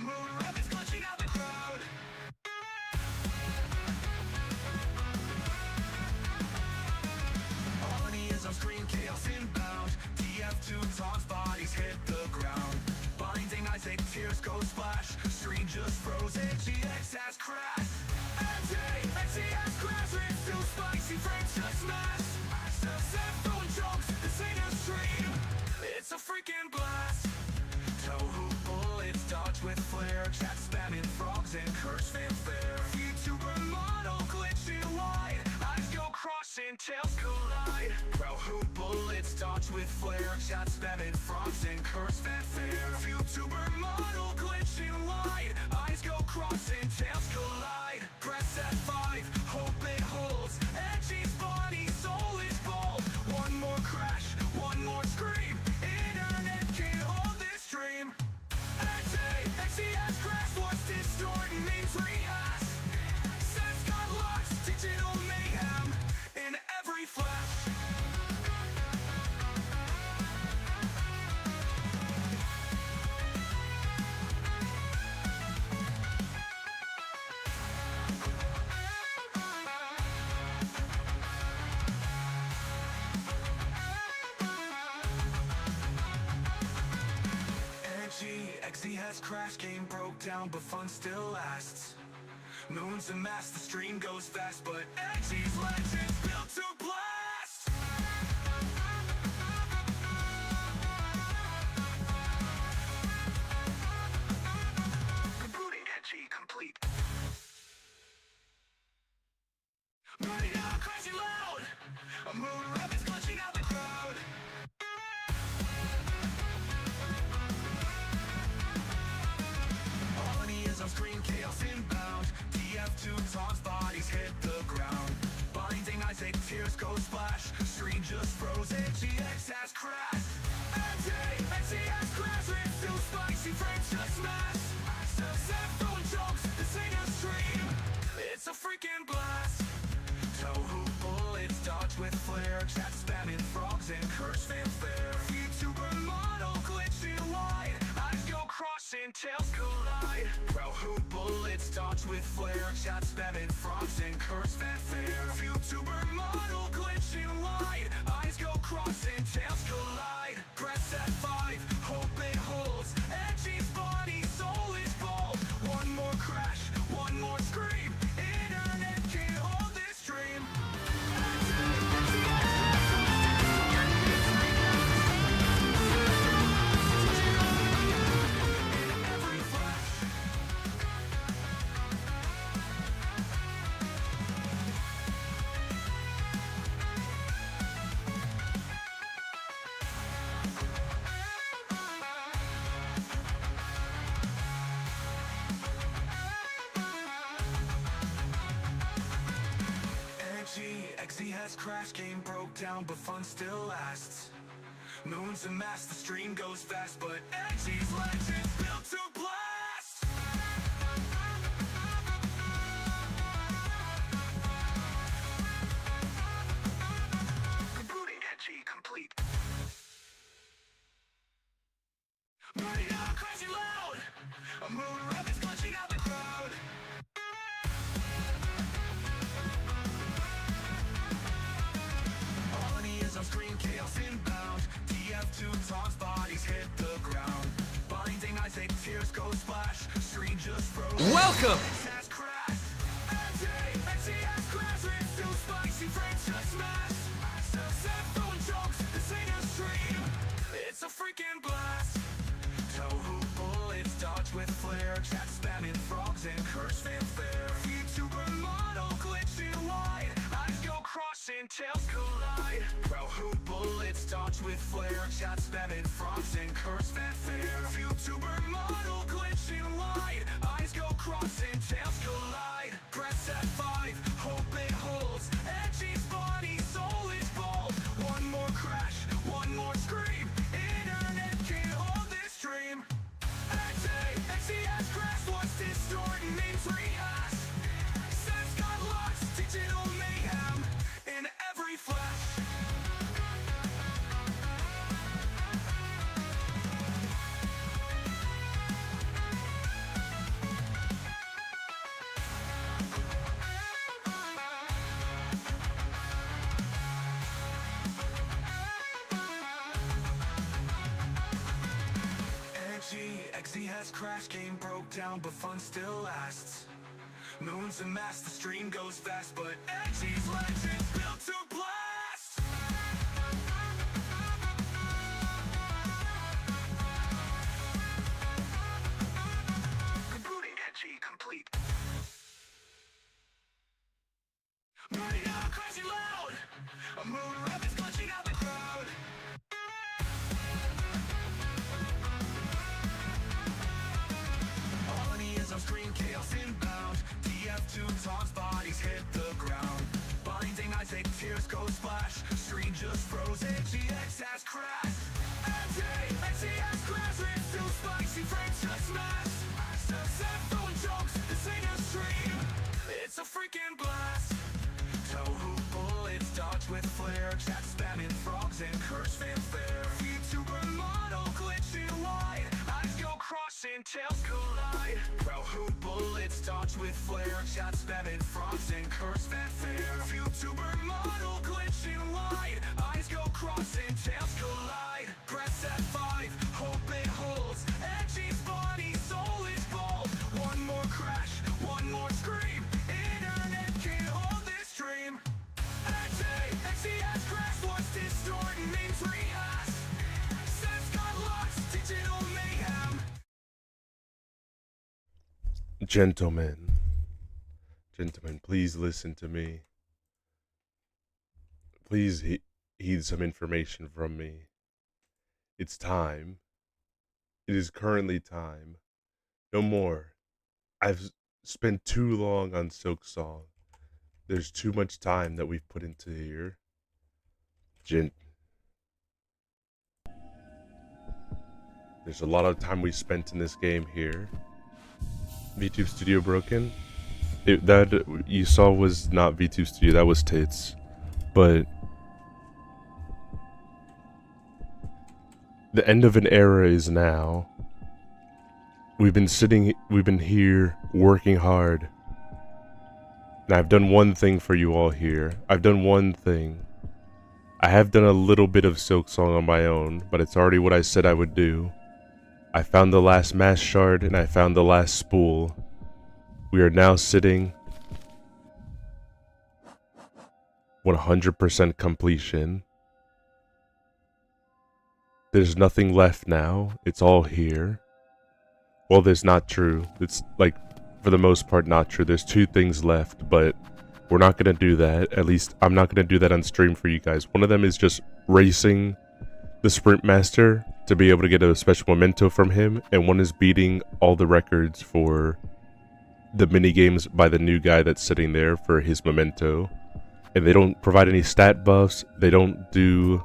moon rapids clutching out the crowd. Colony is on screen, chaos inbound. TF2 taunts, bodies hit the ground. Blinding eyes, take tears go splash. Screen just froze, GX has crashed. Edgey has crashed, it's too spicy, frames just smash. Set throwing jokes, this ain't a stream, it's a freaking blast. Tohu bullets dodge with flare, chat spamming frogs and curse fanfare. YouTuber model glitching wide, eyes go crossing, tails collide. Tohu bullets dodge with flare, chat spamming frogs and curse fanfare. YouTuber model glitching wide, eyes go crossing, tails collide. Press F5, hope it holds. Edgey's body, soul is bold. One more crash, one more scream. Internet can't hold this dream. Edgey has crashed, what's distorting means rehash. Sense got lost, digital mayhem in every flash. Edgey has crashed, game broke down, but fun still lasts. Moon's a mass, the stream goes fast, but Edgey's legends built to blast. Rebooting Edgey complete. Burning out, crashing loud. A moon rapids clutching out the crowd. On screen, chaos inbound. TF2 taunts, bodies hit the ground. Blinding eyes, take tears go splash. Screen just froze, GX has crashed. Edgey has crashed, it's too spicy, frames just smash. Set throwing jokes, this ain't a stream, it's a freaking blast. Tohu bullets dodge with flare, chat spamming frogs and curse fanfare. YouTuber model glitching wide, eyes go crossing, tails collide. Tohu bullets dodge with flare, chat spamming frogs and curse fanfare. YouTuber model glitching wide, eyes go crossing, tails collide. Press F5, hope it holds. Edgey's body, soul is bold. One more crash, one more scream. Internet can't hold this dream. Edgey has crashed, game broke down, but fun still lasts. Moon's a mass, the stream goes fast, but Edgey's legends built to blast. Rebooting Edgey complete. Burning out, crashing loud. A moon rapids clutching out the crowd. On screen, chaos inbound. TF2 taunts, bodies hit the ground. Blinding eyes, take tears go splash. Screen just froze. Welcome! Edgey has crashed, it's too spicy, frames just smash. Set throwing jokes, this ain't a stream, it's a freaking blast. Tohu bullets dodge with flare, chat spamming frogs and curse fanfare. YouTuber model glitching wide, eyes go crossing, tails collide. Tohu bullets dodge with flare, chat spamming frogs and curse fanfare. YouTuber model glitching wide, eyes go crossing, tails collide. Press F5, hope it holds. Edgey's body, soul is bold. One more crash, one more scream. Internet can't hold this dream. Edgey has crashed, what's distorting means rehash. Sense got lost, digital mayhem in every flash. Edgey has crashed, game broke down, but fun still lasts. Moons and mass, the stream goes fast, but Edgey's legends built to blast. Rebooting Edgey complete. Media crashing loud. A moon rapids glitching out the crowd. Harmony is on screen, chaos inbound. TF2 taunts, bodies hit the ground. Blinding eyes, take tears, go splash. Screen just froze, GX has crashed. Edgey has crashed, it's too spicy, frames just smashed. Success throwing jokes, this ain't a stream. It's a freaking blast. Tohu bullets dodge with flare, chat spamming frogs and curse fanfare. VTuber model glitching wide, eyes go crossing, tails collide. Tohu bullets dodge with flare, chat spamming frogs and curse fanfare. VTuber model glitching wide, eyes go crossing, tails collide. Press F5, hope it holds. Edgey's body, soul is bold. One more crash, one more scream. Internet can't hold this dream. Edgey has crashed, what's distorting means rehash. Sense got lost, digital mayhem. Gentlemen, please listen to me. Please heed some information from me. It's time. It is currently time. No more. I've spent too long on Silksong. There's too much time that we've put into here. There's a lot of time we spent in this game here. VTube Studio broken? That you saw was not VTube Studio, that was Tits. But the end of an era is now. We've been here working hard. And I've done one thing for you all here. I've done one thing. I have done a little bit of Silksong on my own, but it's already what I said I would do. I found the last mass shard and I found the last spool. We are now sitting 100% completion. There's nothing left now. It's all here. Well, that's not true. It's like, for the most part, not true. There's two things left, but we're not going to do that. At least I'm not going to do that on stream for you guys. One of them is just racing the Sprint Master to be able to get a special memento from him, and one is beating all the records for the mini games by the new guy that's sitting there for his memento. And they don't provide any stat buffs. They don't do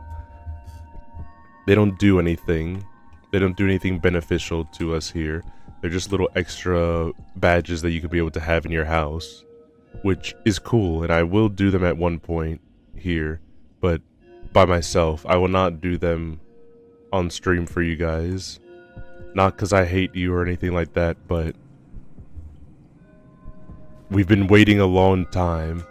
anything. They don't do anything beneficial to us here. They're just little extra badges that you could be able to have in your house, which is cool, and I will do them at one point here, but by myself. I will not do them on stream for you guys. Not because I hate you or anything like that, but we've been waiting a long time.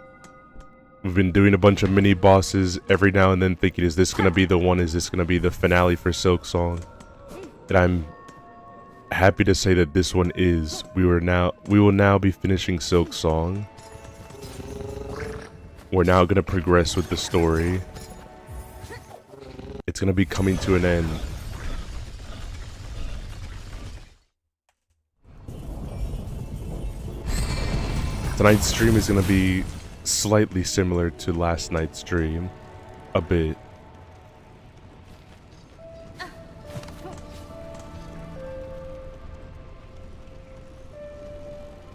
We've been doing a bunch of mini bosses every now and then thinking, is this going to be the one? Is this going to be the finale for Silksong? And I'm happy to say that this one is. We will now be finishing Silksong. We're now going to progress with the story. It's going to be coming to an end. Tonight's stream is going to be slightly similar to last night's stream. A bit.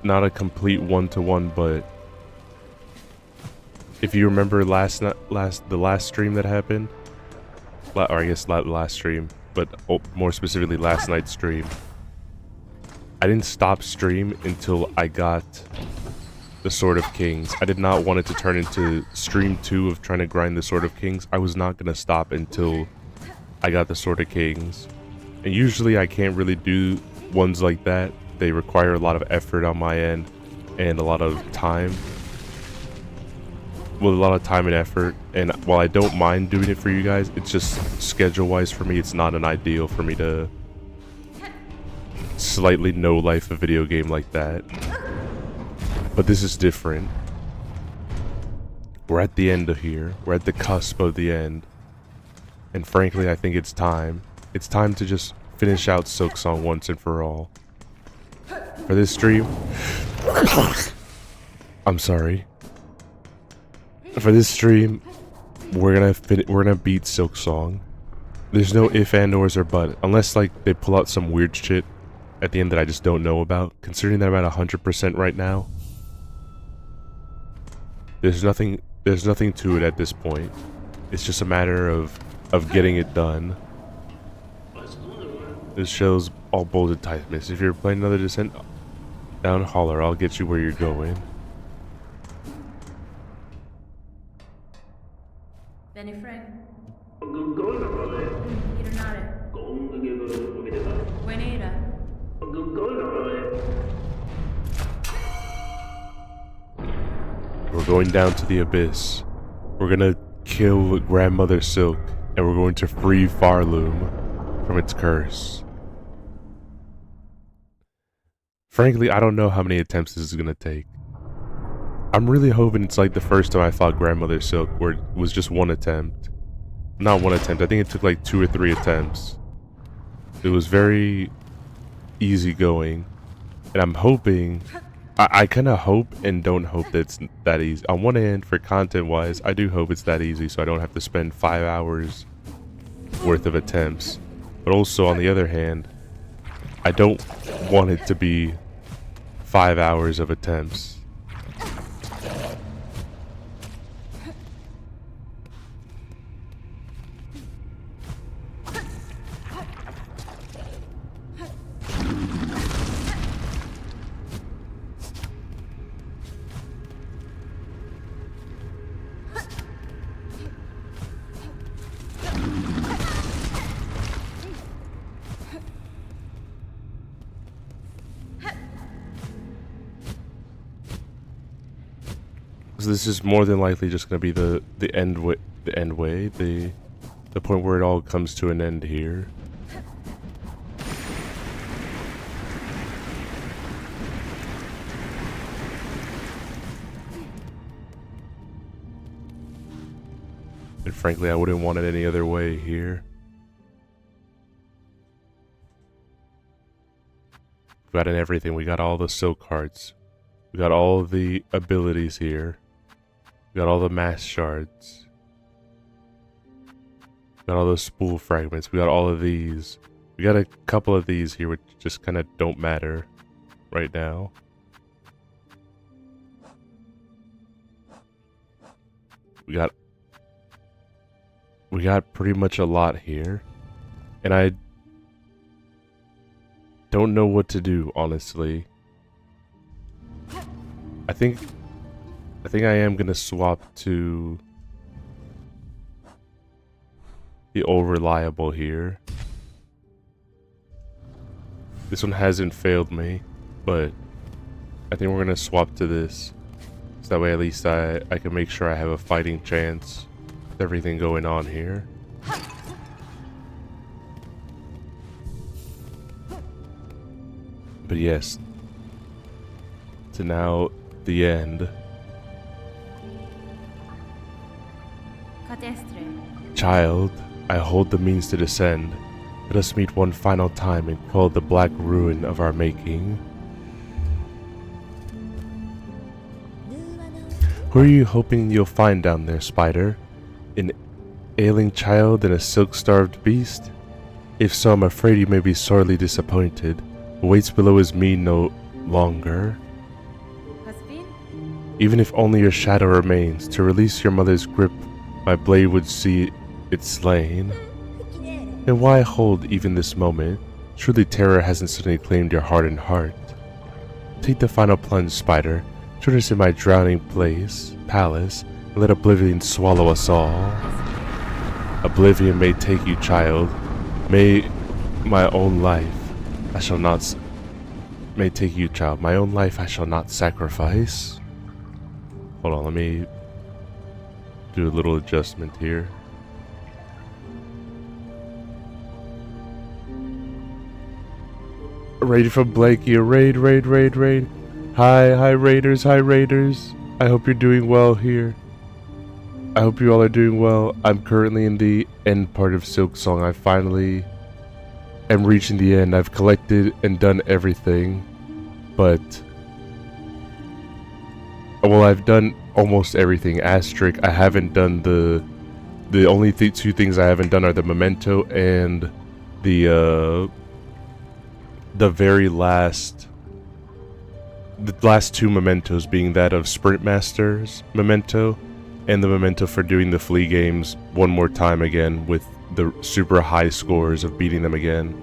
Not a complete one-to-one, but if you remember the last stream that happened, or I guess not last stream, but more specifically last night's stream, I didn't stop stream until I got the Sword of Kings. I did not want it to turn into stream 2 of trying to grind the Sword of Kings. I was not going to stop until I got the Sword of Kings. And usually I can't really do ones like that. They require a lot of effort on my end and a lot of time. Well, a lot of time and effort. And while I don't mind doing it for you guys, it's just schedule-wise for me, it's not an ideal for me to slightly no life a video game like that. But this is different. We're at the end of here. We're at the cusp of the end. And frankly, I think it's time. It's time to just finish out Silksong once and for all. For this stream... I'm sorry. For this stream, we're gonna beat Silksong. There's no if, and, ors, or but. Unless, like, they pull out some weird shit at the end that I just don't know about. Considering that I'm at 100% right now. There's nothing to it at this point. It's just a matter of getting it done. This show's all bolded type miss. If you're playing another descent down holler, I'll get you where you're going. Benny Frank. Ironare. Buenera. We're going down to the abyss. We're gonna kill Grandmother Silk, and we're going to free Farloom from its curse. Frankly, I don't know how many attempts this is gonna take. I'm really hoping it's like the first time I fought Grandmother Silk, where it was just one attempt. Not one attempt, I think it took like 2 or 3 attempts. It was very easy going, and I'm hoping... I kind of hope and don't hope that it's that easy. On one hand, for content-wise, I do hope it's that easy so I don't have to spend 5 hours worth of attempts. But also, on the other hand, I don't want it to be 5 hours of attempts. So this is more than likely just gonna be the point where it all comes to an end here. And frankly, I wouldn't want it any other way here. We got in everything. We got all the silk hearts. We got all the abilities here. We got all the mass shards. We got all those spool fragments. We got all of these. We got a couple of these here which just kind of don't matter right now. We got pretty much a lot here. And I don't know what to do, honestly. I think I am gonna swap to the old reliable here. This one hasn't failed me, but I think we're gonna swap to this. So that way at least I can make sure I have a fighting chance with everything going on here. But yes, to now the end. Child, I hold the means to descend. Let us meet one final time and quell the black ruin of our making. Who are you hoping you'll find down there, Spider? An ailing child and a silk-starved beast? If so, I'm afraid you may be sorely disappointed. What waits below is me no longer. Even if only your shadow remains, to release your mother's grip, my blade would see it slain. And why hold even this moment? Surely terror hasn't suddenly claimed your hardened heart. Take the final plunge, Spider. Join us in my drowning palace, and let oblivion swallow us all. Oblivion may take you, child. May my own life I shall not may take you, child. My own life I shall not sacrifice. Hold on, let me do a little adjustment here. Raid from Blakey. A raid. Hi raiders. I hope you're doing well here. I hope you all are doing well. I'm currently in the end part of Silksong. I finally am reaching the end. I've collected and done everything, but well, I've done almost everything. Asterisk, I haven't done the only two things I haven't done are the memento and the very last, the last two mementos being that of Sprint Master's memento and the memento for doing the flea games one more time again with the super high scores of beating them again.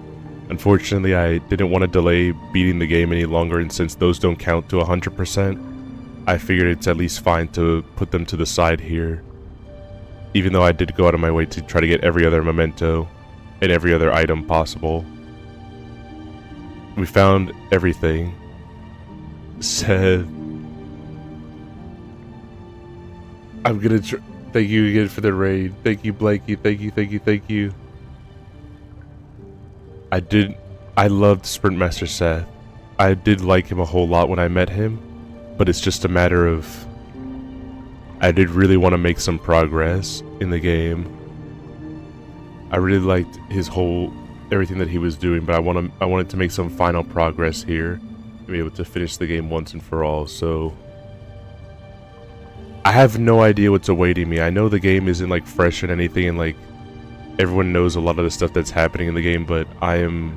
Unfortunately, I didn't want to delay beating the game any longer, and since those don't count to 100%, I figured it's at least fine to put them to the side here. Even though I did go out of my way to try to get every other memento and every other item possible. We found everything. Seth, I'm gonna thank you again for the raid. Thank you, Blakey. Thank you. I loved Sprint Master Seth. I did like him a whole lot when I met him, but it's just a matter of I did really want to make some progress in the game. I really liked his whole everything that he was doing, but I wanted to make some final progress here and be able to finish the game once and for all. So I have no idea what's awaiting me. I know the game isn't like fresh and anything, and like everyone knows a lot of the stuff that's happening in the game, but I'm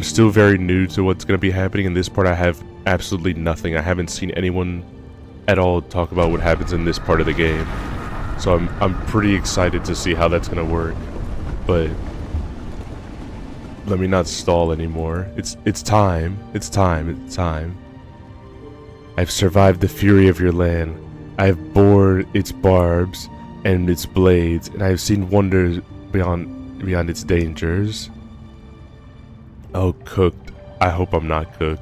still very new to what's going to be happening in this part. I have absolutely nothing. I haven't seen anyone at all talk about what happens in this part of the game. So I'm pretty excited to see how that's going to work. But let me not stall anymore. It's time. I've survived the fury of your land. I've bored its barbs and its blades, and I have seen wonders beyond its dangers. Oh, cooked. I hope I'm not cooked.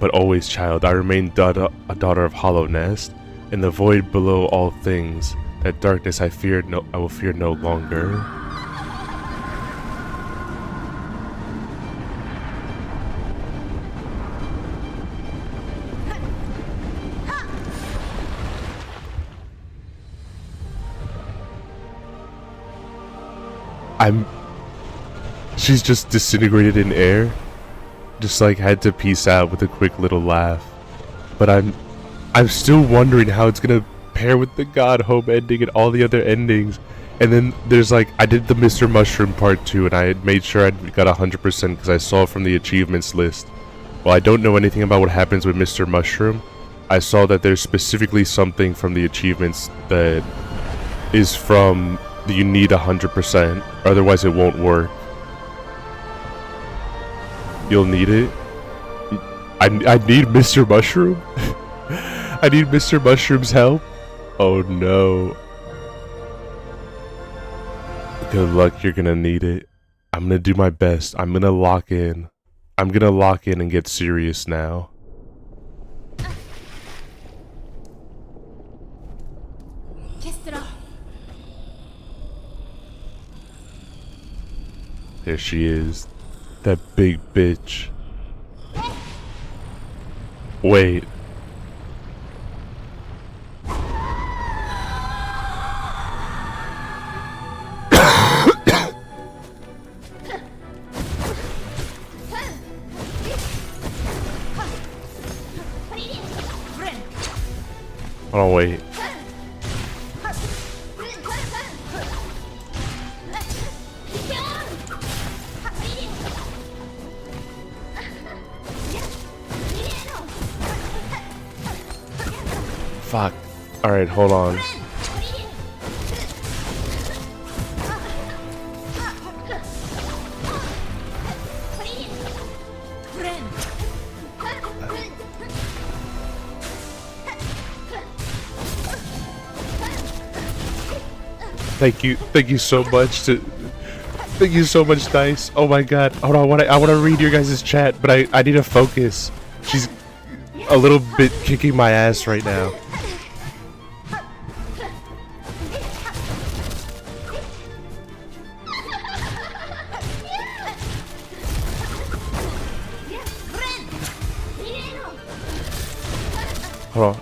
But always, child, I remain a daughter of Hollow Nest, in the void below all things. That darkness I will fear no longer. She's just disintegrated in air. Just like had to peace out with a quick little laugh. But I'm still wondering how it's gonna pair with the God Home ending and all the other endings. And then there's like, I did the Mr. Mushroom part 2, and I had made sure I got 100% because I saw from the achievements list. Well, I don't know anything about what happens with Mr. Mushroom. I saw that there's specifically something from the achievements that is from that you need 100%, otherwise it won't work. You'll need it? I need Mr. Mushroom? I need Mr. Mushroom's help? Oh no. Good luck, you're gonna need it. I'm gonna do my best. I'm gonna lock in. I'm gonna lock in and get serious now. There she is. That big bitch. Wait. Oh wait. Fuck. Alright, hold on. Thank you so much thank you so much, Dice. Oh my god. Hold on, I wanna read your guys' chat, but I need to focus. She's a little bit kicking my ass right now. Hold on.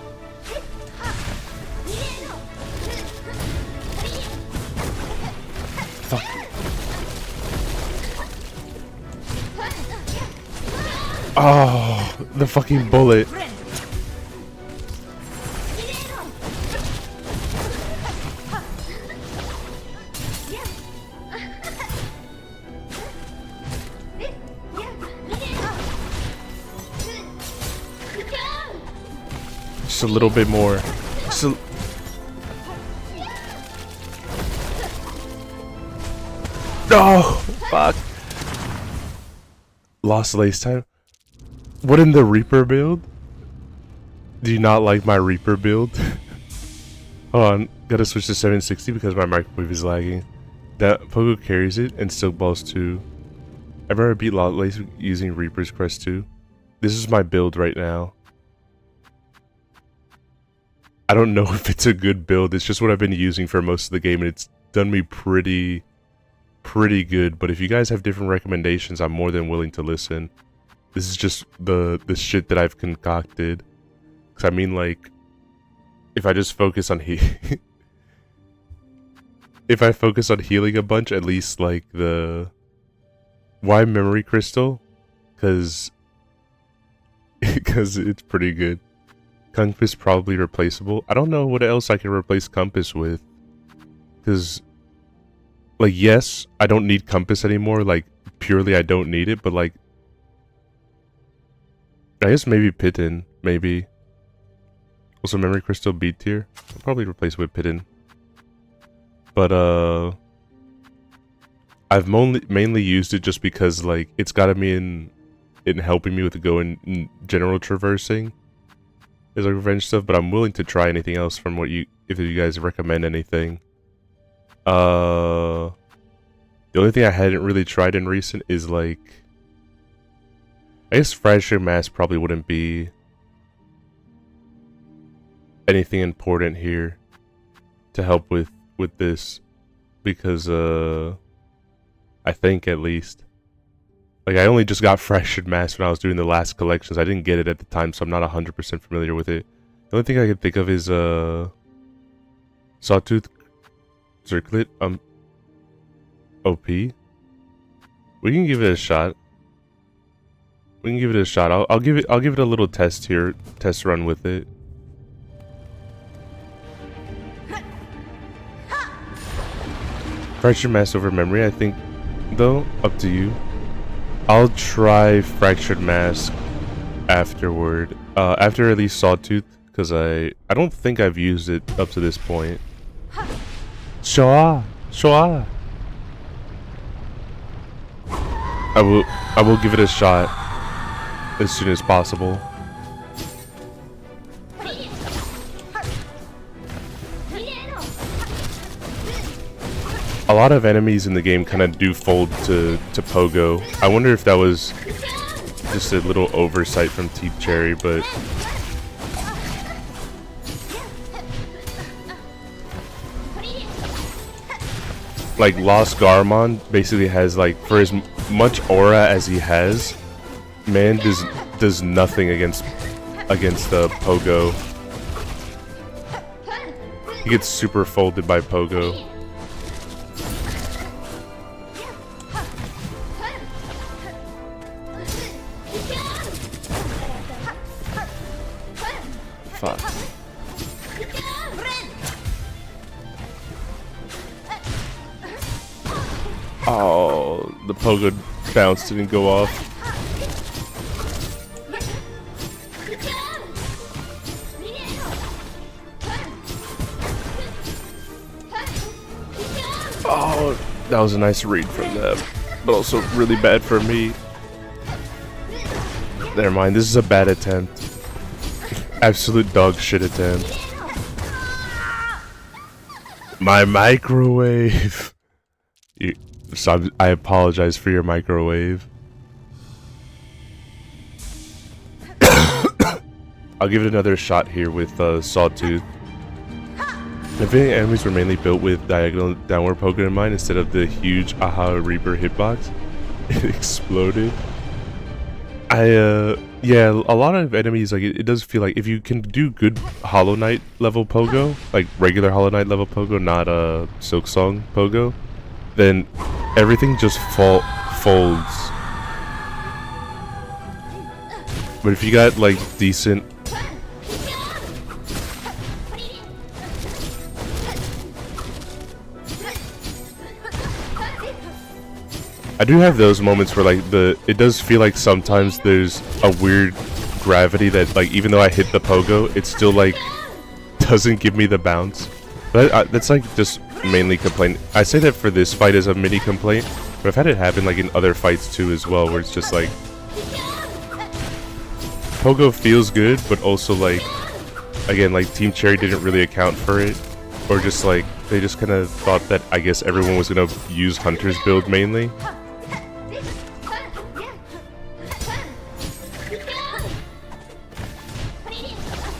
Fuck. Oh, the fucking bullet. Just a little bit more. Just a... Oh, fuck. Lost lace time. What in the Reaper build? Do you not like my Reaper build? Hold on, gotta switch to 760 because my microwave is lagging. That Pogo carries it and Silk Balls too. I've never beat Lost Lace using Reaper's Crest too. This is my build right now. I don't know if it's a good build, it's just what I've been using for most of the game and it's done me pretty good, but if you guys have different recommendations, I'm more than willing to listen. This is just the shit that I've concocted. Cause I mean, like, if I just focus on if I focus on healing a bunch, at least like the why memory crystal? Cause it's pretty good. Compass probably replaceable. I don't know what else I can replace Compass with. Cause like, yes, I don't need Compass anymore. Like, purely I don't need it, but like, I guess maybe Pitten, maybe. Also, Memory Crystal B tier. I'll probably replace with Pitten. But, I've mainly used it just because, like, it's gotten me in helping me with the go in general traversing. There's like revenge stuff, but I'm willing to try anything else from what if you guys recommend anything. The only thing I hadn't really tried in recent is like, I guess Fractured Mass probably wouldn't be anything important here to help with this because I think at least like I only just got Fractured Mass when I was doing the last collections. I didn't get it at the time, so I'm not 100% familiar with it. The only thing I can think of is Sawtooth Circlet OP. We can give it a shot. I'll give it a little test run with it. Fractured Mass over Memory, I think, though, up to you. I'll try Fractured Mask afterward. After at least Sawtooth, because I don't think I've used it up to this point. Shoah! I will give it a shot as soon as possible. A lot of enemies in the game kind of do fold to Pogo. I wonder if that was just a little oversight from Teeth Cherry, but like Lost Garmon basically has like, for as much aura as he has, man does nothing against the Pogo. He gets super folded by Pogo. Fuck. Oh, the Pogo bounce didn't go off. Oh, that was a nice read from them, but also really bad for me. Never mind, this is a bad attempt. Absolute dog shit attempt. My microwave. So I apologize for your microwave. I'll give it another shot here with Sawtooth. The Infinity enemies were mainly built with diagonal downward Pogo in mind instead of the huge Aha Reaper hitbox. It exploded. Yeah, a lot of enemies, like, it does feel like if you can do good Hollow Knight level pogo, like regular Hollow Knight level pogo, not Silksong pogo, then everything just folds. But if you got like decent, I do have those moments where like it does feel like sometimes there's a weird gravity that, like, even though I hit the pogo, it still like doesn't give me the bounce. But that's like just mainly complaint. I say that for this fight as a mini complaint, but I've had it happen like in other fights too as well, where it's just like pogo feels good, but also like, again, like Team Cherry didn't really account for it, or just like they just kind of thought that, I guess, everyone was gonna use Hunter's build mainly.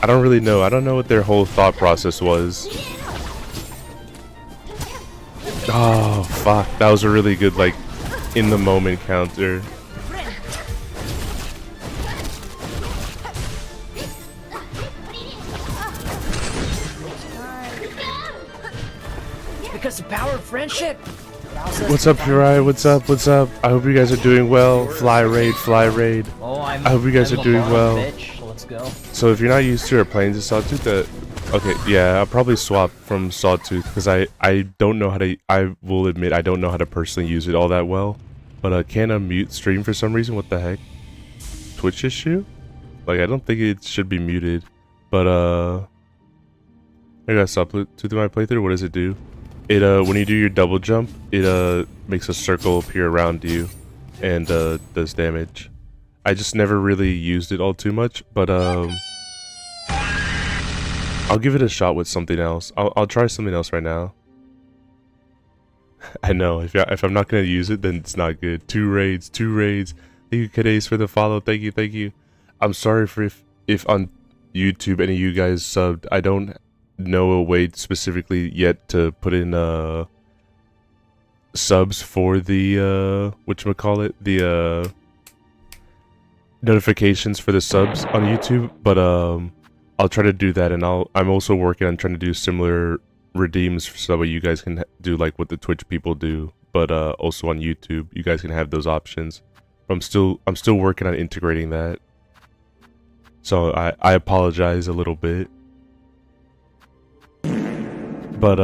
I don't really know. I don't know what their whole thought process was. Oh, fuck. That was a really good, like, in the moment counter. Because the power of friendship. What's up, Uri? What's up? What's up? I hope you guys are doing well. Fly raid, fly raid. Oh, I hope you guys are doing well. Bitch. Let's go. So if you're not used to or playing the Sawtooth, okay, yeah, I'll probably swap from Sawtooth because I don't know how to. I will admit I don't know how to personally use it all that well. But I can't unmute stream for some reason. What the heck? Twitch issue? Like, I don't think it should be muted. But I got Sawtooth through my playthrough. What does it do? It when you do your double jump, it makes a circle appear around you and does damage. I just never really used it all too much, but I'll give it a shot with something else. I'll try something else right now. I know, if I'm not gonna use it, then it's not good. Two raids. Thank you, Kades, for the follow. Thank you. I'm sorry for if on YouTube any of you guys subbed. I don't know a way specifically yet to put in subs for the whatchamacallit, the notifications for the subs on YouTube, but I'll try to do that, and I'm also working on trying to do similar redeems so that you guys can do like what the Twitch people do, but also on YouTube you guys can have those options. But I'm still working on integrating that, so I apologize a little bit. But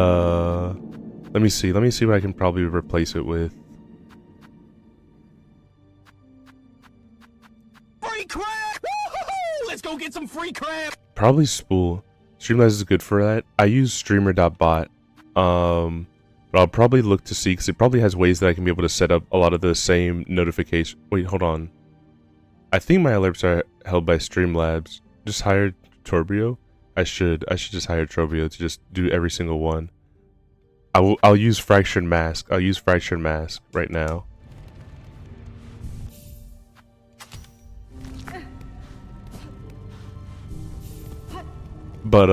let me see what I can probably replace it with. Free crab! Woo-hoo-hoo! Let's go get some free crab! Probably Spool. Streamlabs is good for that. I use streamer.bot. But I'll probably look to see, because it probably has ways that I can be able to set up a lot of the same notification. Wait, hold on. I think my alerts are held by Streamlabs. Just hire Torbio. I should just hire Torbio to just do every single one. I'll use Fractured Mask. I'll use Fractured Mask right now. But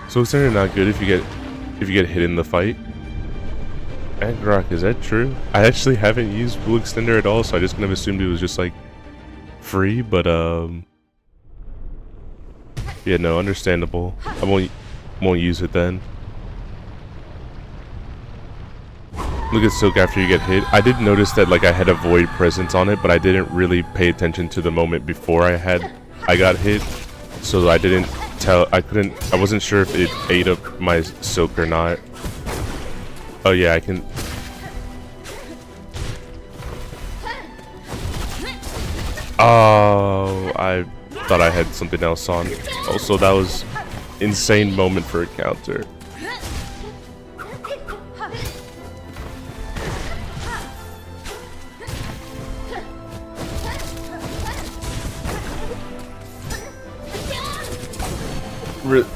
so it's not good if you get hit in the fight. And Grok, is that true? I actually haven't used Blue Extender at all, so I just kind of assumed it was just like free, but yeah, no, understandable. I won't use it then. Look at Silk after you get hit. I did notice that like I had a void presence on it, but I didn't really pay attention to the moment before I got hit. So I didn't tell, I wasn't sure if it ate up my Silk or not. Oh yeah, I can. Oh, I thought I had something else on. Also, that was insane moment for a counter.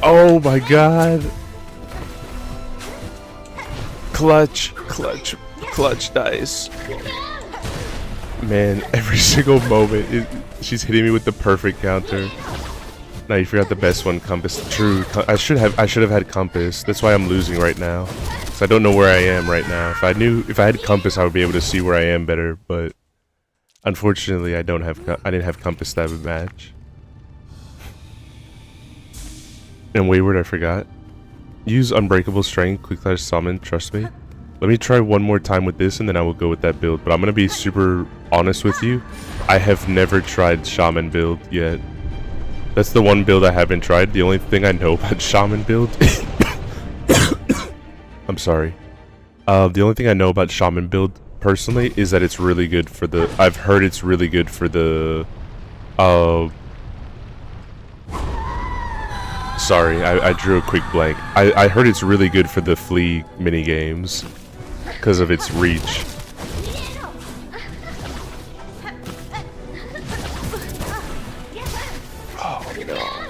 Oh my god. Clutch dice. Man, every single moment she's hitting me with the perfect counter. Now you forgot the best one, Compass. True. I should have had Compass. That's why I'm losing right now. So I don't know where I am right now. If I had Compass, I would be able to see where I am better, but Unfortunately, I didn't have compass stab match. And wayward, I forgot. Use unbreakable strength, quick slash summon. Trust me. Let me try one more time with this, and then I will go with that build. But I'm gonna be super honest with you. I have never tried shaman build yet. That's the one build I haven't tried. The only thing I know about shaman build. I'm sorry. The only thing I know about shaman build personally is that it's really good for the. I've heard it's really good for the. Sorry, I drew a quick blank. I heard it's really good for the flea mini games because of its reach. Oh no.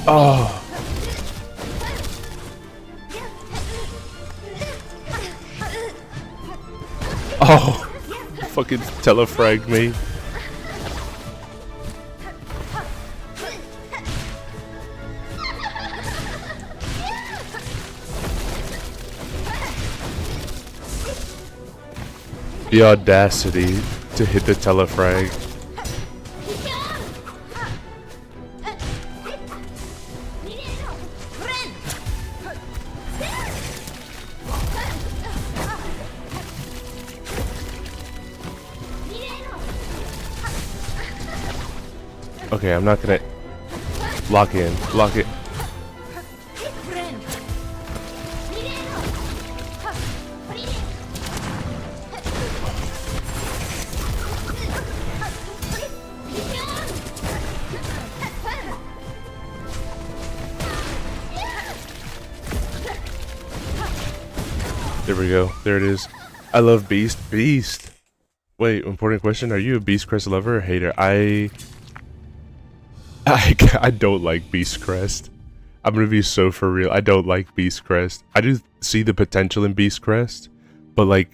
Oh. Oh. Fucking telefrag me. The audacity to hit the telefrag. Okay, I'm not gonna lock it. There we go. There it is. I love Beast. Beast. Wait, important question. Are you a Beast Crest lover or hater? I don't like Beast Crest. I'm gonna be so for real. I don't like Beast Crest. I do see the potential in Beast Crest, but like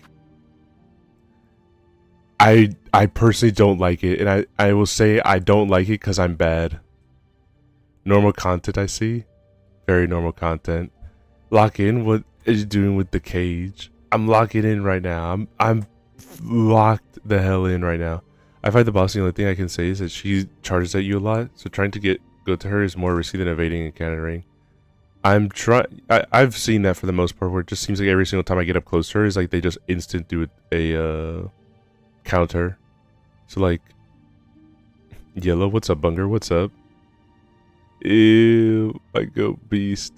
I personally don't like it, and I will say I don't like it because I'm bad. Normal content I see. Very normal content. Lock in. What is you doing with the cage? I'm locking in right now. I'm locked the hell in right now. I fight the boss. The only thing I can say is that she charges at you a lot, so trying to go to her is more risky than evading and countering. I've seen that for the most part, where it just seems like every single time I get up close to her is like they just instant do a counter. So like, Yellow, what's up, Bunger? What's up? Ew, I go Beast.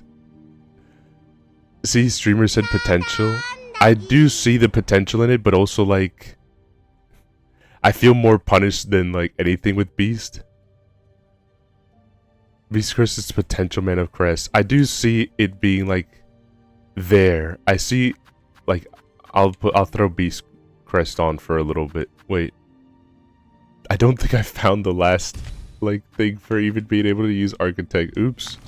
See, streamer said potential. I do see the potential in it, but also like, I feel more punished than like anything with Beast. Beast Crest is potential Man of Crest. I do see it being like there. I see like I'll throw Beast Crest on for a little bit. Wait. I don't think I found the last like thing for even being able to use Architect. Oops.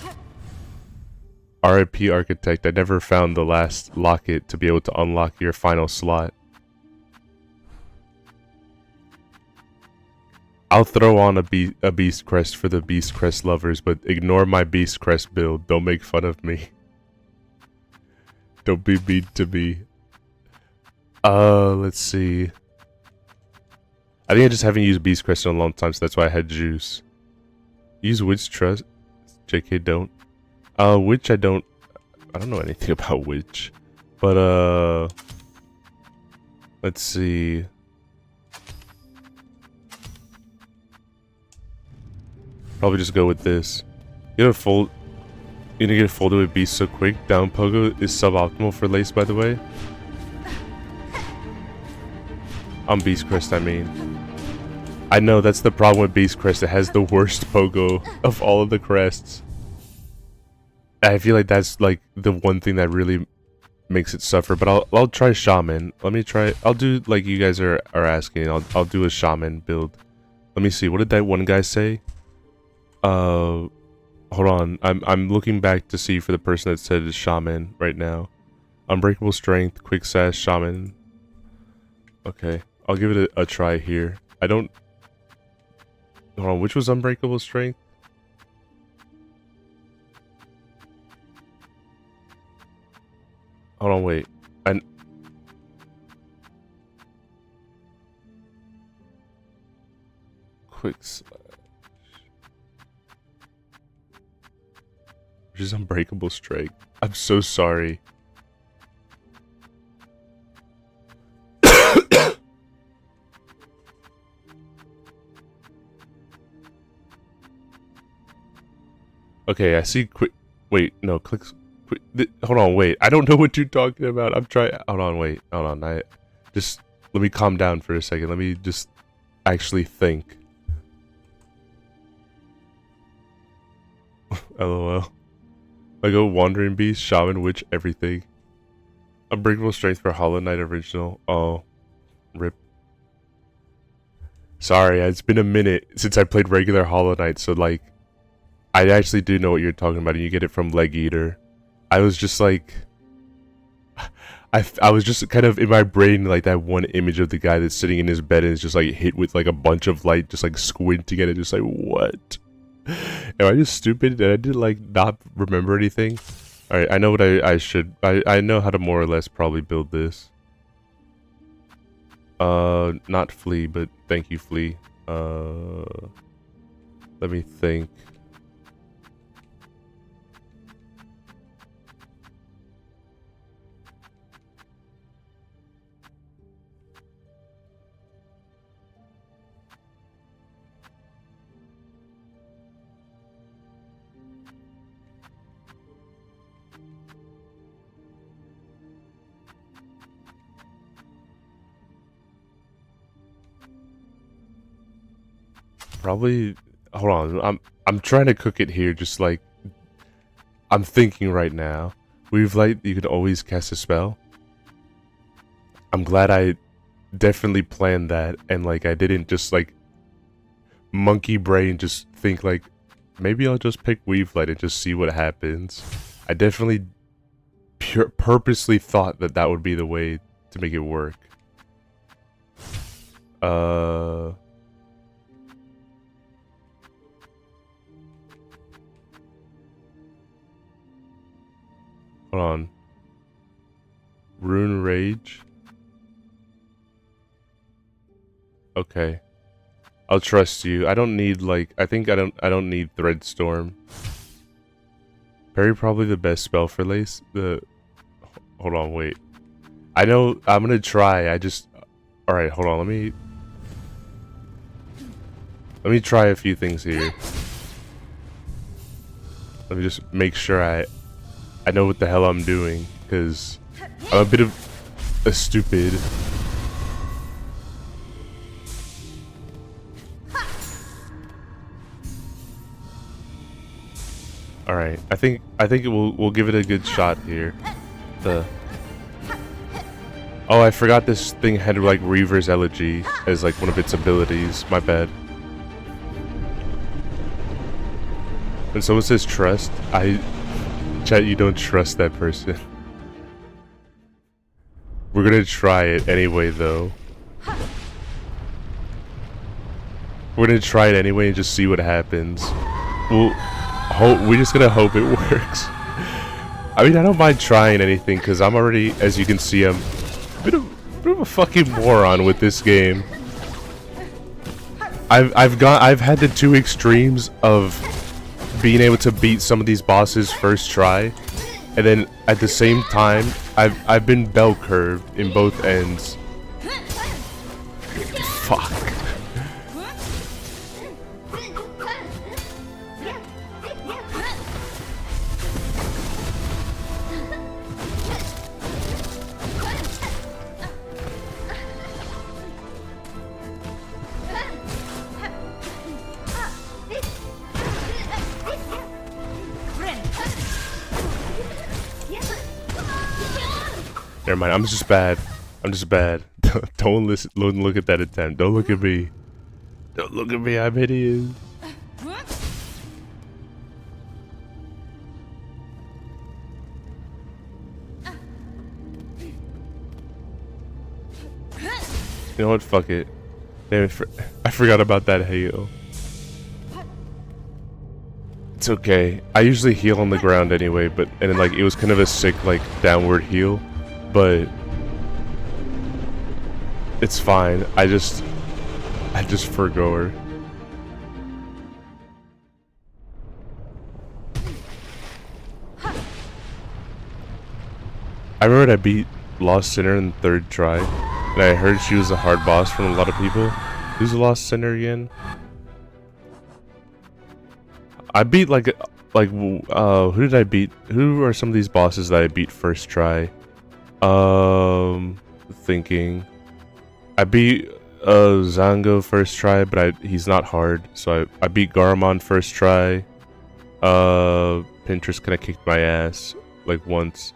RIP Architect. I never found the last locket to be able to unlock your final slot. I'll throw on a Beast Crest for the Beast Crest lovers, but ignore my Beast Crest build. Don't make fun of me. Don't be mean to me. Let's see. I think I just haven't used Beast Crest in a long time, so that's why I had Juice. Use Witch Trust. JK, don't. Witch, I don't know anything about Witch. But, let's see. Probably just go with this. You're gonna get folded with Beast so quick. Down Pogo is suboptimal for Lace, by the way. On Beast Crest, I mean. I know, that's the problem with Beast Crest. It has the worst pogo of all of the crests. I feel like that's like the one thing that really makes it suffer. But I'll try Shaman. Let me try. I'll do like you guys are asking. I'll do a Shaman build. Let me see. What did that one guy say? Hold on. I'm looking back to see for the person that said Shaman right now. Unbreakable Strength, Quick Sash, Shaman. Okay, I'll give it a try here. I don't. Hold on. Which was Unbreakable Strength? Hold on, wait. Quick Slash. Which is Unbreakable Strength. I'm so sorry. Okay, I see quick. Wait, no, clicks. Hold on, wait. I don't know what you're talking about. I'm trying. Hold on, wait. Hold on. Just let me calm down for a second. Let me just actually think. LOL. I go Wandering Beast, Shaman, Witch, everything. Unbreakable Strength for Hollow Knight original. Oh, rip. Sorry, it's been a minute since I played regular Hollow Knight, so like, I actually do know what you're talking about, and you get it from Leg Eater. I was just like, I was just kind of in my brain like that one image of the guy that's sitting in his bed and is just like hit with like a bunch of light, just like squinting at it, just like what? Am I just stupid? Did I did like not remember anything? All right, I know what I should. I know how to more or less probably build this. Not Flea, but thank you, Flea. Let me think. Probably, hold on, I'm trying to cook it here, just like, I'm thinking right now. We've like, you can always cast a spell. I'm glad I definitely planned that, and like, I didn't just like, monkey brain just think like, maybe I'll just pick Weave Light and just see what happens. I definitely purposely thought that that would be the way to make it work. Hold on. Rune Rage. Okay. I'll trust you. I don't need like I don't need Thread Storm. Parry probably the best spell for Lace. Hold on, wait. I know I'm gonna try. Alright, hold on, let me try a few things here. Let me just make sure I know what the hell I'm doing, because I'm a bit of a stupid. Alright, I think we'll give it a good shot here. Oh, I forgot this thing had like Reaver's Elegy as like one of its abilities. My bad. When someone says trust, chat, you don't trust that person. We're gonna try it anyway, though. We're gonna try it anyway and just see what happens. We're just gonna hope it works. I mean, I don't mind trying anything because I'm already, as you can see, I'm a bit of a fucking moron with this game. I've had the two extremes of being able to beat some of these bosses first try, and then at the same time I've been bell curved in both ends. Fuck. Never mind. I'm just bad. I'm just bad. Don't listen. Don't look at that attempt. Don't look at me. Don't look at me. I'm hideous. You know what? Fuck it. Damn it, I forgot about that hail. It's okay. I usually heal on the ground anyway, but and then, like, it was kind of a sick, like, downward heal, but it's fine. I just forgo her. I remember I beat Lost Sinner in the 3rd try, and I heard she was a hard boss from a lot of people. Who's the Lost Sinner again? I beat who did I beat? Who are some of these bosses that I beat first try? Thinking. I beat Zango first try, but he's not hard. So I beat Garamond first try. Pinterest kind of kicked my ass like once.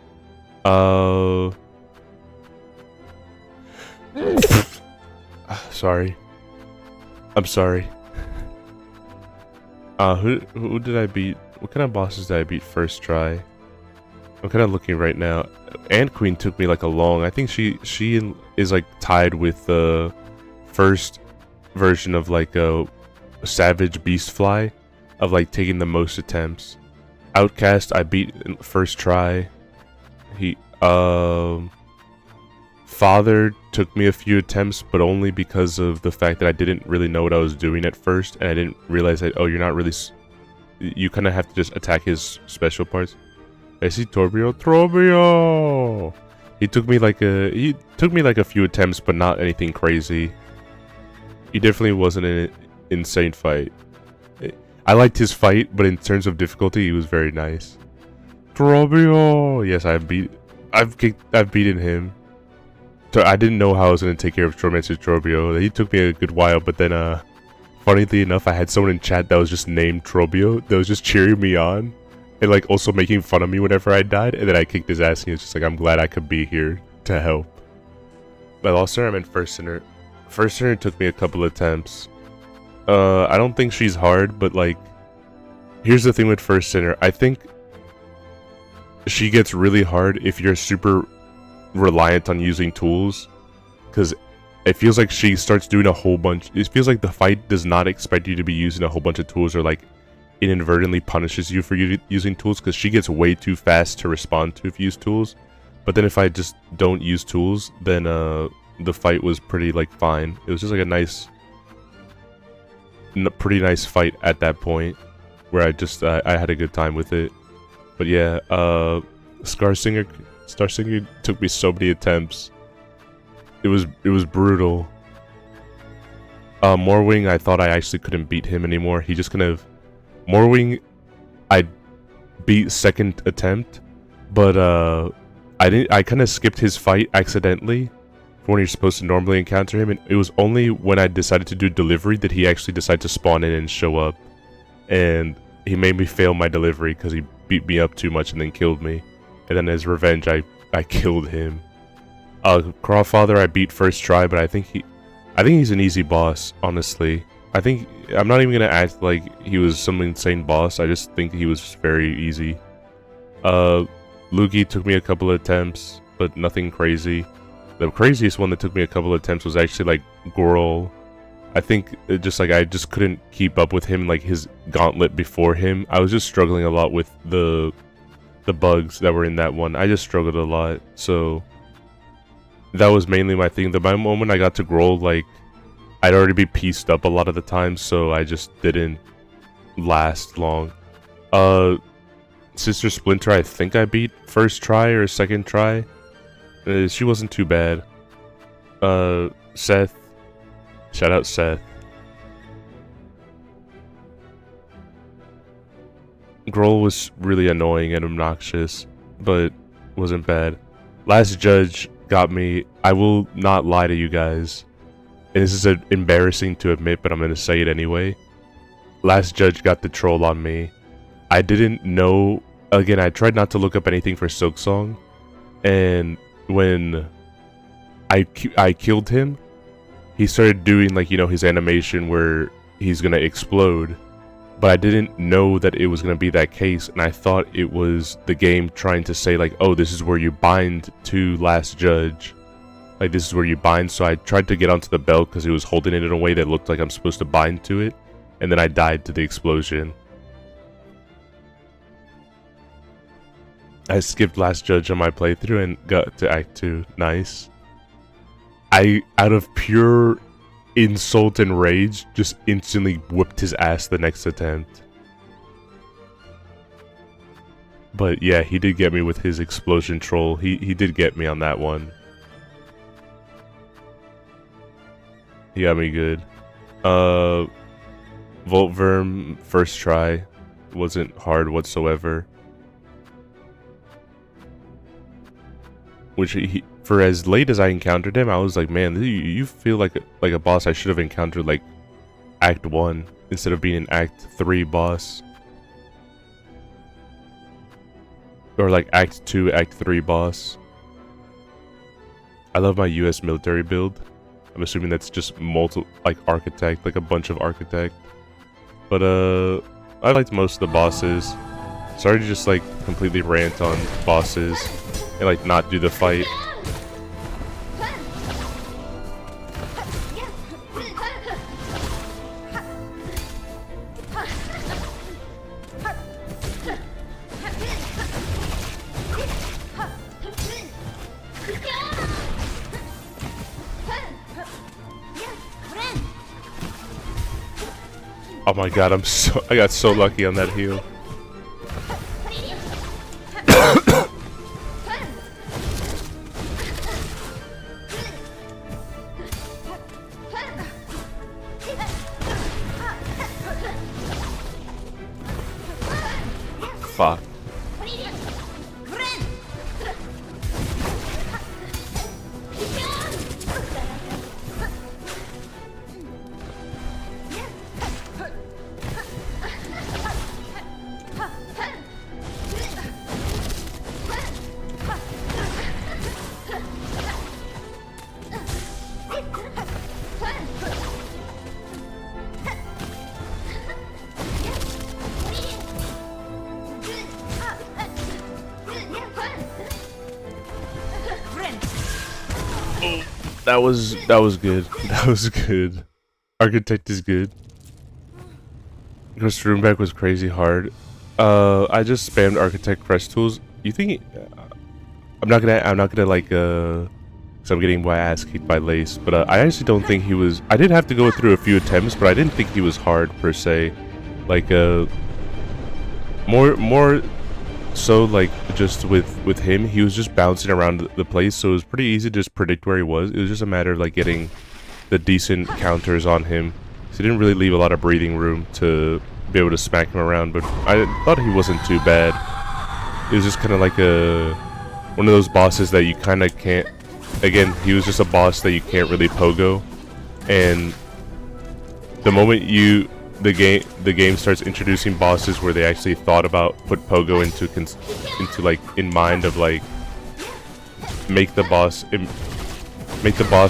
Sorry. I'm sorry. Who did I beat? What kind of bosses did I beat first try? I'm kind of looking right now. Ant Queen took me like a long. I think she is like tied with the first version of like a Savage Beastfly, of like taking the most attempts. Outcast I beat in first try. Father took me a few attempts, but only because of the fact that I didn't really know what I was doing at first, and I didn't realize that, oh, you're not really... You kind of have to just attack his special parts. I see Torbio. Torbio! He took me like a few attempts, but not anything crazy. He definitely wasn't an insane fight. I liked his fight, but in terms of difficulty, he was very nice. Torbio! Yes, I've beaten him. I didn't know how I was going to take care of Tormentor Trobio. He took me a good while, but then, funnily enough, I had someone in chat that was just named Trobio, that was just cheering me on, and, like, also making fun of me whenever I died, and then I kicked his ass, and he was just like, I'm glad I could be here to help. By Lost Sinner, I meant First Sinner. First Sinner took me a couple attempts. I don't think she's hard, but, like, here's the thing with First Sinner. I think she gets really hard if you're super reliant on using tools, because it feels like she starts doing a whole bunch. It feels like the fight does not expect you to be using a whole bunch of tools, or like inadvertently punishes you for using tools, because she gets way too fast to respond to if you use tools. But then if I just don't use tools, then the fight was pretty like fine. It was just like a pretty nice fight at that point, where I had a good time with it. But yeah, Star Singer took me so many attempts. It was brutal. Morwing, I thought I actually couldn't beat him anymore. He just kind of... Morwing, I beat second attempt, but I kind of skipped his fight accidentally for when you're supposed to normally encounter him, and it was only when I decided to do delivery that he actually decided to spawn in and show up. And he made me fail my delivery because he beat me up too much and then killed me. And then as revenge, I killed him. Crawfather I beat first try, but I think he's an easy boss, honestly. I'm not even gonna act like he was some insane boss. I just think he was very easy. Lugi took me a couple of attempts, but nothing crazy. The craziest one that took me a couple of attempts was actually like Gorl. I think I just couldn't keep up with him, like his gauntlet before him. I was just struggling a lot with the bugs that were in that one. I just struggled a lot, so that was mainly my thing. The moment I got to Grohl, like, I'd already be pieced up a lot of the time, so I just didn't last long. Sister Splinter, I think I beat first try or second try. She wasn't too bad. Seth. Shout out Seth. Grohl was really annoying and obnoxious, but wasn't bad. Last Judge got me. I will not lie to you guys, and this is embarrassing to admit, but I'm going to say it anyway. Last Judge got the troll on me. I didn't know. Again, I tried not to look up anything for Silksong, and when I killed him, he started doing like, you know, his animation where he's gonna explode, but I didn't know that it was gonna be that case, and I thought it was the game trying to say like, oh, this is where you bind to Last Judge, like this is where you bind. So I tried to get onto the belt because he was holding it in a way that looked like I'm supposed to bind to it, and then I died to the explosion. I skipped Last Judge on my playthrough and got to Act 2. Nice. I, out of pure insult and rage, just instantly whooped his ass the next attempt. But yeah, he did get me with his explosion troll. He did get me on that one. He got me good. Voltverm, first try. Wasn't hard whatsoever. Which for as late as I encountered him, I was like, man, you feel like a boss I should have encountered like Act 1 instead of being an Act 3 boss. Or like Act 2, Act 3 boss. I love my US military build. I'm assuming that's just like architect, like a bunch of architect. But I liked most of the bosses. Sorry to just like completely rant on bosses and like not do the fight. Oh my god, I got so lucky on that heal. Fuck. That was good. That was good. Architect is good. Chris Roomback was crazy hard. I just spammed Architect press tools. You think I'm not gonna like so I'm getting my ass kicked by Lace, but I actually don't think he was. I did have to go through a few attempts, but I didn't think he was hard per se. Like more so like just with him, he was just bouncing around the place, so it was pretty easy to just predict where he was. It was just a matter of like getting the decent counters on him. So he didn't really leave a lot of breathing room to be able to smack him around, but I thought he wasn't too bad. It was just kind of like one of those bosses that you kind of can't. Again, he was just a boss that you can't really pogo, and the moment the game starts introducing bosses where they actually thought about put pogo into like in mind of like make the boss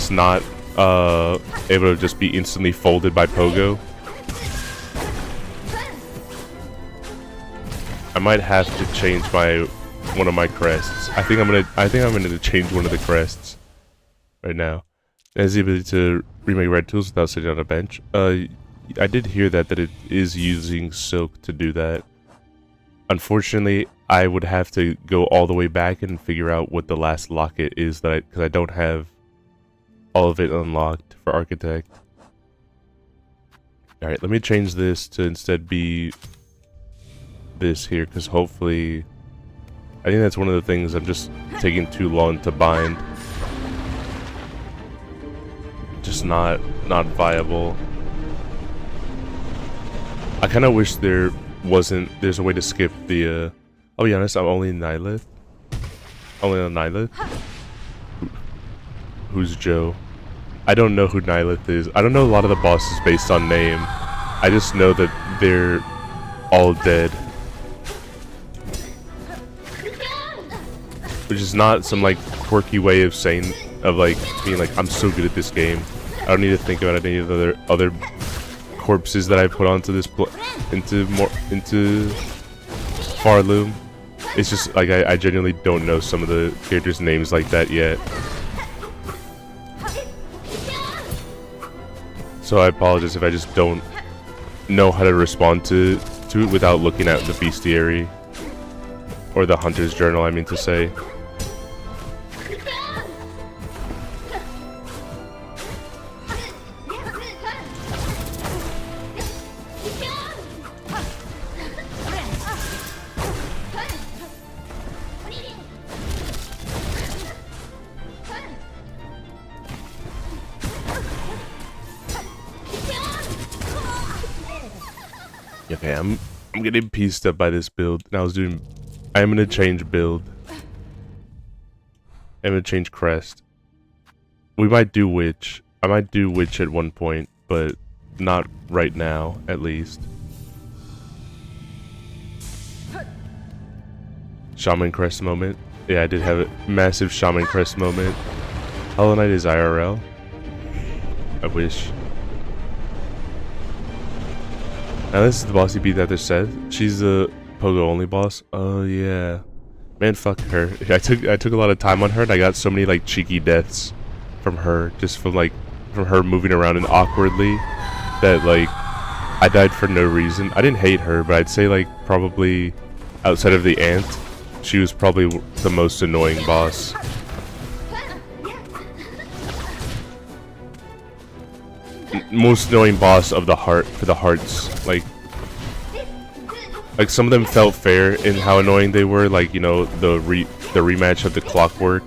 not able to just be instantly folded by pogo. I might have to change one of my crests. I think I'm gonna change one of the crests right now. It has the ability to remake red tools without sitting on a bench. I did hear that it is using Silk to do that. Unfortunately, I would have to go all the way back and figure out what the last locket is because I don't have all of it unlocked for Architect. All right, let me change this to instead be this here, because hopefully, I think that's one of the things I'm just taking too long to bind. Just not viable. I kind of wish there's a way to skip the, I'll be honest, I'm only Nihilith. Only on Nihilith. Who's Joe? I don't know who Nihilith is. I don't know a lot of the bosses based on name. I just know that they're all dead. Which is not some like quirky way of saying, of like being like, I'm so good at this game. I don't need to think about any of the other corpses that I put onto this into Farloom. It's just like I genuinely don't know some of the characters' names like that yet. So I apologize if I just don't know how to respond to it without looking at the bestiary. Or the hunter's journal, I mean to say. Okay, I'm getting pieced up by this build, and I'm gonna change build. I'm gonna change crest. We might do witch. I might do witch at one point, but not right now, at least. Shaman crest moment. Yeah, I did have a massive shaman crest moment. Hollow Knight is IRL. I wish. Now this is the boss you beat that Seth. She's the Pogo only boss. Oh yeah. Man, fuck her. I took a lot of time on her, and I got so many like cheeky deaths from her, just from her moving around and awkwardly, that like I died for no reason. I didn't hate her, but I'd say like probably outside of the ant, she was probably the most annoying boss. Most annoying boss of the heart for the hearts. Like some of them felt fair in how annoying they were. Like, you know, the rematch of the Clockwork.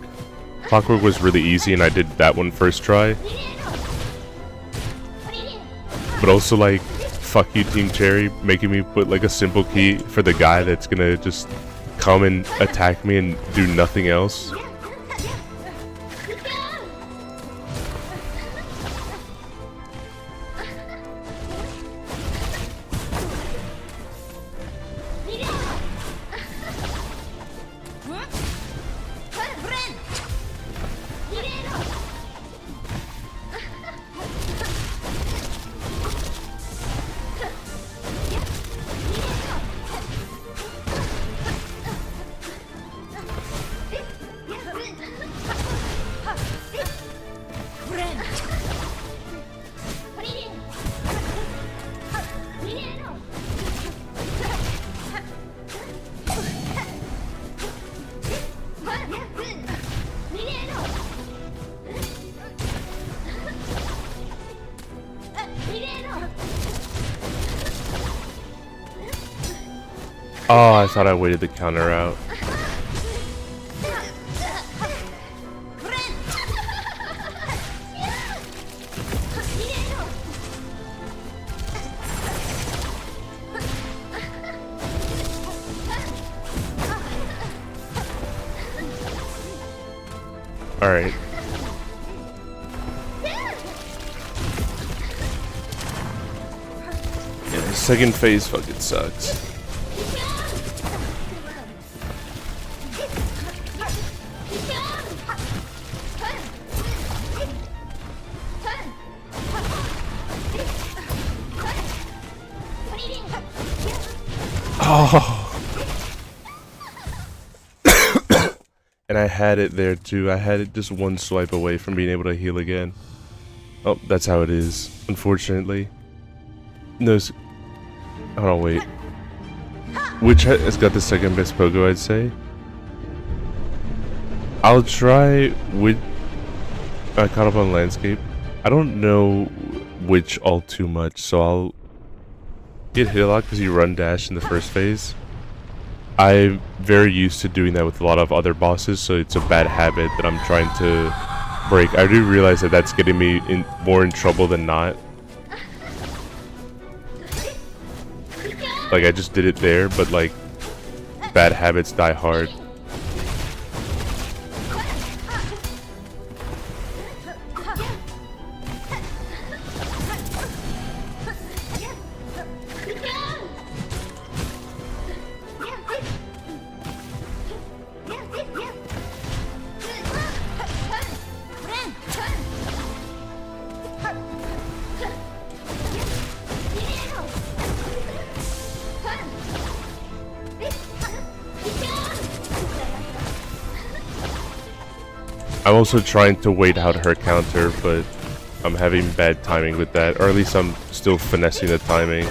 Clockwork was really easy, and I did that one first try. But also like, fuck you, Team Cherry, making me put like a simple key for the guy that's gonna just come and attack me and do nothing else. Oh, I thought I waited the counter out. Alright. Yeah, the second phase fucking sucks. Oh. And I had it there too. I had it just one swipe away from being able to heal again. Oh, that's how it is, unfortunately. No, hold on, wait. Which has got the second best pogo, I'd say? I'll try with... I caught up on landscape. I don't know which all too much, so I'll get hit a lot because you run dash in the first phase. I'm very used to doing that with a lot of other bosses, so it's a bad habit that I'm trying to break. I do realize that that's getting me more in trouble than not. Like, I just did it there, but like, bad habits die hard. I'm also trying to wait out her counter, but I'm having bad timing with that, or at least I'm still finessing the timing.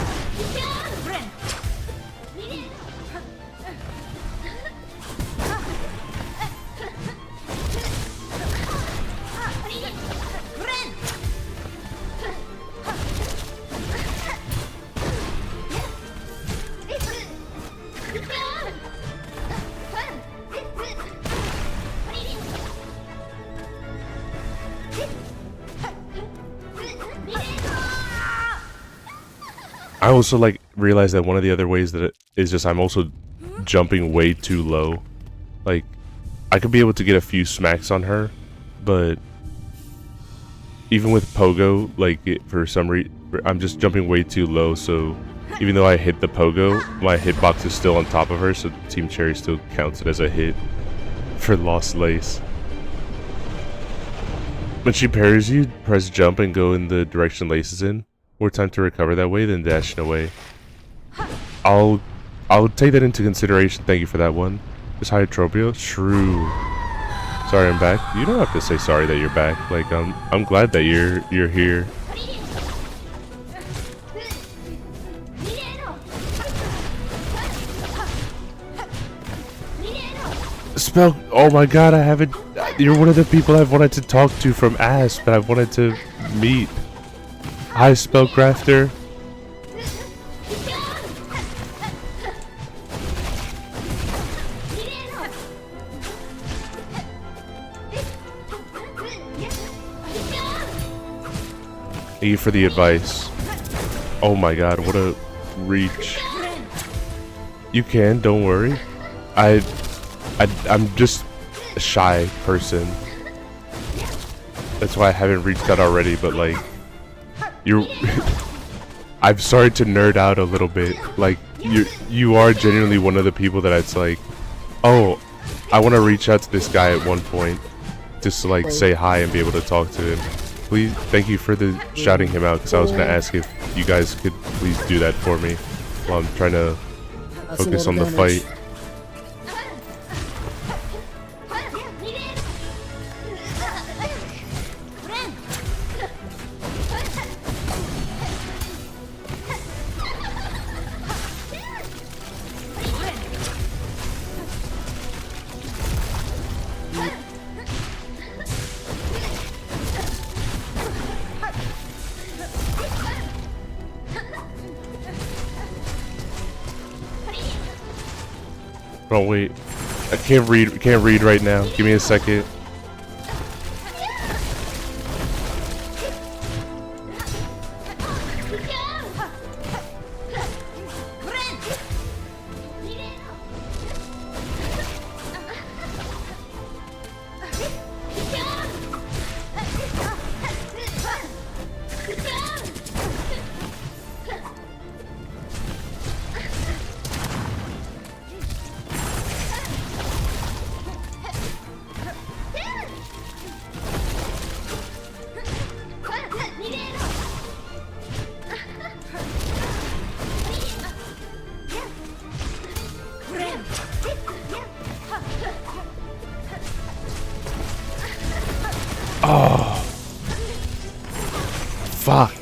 I also like realized that one of the other ways that it is just I'm also jumping way too low. Like I could be able to get a few smacks on her, but even with pogo, like for some reason I'm just jumping way too low. So even though I hit the pogo, my hitbox is still on top of her, so Team Cherry still counts it as a hit for Lost Lace. When she parries you, press jump and go in the direction Lace is in. More time to recover that way than dashing away. I'll take that into consideration. Thank you for that one. Just Hyotropia? Shrew. Sorry I'm back. You don't have to say sorry that you're back. Like I'm glad that you're here. Spell, oh my god, I haven't, you're one of the people I've wanted to talk to from Asp that I've wanted to meet. Hi, Spellcrafter. Thank you for the advice. Oh my god, what a reach. You can, don't worry. I'm just a shy person. That's why I haven't reached out already, but like, you're I'm sorry to nerd out a little bit. Like you are genuinely one of the people that it's like, oh, I want to reach out to this guy at one point just to like say hi and be able to talk to him. Please, thank you for the shouting him out, because I was gonna ask if you guys could please do that for me while I'm trying to focus on the fight. Oh wait, I can't read right now. Give me a second. Oh, fuck.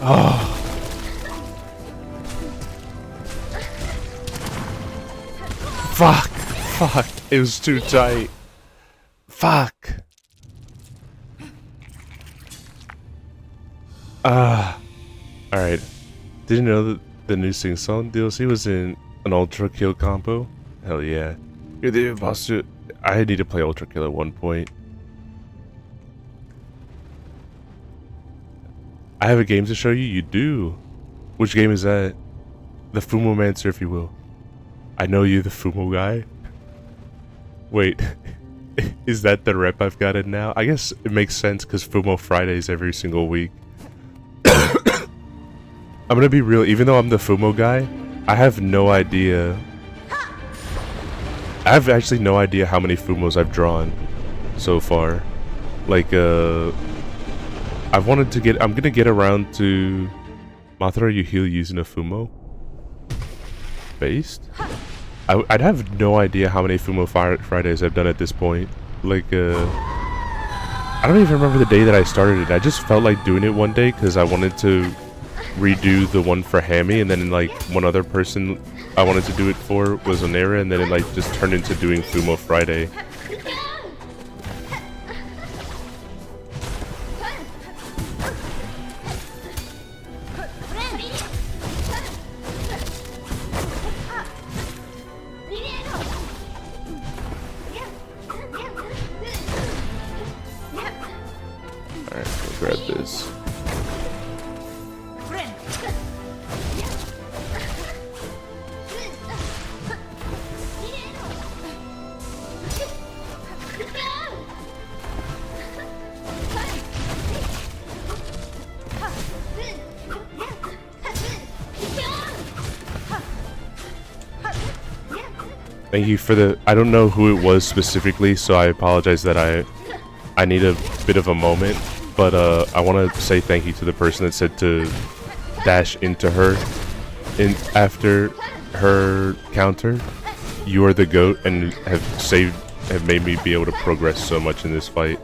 Oh. Fuck. It was too tight. Fuck. Alright. Did you know that the new Silksong DLC was in an Ultra Kill combo? Hell yeah. You're the imposter. I need to play Ultra Kill at one point. I have a game to show you? You do. Which game is that? The Fumomancer, if you will. I know you, the Fumo guy. Wait, is that the rep I've got in now? I guess it makes sense because Fumo Fridays every single week. I'm gonna be real, even though I'm the Fumo guy, I have no idea. I have actually no idea how many Fumos I've drawn so far. Like, I'm gonna get around to... Mothra, you heal using a Fumo? Based? I'd have no idea how many Fumo Fridays I've done at this point. Like, I don't even remember the day that I started it. I just felt like doing it one day because I wanted to redo the one for Hammy, and then like one other person I wanted to do it for was Onera, and then it like just turned into doing Fumo Friday. Alright, we'll grab this. Thank you for the... I don't know who it was specifically, so I apologize that I need a bit of a moment. But I want to say thank you to the person that said to dash into her after her counter. You are the GOAT and have made me be able to progress so much in this fight.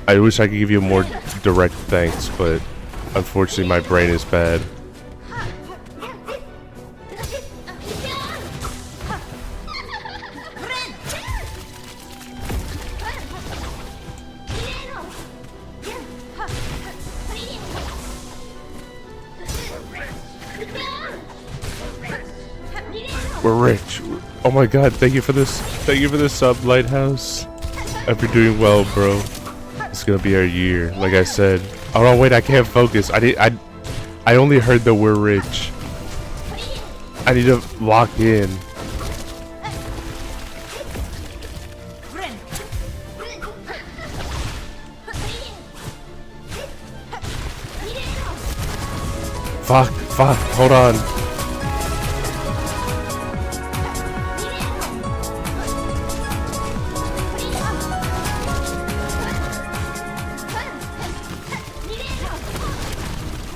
I wish I could give you a more direct thanks, but unfortunately my brain is bad. We're rich. Oh my god, thank you for this. Thank you for the sub, Lighthouse. Hope you're doing well, bro. It's gonna be our year, like I said. Oh no, wait, I can't focus. I only heard the we're rich. I need to lock in. Fuck, hold on.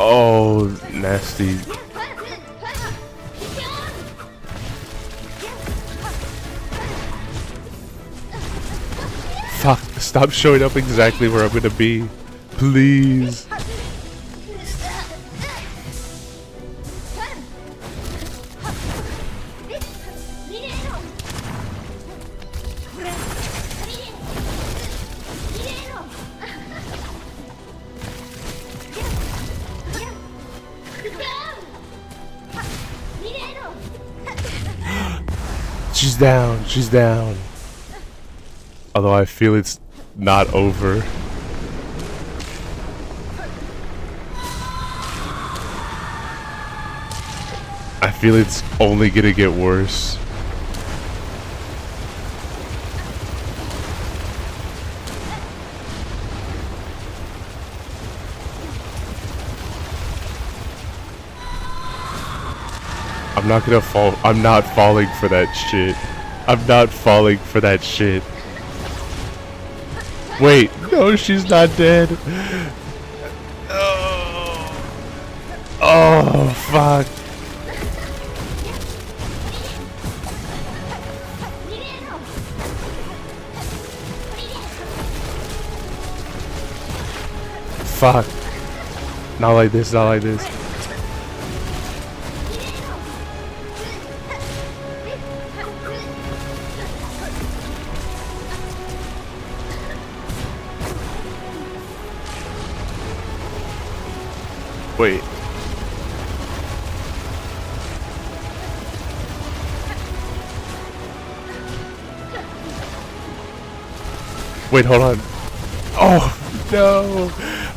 Oh, nasty. Fuck, stop showing up exactly where I'm gonna be. Please. She's down. Although I feel it's not over. I feel it's only gonna get worse. I'm not gonna fall. I'm not falling for that shit. I'm not falling for that shit. Wait, no, she's not dead. Oh, fuck. Fuck. Not like this, not like this. Wait. Wait, hold on. Oh no!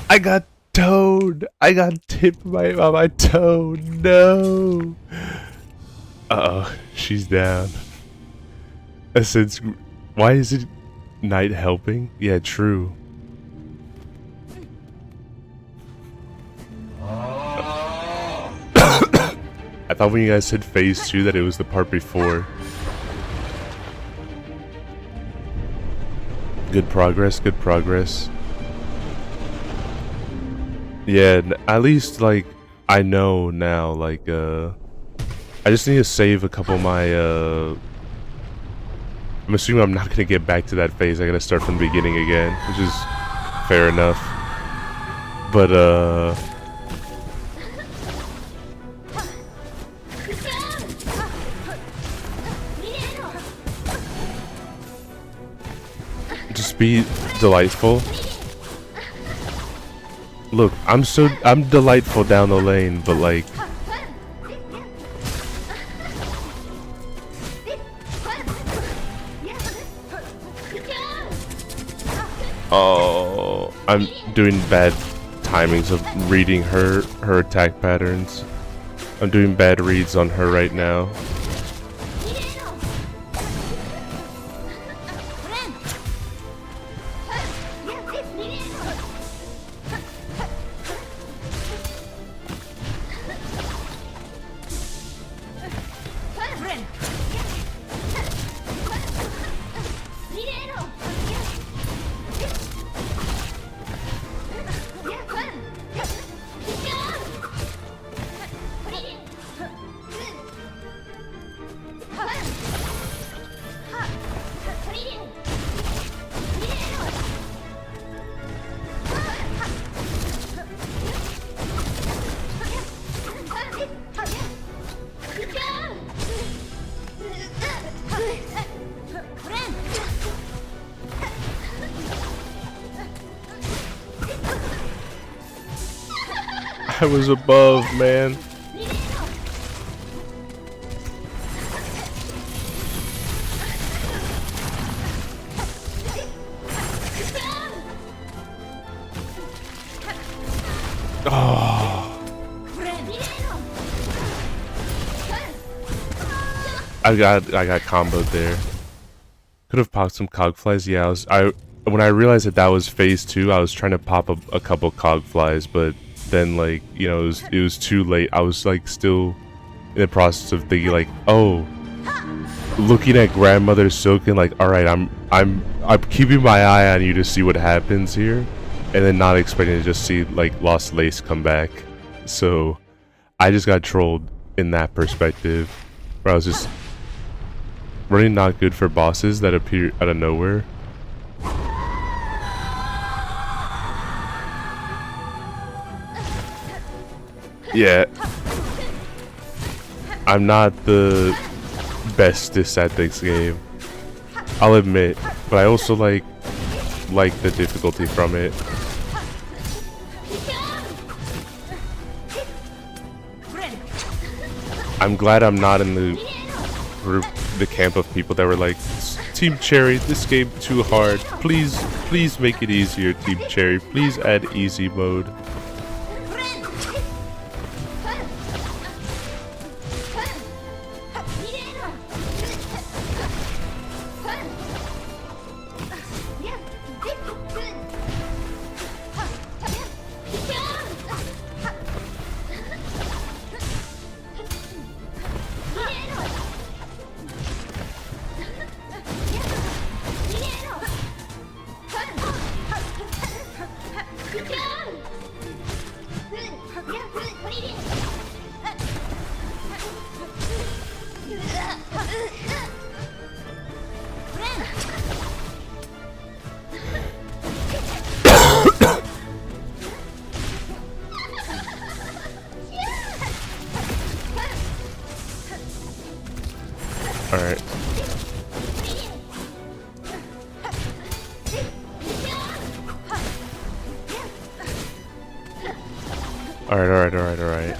I got towed. I got tipped by my toe. No. Uh-oh, she's down. Since why is it night helping? Yeah, true. I thought when you guys said phase 2 that it was the part before. Good progress, good progress. Yeah, at least like I know now, like I just need to save a couple of my I'm assuming I'm not gonna get back to that phase. I gotta start from the beginning again, which is fair enough. But just be delightful. Look, I'm delightful down the lane, but like oh, I'm doing bad timings of reading her attack patterns. I'm doing bad reads on her right now. I was above, man. Oh. I got comboed there. Could have popped some cog flies. Yeah, when I realized that was phase 2, I was trying to pop a couple cog flies, but then like, you know, it was too late. I was like still in the process of thinking like, oh, looking at grandmother Silken, like, all right, I'm keeping my eye on you to see what happens here, and then not expecting to just see like Lost Lace come back. So I just got trolled in that perspective, where I was just running not good for bosses that appear out of nowhere. Yeah, I'm not the bestest at this game, I'll admit, but I also like the difficulty from it. I'm glad I'm not in the group, the camp of people that were like, Team Cherry, this game too hard. Please make it easier, Team Cherry. Please add easy mode. Alright. Alright.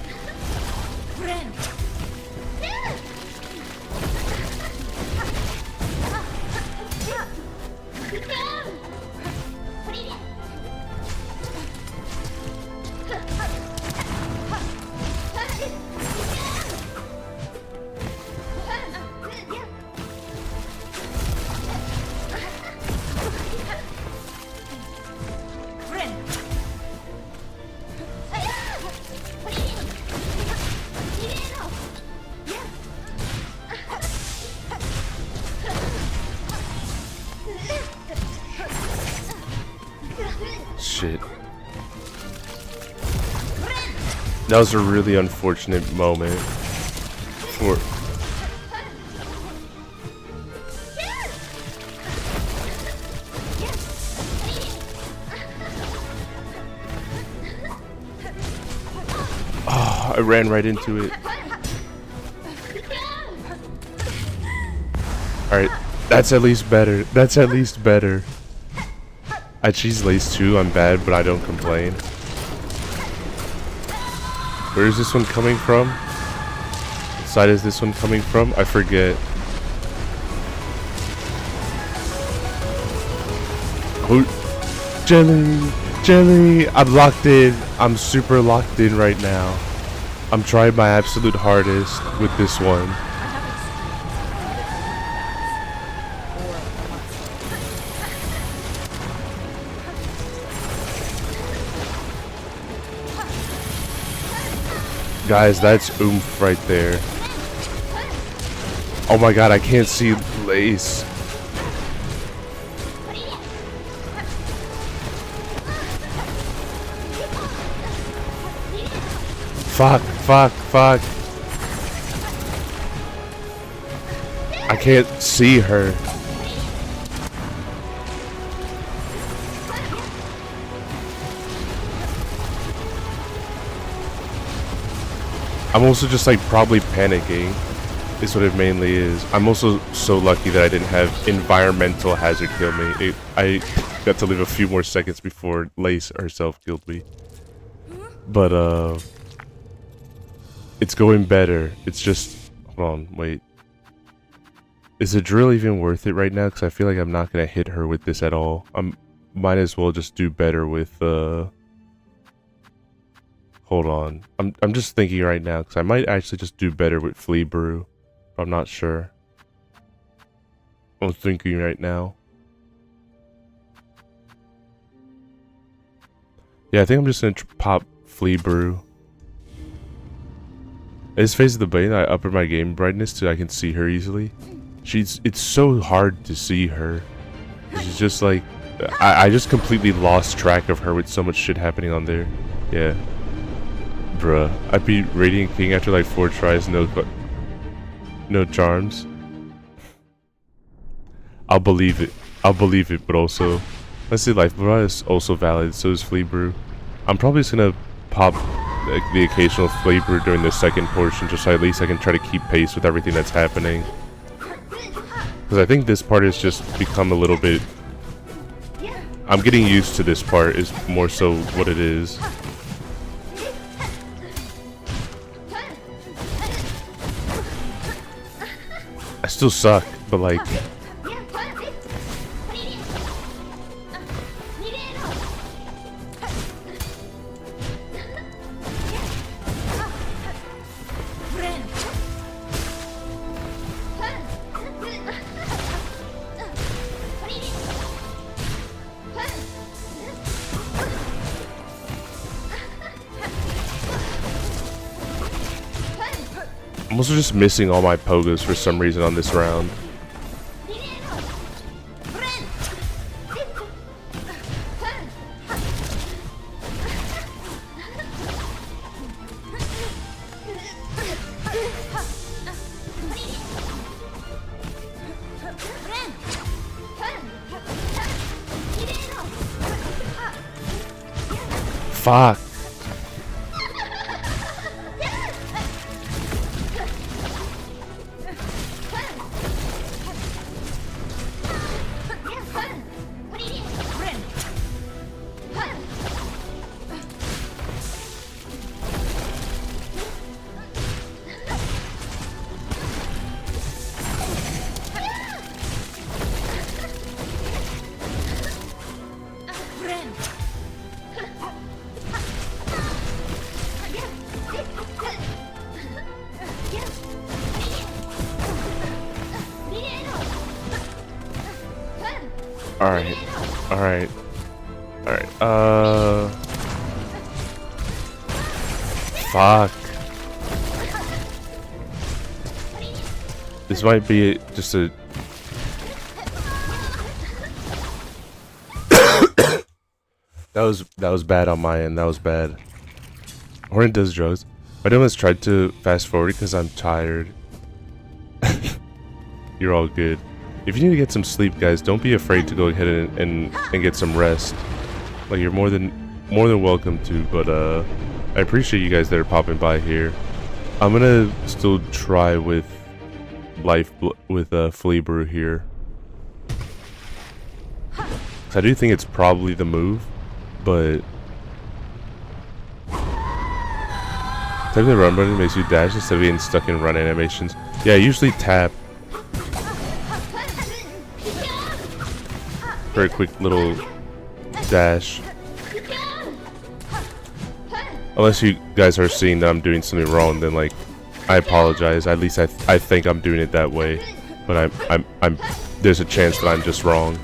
Shit. That was a really unfortunate moment for... Oh, I ran right into it. Alright, that's at least better. That's at least better. I cheese lace too, I'm bad, but I don't complain. Where is this one coming from? What side is this one coming from? I forget. Oh, Jelly! I'm locked in. I'm super locked in right now. I'm trying my absolute hardest with this one. Guys, that's oomph right there. Oh my god, I can't see lace. Fuck. I can't see her. I'm also just like probably panicking is what it mainly is. I'm also so lucky that I didn't have environmental hazard kill me. I got to live a few more seconds before Lace herself killed me. But it's going better. It's just, hold on, wait. Is the drill even worth it right now? Because I feel like I'm not gonna hit her with this at all. Might as well just do better with hold on. I'm just thinking right now because I might actually just do better with Flea Brew. I'm not sure. I'm thinking right now. Yeah, I think I'm just gonna pop Flea Brew. I just phase the button. I upper my game brightness so I can see her easily. It's so hard to see her. She's just like, I just completely lost track of her with so much shit happening on there. Yeah. Bruh, I beat Radiant King after like 4 tries, no charms. I'll believe it, but also, let's see, Life Bra is also valid, so is Flea Brew. I'm probably just gonna pop like, the occasional Flea Brew during the second portion, just so at least I can try to keep pace with everything that's happening. Because I think this part has just become a little bit... I'm getting used to this part, is more so what it is. I still suck, but like... I'm also just missing all my pogas for some reason on this round. Fuck. Alright. Fuck. This might be just a... That was bad on my end. That was bad. Orin does drugs. I almost tried to fast forward because I'm tired. You're all good. If you need to get some sleep, guys, don't be afraid to go ahead and get some rest. Like, you're more than welcome to. But I appreciate you guys that are popping by here. I'm gonna still try with Flea Brew here. I do think it's probably the move, but tapping the run button makes you dash instead of being stuck in run animations. Yeah, I usually tap for a quick little dash. Unless you guys are seeing that I'm doing something wrong, then like I apologize. At least I think I'm doing it that way, but I'm there's a chance that I'm just wrong.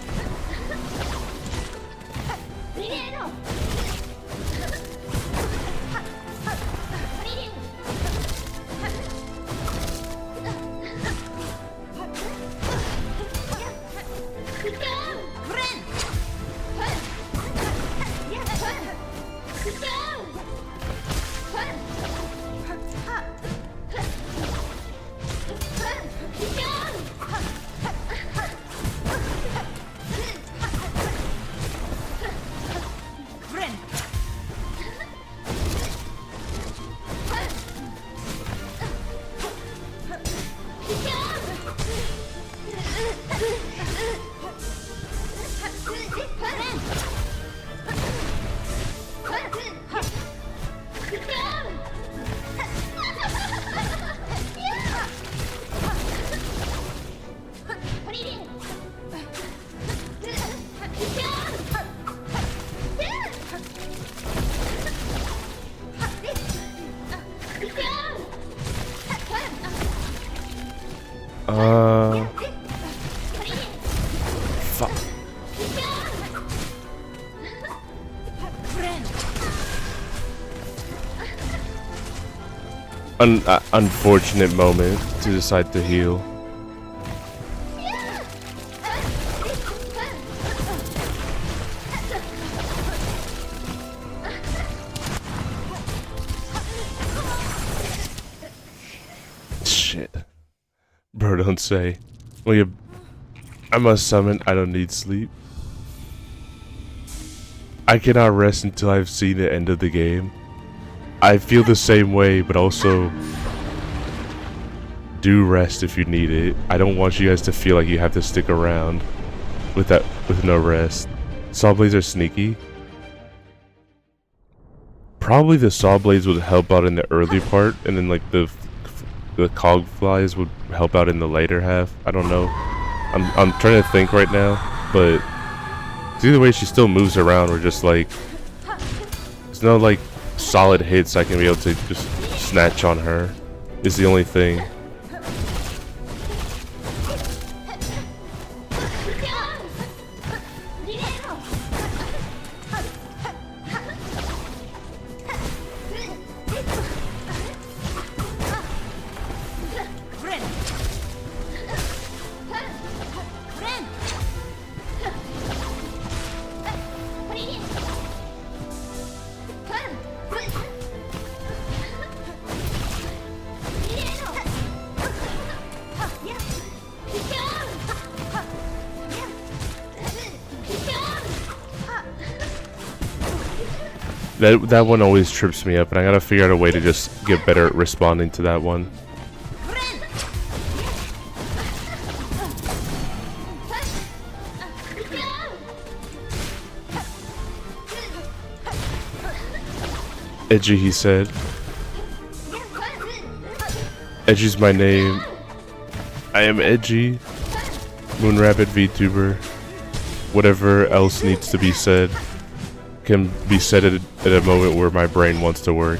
Fuck. Unfortunate moment to decide to heal. Shit. Bro, don't say. Well, I must summon. I don't need sleep. I cannot rest until I've seen the end of the game. I feel the same way, but also do rest if you need it. I don't want you guys to feel like you have to stick around with no rest. Saw blades are sneaky. Probably the saw blades would help out in the early part, and then like the cog flies would help out in the later half. I don't know. I'm trying to think right now, but either way, she still moves around. We're just like, there's no like solid hits I can be able to just snatch on her. Is the only thing. That one always trips me up, and I gotta figure out a way to just get better at responding to that one. Edgey, he said. Edgey's my name. I am Edgey, Moonrabbit VTuber. Whatever else needs to be said can be said at a moment where my brain wants to work.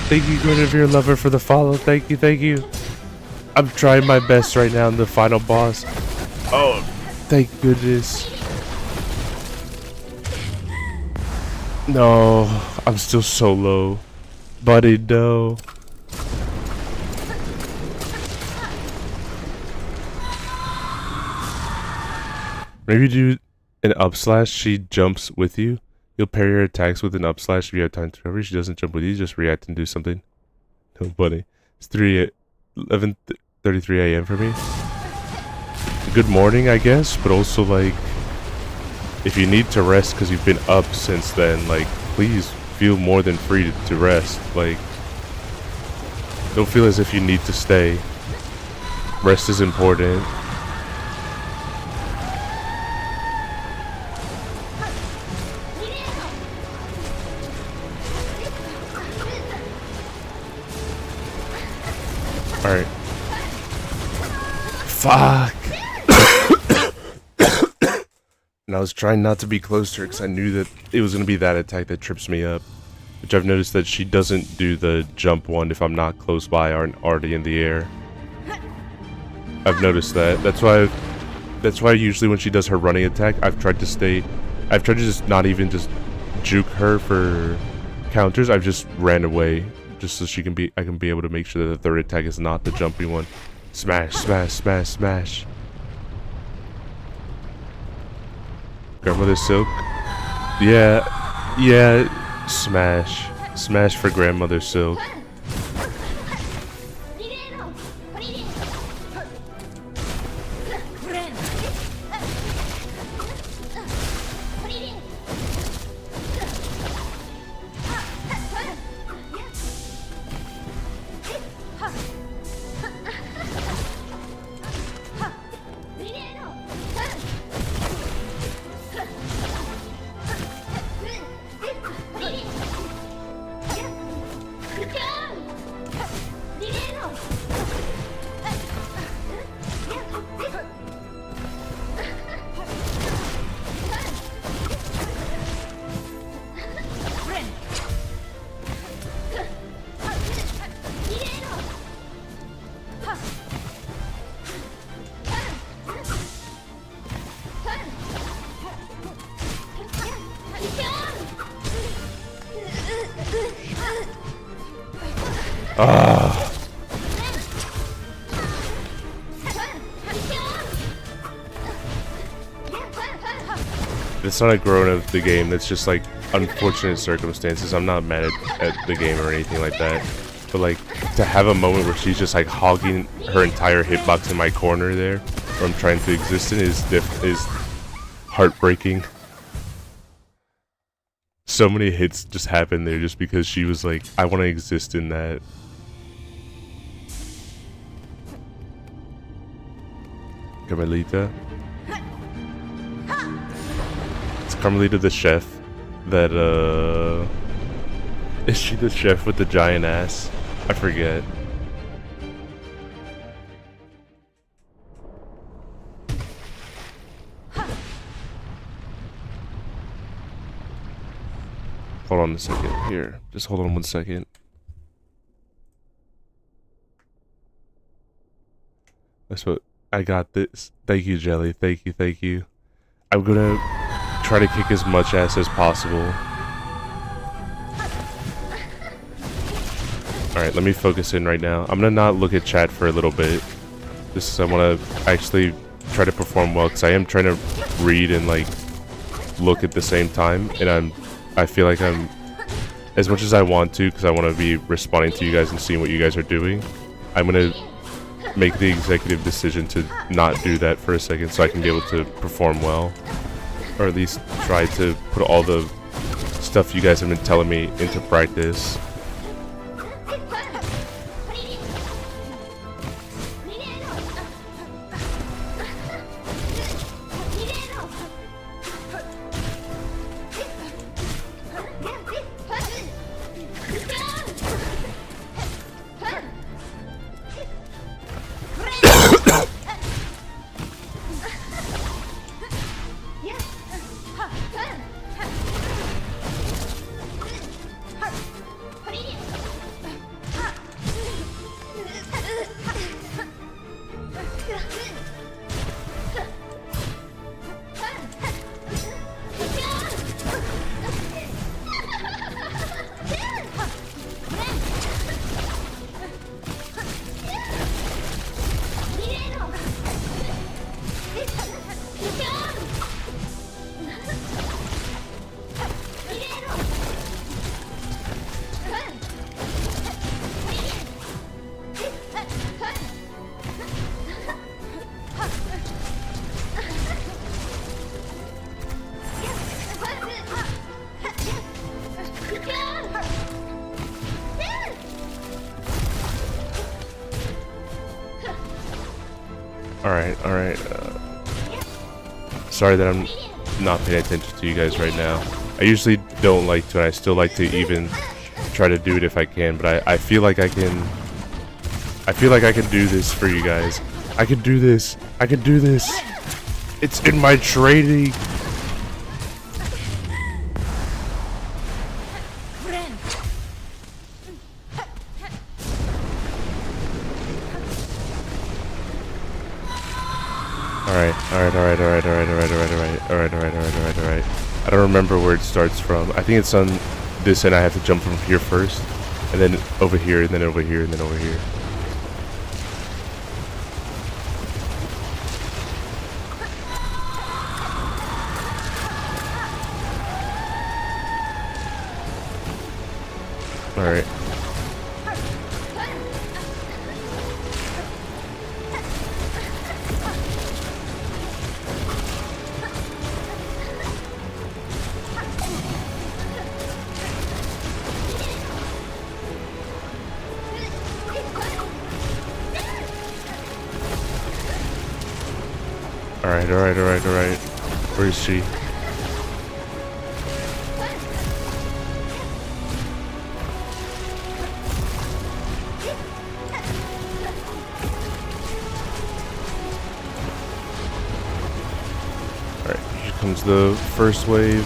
Thank you, Guinevere Lover, for the follow. Thank you, thank you. I'm trying my best right now in the final boss. Oh, thank goodness. No, I'm still so low. Buddy, no. Maybe do an up slash. She jumps with you. You'll parry her attacks with an up slash if you have time to recover. She doesn't jump with you, just react and do something. No, buddy. It's 11:33 a.m. for me. Good morning, I guess, but also, like, if you need to rest because you've been up since then, like, please feel more than free to rest. Like, don't feel as if you need to stay. Rest is important. Alright. Fuck! And I was trying not to be close to her because I knew that it was going to be that attack that trips me up. Which I've noticed that she doesn't do the jump one if I'm not close by or already in the air. I've noticed that. That's why usually when she does her running attack, I've tried to just not even just juke her for counters. I've just ran away. Just so I can be able to make sure that the third attack is not the jumpy one. Smash, smash, smash, smash. Grandmother Silk. Yeah. Smash. Smash for Grandmother Silk. It's not a grown of the game, that's just like unfortunate circumstances. I'm not mad at the game or anything like that. But like to have a moment where she's just like hogging her entire hitbox in my corner there, where I'm trying to exist in, is heartbreaking. So many hits just happened there just because she was like, I want to exist in that. Carmelita. It's Carmelita the chef that, is she the chef with the giant ass? I forget. Hold on a second. Here, just hold on 1 second. That's what I got this. Thank you, Jelly. Thank you, thank you. I'm gonna try to kick as much ass as possible. Alright, let me focus in right now. I'm gonna not look at chat for a little bit. I wanna actually try to perform well, because I am trying to read and like look at the same time, and I feel like I'm, as much as I want to, because I want to be responding to you guys and seeing what you guys are doing, I'm going to make the executive decision to not do that for a second so I can be able to perform well. Or at least try to put all the stuff you guys have been telling me into practice. Alright, alright. Sorry that I'm not paying attention to you guys right now. I usually don't like to, and I still like to even try to do it if I can, but I feel like I can... I feel like I can do this for you guys. I can do this. I can do this. It's in my training. Alright. I don't remember where it starts from. I think it's on this end. I have to jump from here first, and then over here, and then over here, and then over here. Alright. Alright. Where is she? Alright, here comes the first wave,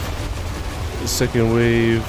the second wave.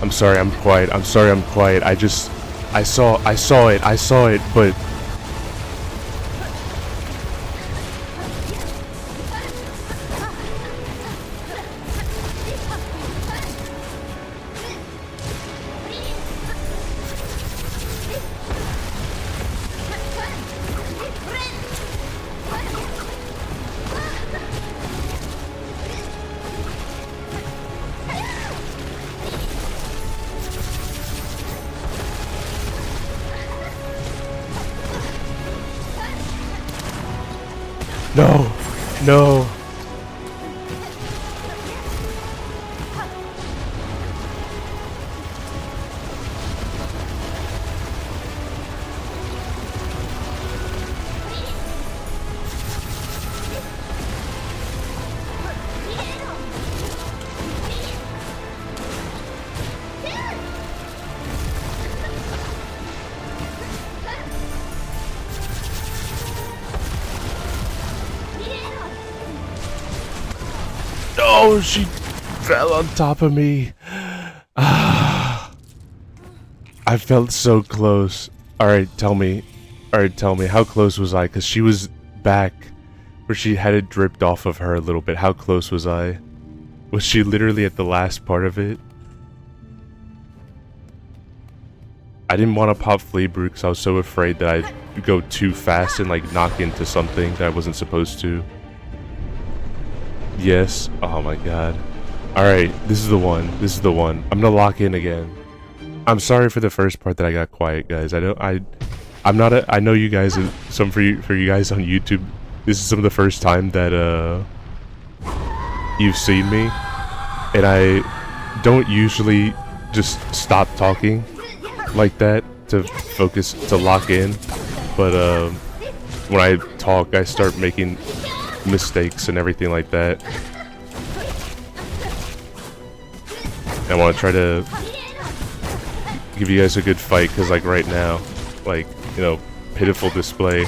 I'm sorry, I'm quiet. I'm sorry, I'm quiet. I saw it, but no. Oh, she fell on top of me. I felt so close. Alright, tell me, how close was I? Because she was back where she had it dripped off of her a little bit. How close was I? Was she literally at the last part of it? I didn't want to pop Flea Brew because I was so afraid that I'd go too fast and like knock into something that I wasn't supposed to. Yes. Oh my god. Alright, this is the one. I'm gonna lock in again. I'm sorry for the first part that I got quiet, guys. I know you guys, for you guys on YouTube, this is some of the first time that you've seen me, and I don't usually just stop talking like that to focus, to lock in, but when I talk I start making mistakes and everything like that. I want to try to give you guys a good fight, because like right now, like, you know, pitiful display.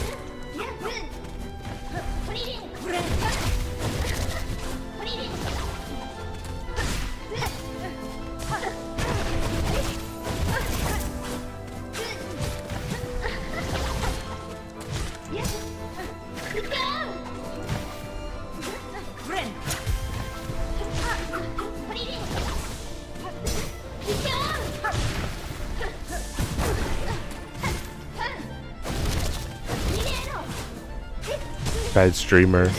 bad streamer.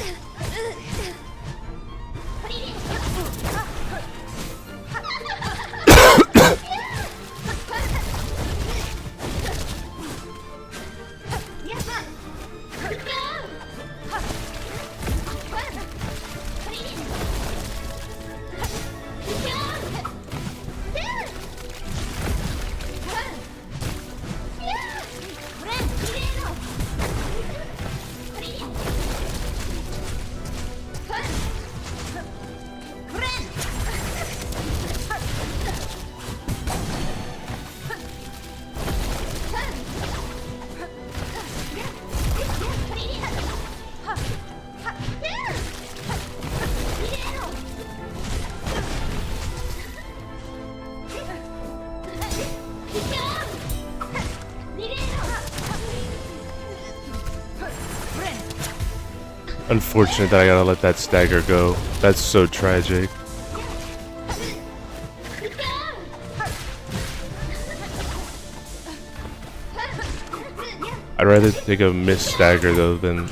Unfortunate that I gotta let that stagger go. That's so tragic. I'd rather take a missed stagger though than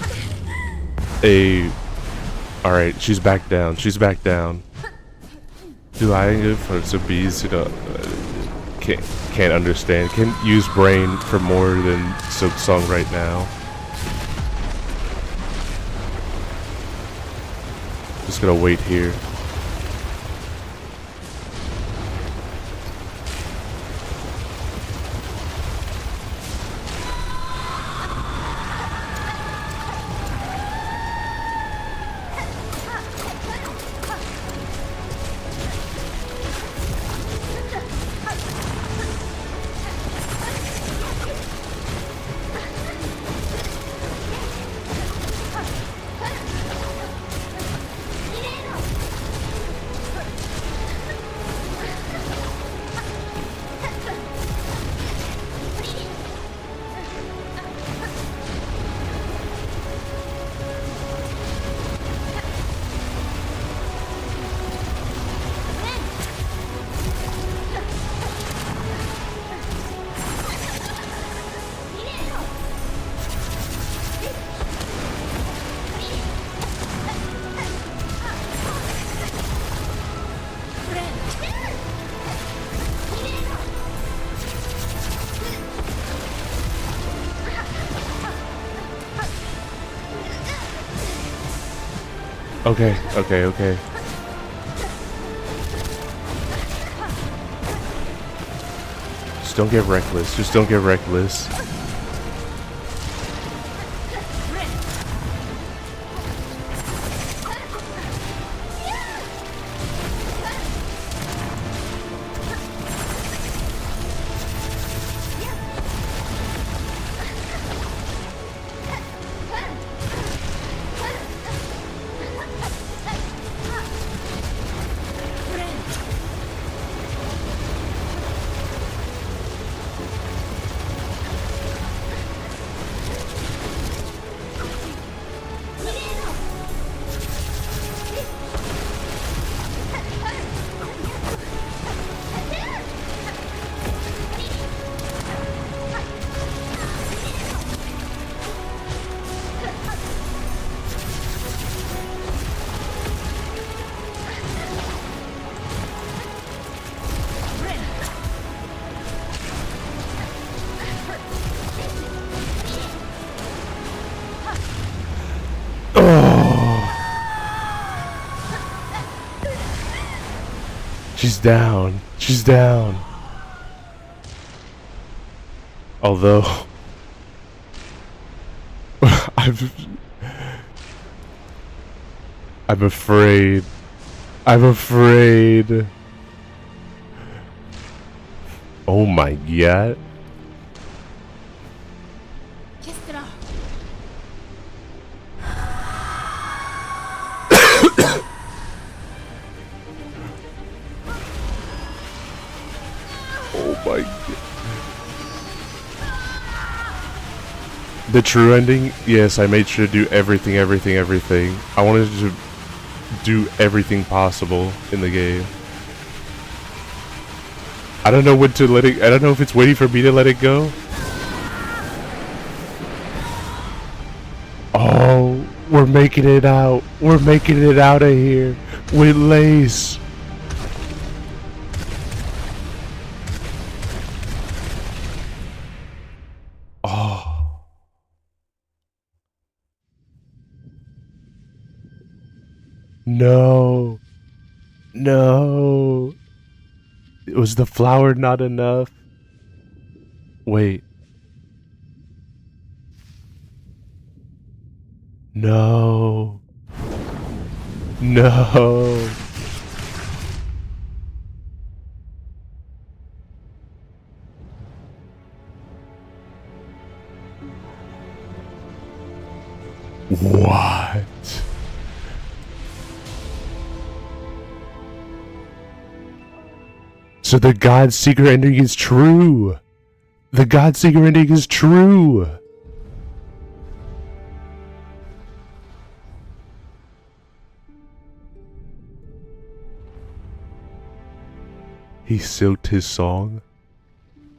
a... Alright, she's back down. She's back down. Do I go for some bees? You know, can't understand. Can't use brain for more than Silksong right now. Just gonna wait here. Okay. Just don't get reckless. Just don't get reckless. She's down. She's down. Although I'm afraid. I'm afraid. Oh my god. Oh my god. The true ending? Yes, I made sure to do everything. I wanted to do everything possible in the game. I don't know when to let it... I don't know if it's waiting for me to let it go. Oh, we're making it out. We're making it out of here with Lace. Oh. No. No. Was the flour not enough? Wait. No. No. What? So the God Seeker ending is true. The God Seeker ending is true. He silked his song?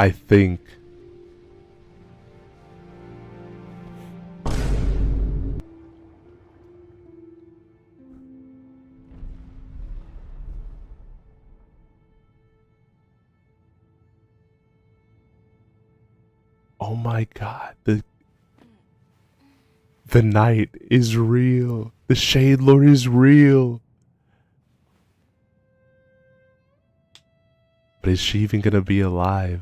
I think. Oh my god, the night is real. The Shade Lord is real. But is she even gonna be alive?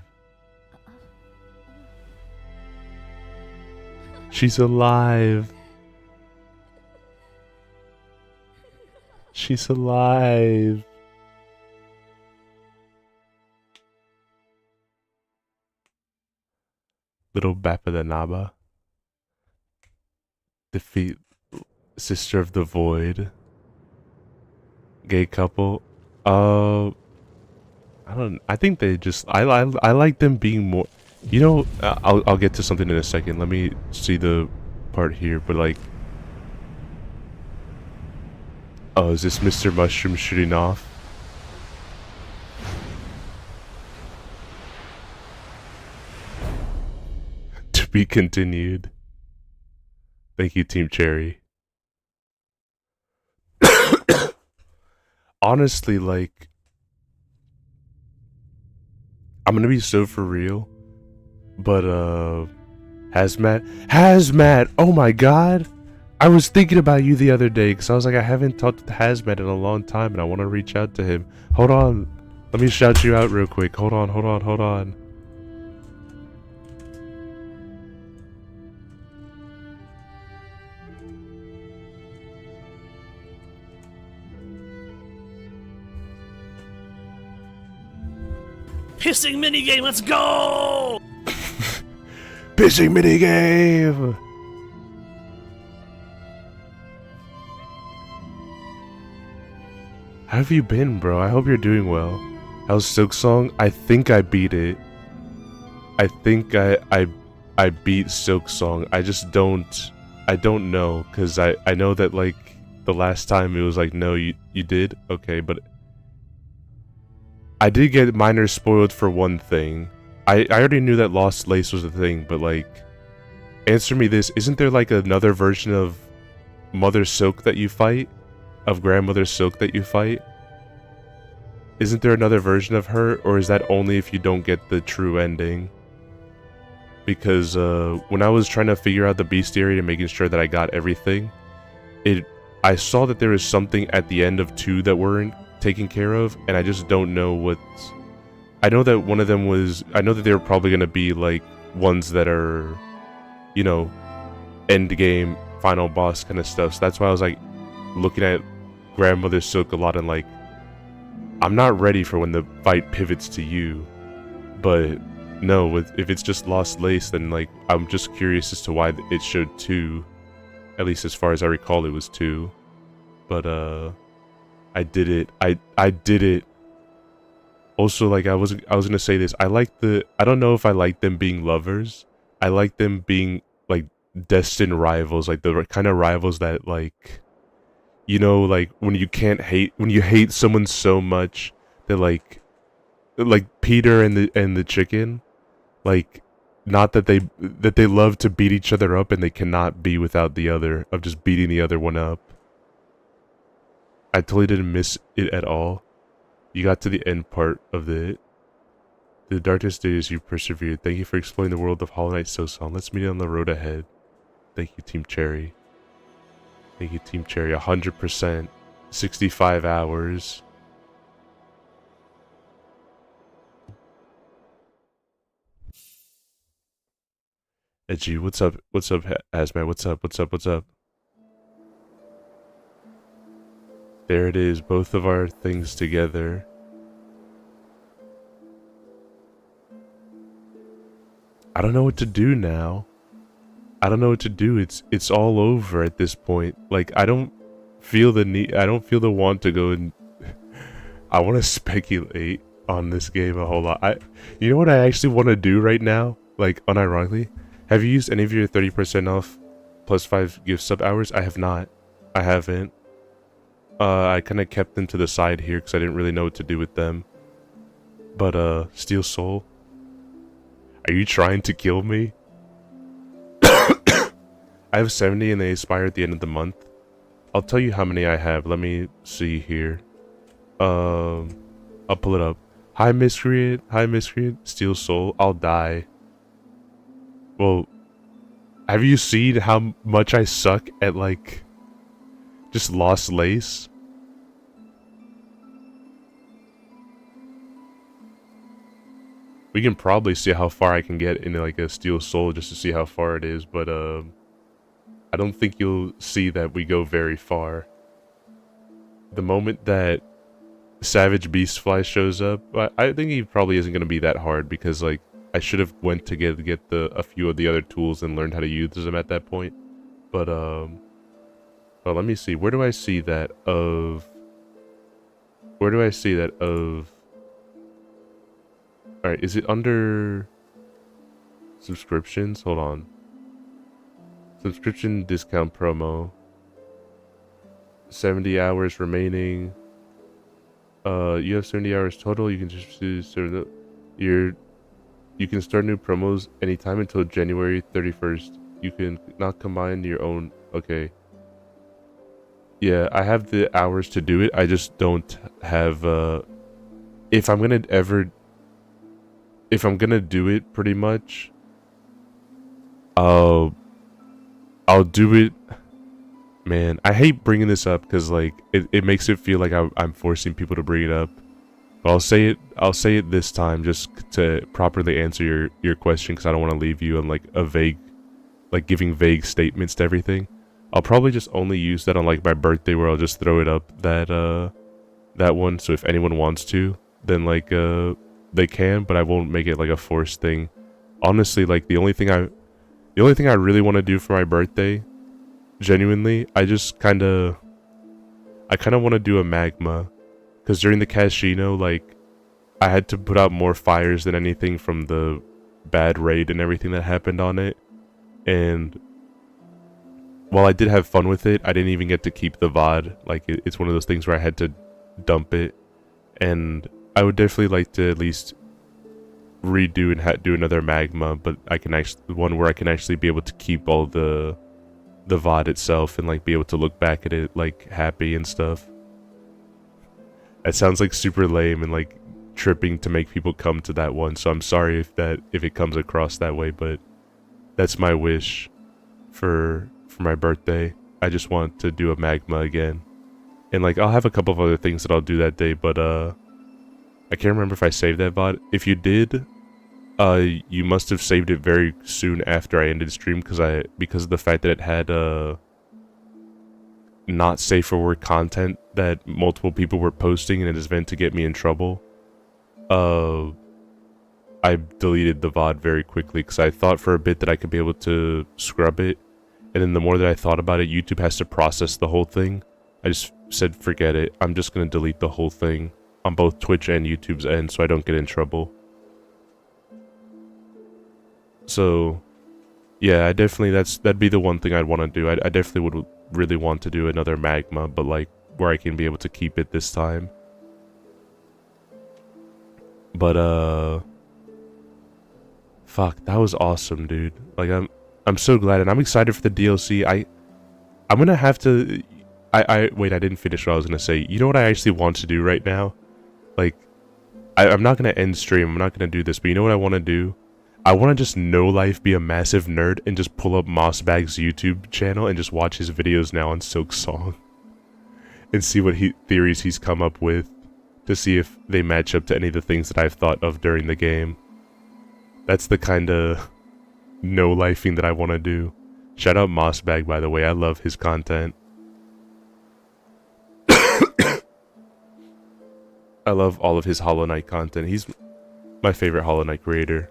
She's alive. She's alive. Little Bappa the Naba. Defeat Sister of the Void. Gay couple. I think they just I like them being more, you know, I'll get to something in a second. Let me see the part here, but like, oh, is this Mr. Mushroom shooting off? To be continued. Thank you, Team Cherry. Honestly, like, I'm gonna be so for real, but Hazmat, oh my god, I was thinking about you the other day because I was like, I haven't talked to Hazmat in a long time and I want to reach out to him. Hold on, let me shout you out real quick. Hold on. Pissing minigame, let's go! Pissing minigame! How have you been, bro? I hope you're doing well. How's Silksong? I think I beat it. I think I beat Silksong. I don't know, because I know that, like, the last time it was like, no, you did? Okay, but I did get minor spoiled for one thing. I already knew that Lost Lace was a thing, but like, answer me this, isn't there like another version of Mother Silk that you fight? Of Grandmother Silk that you fight? Isn't there another version of her, or is that only if you don't get the true ending? Because when I was trying to figure out the bestiary and making sure that I got everything, I saw that there was something at the end of 2 that weren't taken care of, and I just don't know what's... I know that one of them was... I know that they were probably going to be like ones that are, you know, end game, final boss kind of stuff. So that's why I was like looking at Grandmother Silk a lot and like, I'm not ready for when the fight pivots to you. But no, if it's just Lost Lace, then like, I'm just curious as to why it showed 2. At least as far as I recall, it was 2. But I did it. I did it. Also, like, I was gonna say this. I don't know if I like them being lovers. I like them being like destined rivals, like the kind of rivals that, like, you know, like when you hate someone so much that like Peter and the chicken, like not that they love to beat each other up and they cannot be without the other, of just beating the other one up. I totally didn't miss it at all. You got to the end part of it. The darkest days you persevered. Thank you for exploring the world of Hollow Knight Silksong. Let's meet on the road ahead. Thank you, Team Cherry. Thank you, Team Cherry. 100%. 65 hours. Edgey, what's up? What's up, Hazmat? What's up? What's up? What's up? There it is, both of our things together. I don't know what to do now. I don't know what to do. It's all over at this point. Like, I don't feel the need, I don't feel the want to go and I want to speculate on this game a whole lot. You know what I actually want to do right now? Like, unironically, have you used any of your 30% off plus 5 gift sub hours? I have not. I haven't. I kind of kept them to the side here because I didn't really know what to do with them. But, Steel Soul, are you trying to kill me? I have 70 and they expire at the end of the month. I'll tell you how many I have. Let me see here. I'll pull it up. Hi, Miscreant. Hi, Miscreant. Steel Soul. I'll die. Well, have you seen how much I suck at, like, just Lost Lace? We can probably see how far I can get into, like, a Steel Soul just to see how far it is, but, I don't think you'll see that we go very far. The moment that Savage Beastfly shows up, I think he probably isn't going to be that hard because, like, I should have went to get a few of the other tools and learned how to use them at that point. But, well, let me see. Where do I see that of... Where do I see that of... Alright, is it under... subscriptions? Hold on. Subscription discount promo. 70 hours remaining. You have 70 hours total. You can just you can start new promos anytime until January 31st. You can not combine your own. Okay. Yeah, I have the hours to do it. I just don't have if I'm gonna do it pretty much, I'll do it. Man, I hate bringing this up because, like, it makes it feel like I'm forcing people to bring it up. But I'll say it this time just to properly answer your question because I don't want to leave you on, like, a vague, like, giving vague statements to everything. I'll probably just only use that on, like, my birthday where I'll just throw it up, that one. So if anyone wants to, then, like, they can, but I won't make it, like, a forced thing. Honestly, like, the only thing I really want to do for my birthday, genuinely, I kind of want to do a magma, because during the Casino, like, I had to put out more fires than anything from the bad raid and everything that happened on it, and while I did have fun with it, I didn't even get to keep the VOD. Like, it's one of those things where I had to dump it, and I would definitely like to at least redo and do another magma, but I can actually, one where I can actually be able to keep all the VOD itself and, like, be able to look back at it, like, happy and stuff. That sounds like super lame and, like, tripping to make people come to that one, so I'm sorry if it comes across that way, but that's my wish for my birthday. I just want to do a magma again, and, like, I'll have a couple of other things that I'll do that day, but I can't remember if I saved that VOD. If you did, you must have saved it very soon after I ended stream because of the fact that it had not safe for work content that multiple people were posting, and it is meant to get me in trouble. I deleted the VOD very quickly because I thought for a bit that I could be able to scrub it, and then the more that I thought about it, YouTube has to process the whole thing. I just said forget it. I'm just gonna delete the whole thing on both Twitch and YouTube's end so I don't get in trouble. So yeah, that'd be the one thing I'd want to do. I definitely would really want to do another magma, but, like, where I can be able to keep it this time. But fuck, that was awesome, dude. Like, I'm so glad, and I'm excited for the DLC. I'm gonna have to... Wait, I didn't finish what I was gonna say. You know what I actually want to do right now? Like, I'm not gonna end stream, I'm not gonna do this, but you know what I want to do? I want to just no-life be a massive nerd and just pull up Mossbag's YouTube channel and just watch his videos now on Silksong. And see what theories he's come up with, to see if they match up to any of the things that I've thought of during the game. That's the kind of no-lifing that I want to do. Shout out Mossbag, by the way, I love his content. I love all of his Hollow Knight content. He's my favorite Hollow Knight creator.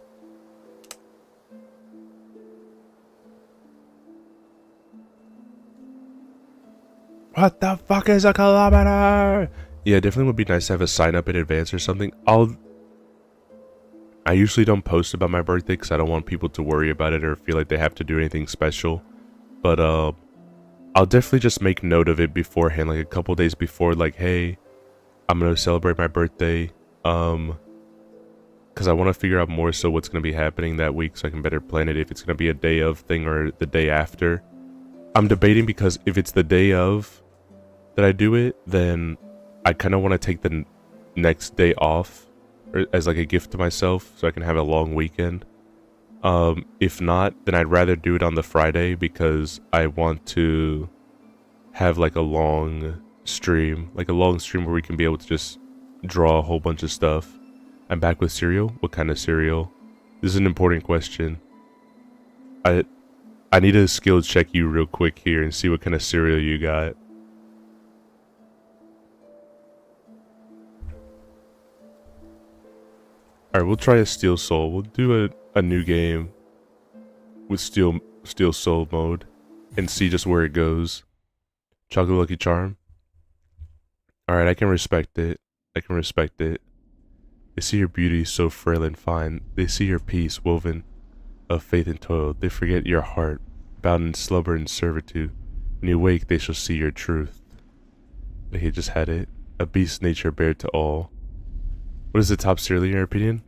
What the fuck is a kilometer? Yeah, definitely would be nice to have a sign up in advance or something. I usually don't post about my birthday because I don't want people to worry about it or feel like they have to do anything special. But I'll definitely just make note of it beforehand, like a couple days before, like, hey, I'm gonna celebrate my birthday. Because I want to figure out more so what's gonna be happening that week so I can better plan it, if it's gonna be a day of thing or the day after. I'm debating, because if it's the day of that I do it, then I kind of want to take the next day off as like a gift to myself so I can have a long weekend. If not, then I'd rather do it on the Friday because I want to have like a long stream where we can be able to just draw a whole bunch of stuff. I'm back with cereal. What kind of cereal? This is an important question. I need to skill check you real quick here and see what kind of cereal you got. Alright, we'll try a Steel Soul. We'll do a new game with Steel Soul mode and see just where it goes. Chocolate Lucky Charm. Alright, I can respect it. They see your beauty so frail and fine. They see your peace woven of faith and toil. They forget your heart, bound in slumber and servitude. When you wake, they shall see your truth. But he just had it. A beast nature bared to all. What is the top cereal in your opinion?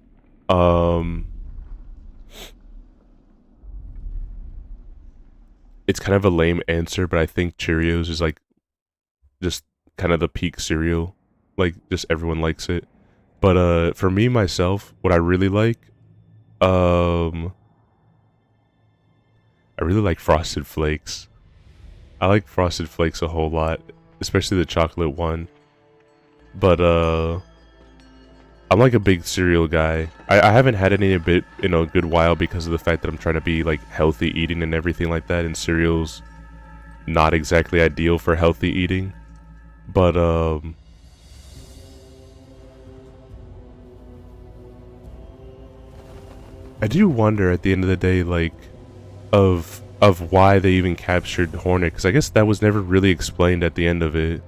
It's kind of a lame answer, but I think Cheerios is like just kind of the peak cereal. Like, just everyone likes it. But for me, myself, what I really like, I really like Frosted Flakes. I like Frosted Flakes a whole lot, especially the chocolate one. But I'm like a big cereal guy. I haven't had any in a good while because of the fact that I'm trying to be like healthy eating and everything like that, and cereal's not exactly ideal for healthy eating. But I do wonder at the end of the day, like, of why they even captured Hornet, because I guess that was never really explained at the end of it.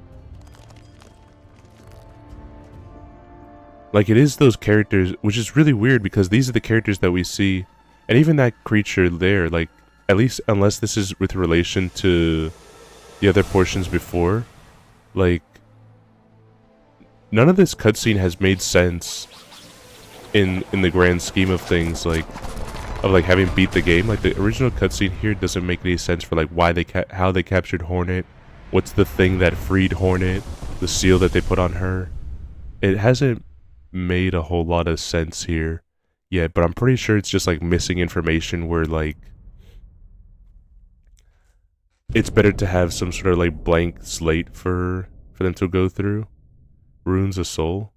Like, it is those characters, which is really weird because these are the characters that we see, and even that creature there, like, at least unless this is with relation to the other portions before, like, none of this cutscene has made sense in the grand scheme of things, like, of like having beat the game. Like, the original cutscene here doesn't make any sense for like why they how they captured Hornet, what's the thing that freed Hornet, the seal that they put on her. It hasn't made a whole lot of sense here yet, but I'm pretty sure it's just like missing information where like it's better to have some sort of like blank slate for them to go through. Runes of Soul.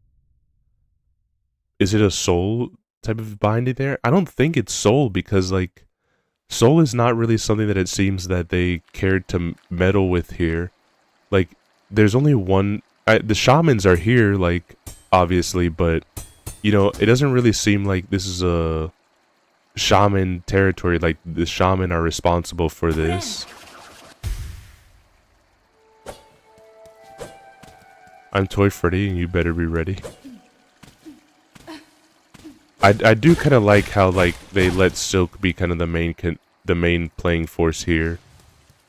Is it a soul type of binding there? I don't think it's soul, because like soul is not really something that it seems that they cared to meddle with here. Like, there's only one. The shamans are here, like, obviously, but you know, it doesn't really seem like this is a shaman territory. Like, the shaman are responsible for this. I'm Toy Freddy, and you better be ready. I do kind of like how like they let Silk be kind of the main playing force here,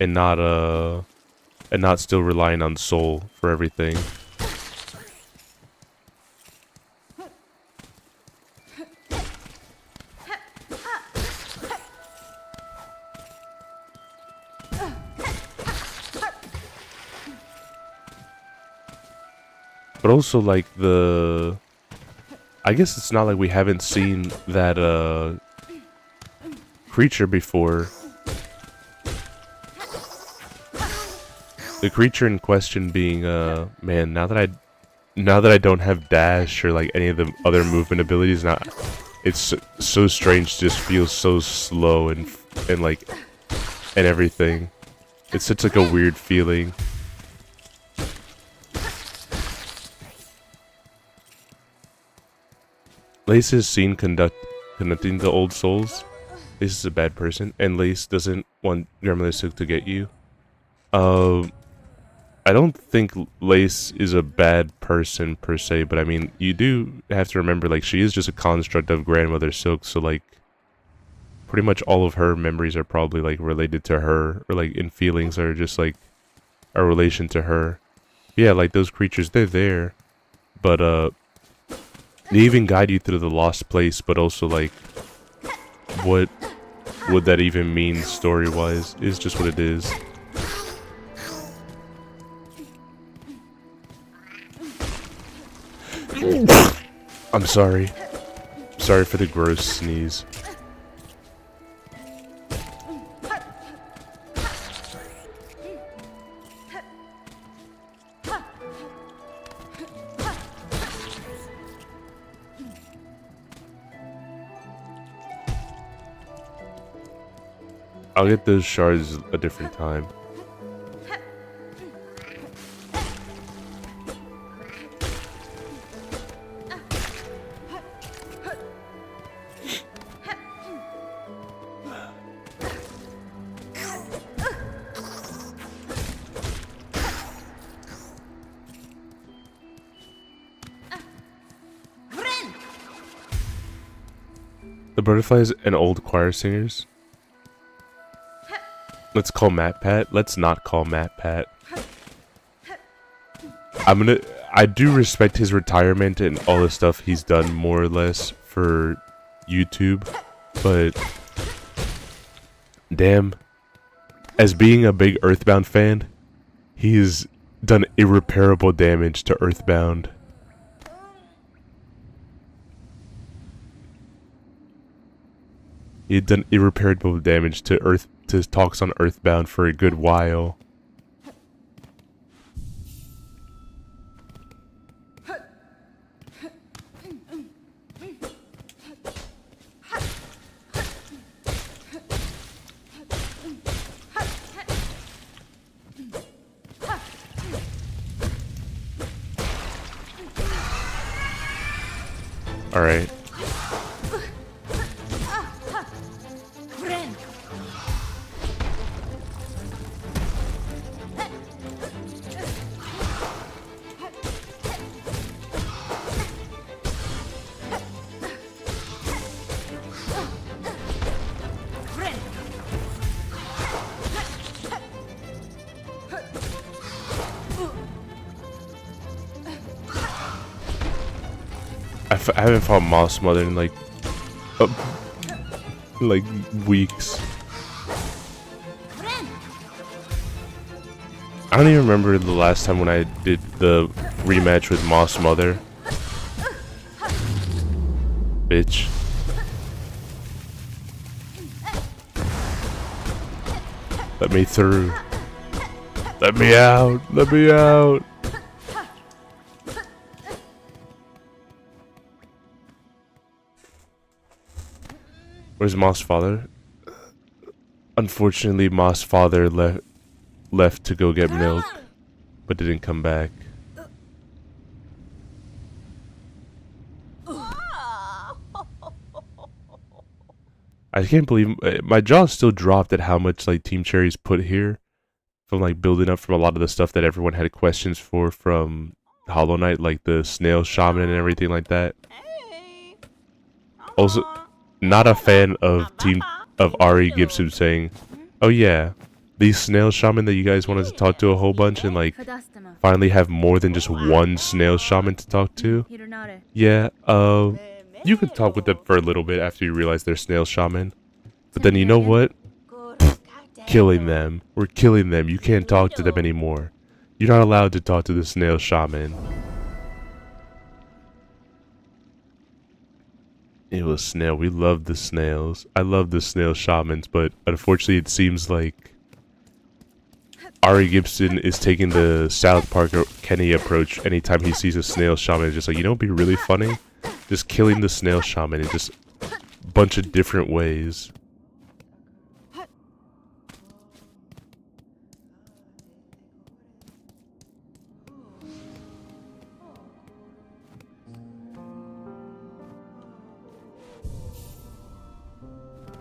and not still relying on Soul for everything. But also like I guess it's not like we haven't seen that creature before. The creature in question being man, now that I don't have dash or like any of the other movement abilities, now it's so strange, just feels so slow and like and everything. It's such like a weird feeling. Lace is seen conducting the old souls. Lace is a bad person, and Lace doesn't want Grandmother Silk to get you. I don't think Lace is a bad person per se, but I mean, you do have to remember, like, she is just a construct of Grandmother Silk, so like, pretty much all of her memories are probably like related to her, or like in feelings are just like a relation to her. Yeah, like those creatures, they're there, but they even guide you through the lost place, but also like, what would that even mean story-wise is just what it is. I'm sorry. Sorry for the gross sneeze. I'll get those shards a different time. The butterflies and old choir singers. Let's call Matt Pat. Let's not call Matt Pat. I do respect his retirement and all the stuff he's done more or less for YouTube, but damn, as being a big Earthbound fan, he's done irreparable damage to Earthbound. He had done irreparable damage to talks on Earthbound for a good while. All right. I haven't fought Moss Mother in like weeks. I don't even remember the last time when I did the rematch with Moss Mother. Bitch. Let me through. Let me out. Let me out. Where's Moss' father? Unfortunately, Moss' father left to go get milk, but didn't come back. I can't believe my jaw still dropped at how much like Team Cherry's put here, from like building up from a lot of the stuff that everyone had questions for from Hollow Knight, like the snail shaman and everything like that. Also, not a fan of Ari Gibson saying, "Oh yeah, these snail shaman that you guys wanted to talk to a whole bunch and like finally have more than just one snail shaman to talk to." Yeah, you can talk with them for a little bit after you realize they're snail shaman, but then you know what? Killing them. We're killing them. You can't talk to them anymore. You're not allowed to talk to the snail shaman. It was snail. We love the snails. I love the snail shamans, but unfortunately it seems like Ari Gibson is taking the South Park or Kenny approach anytime he sees a snail shaman. It's just like, you know what'd be really funny? Just killing the snail shaman in just a bunch of different ways.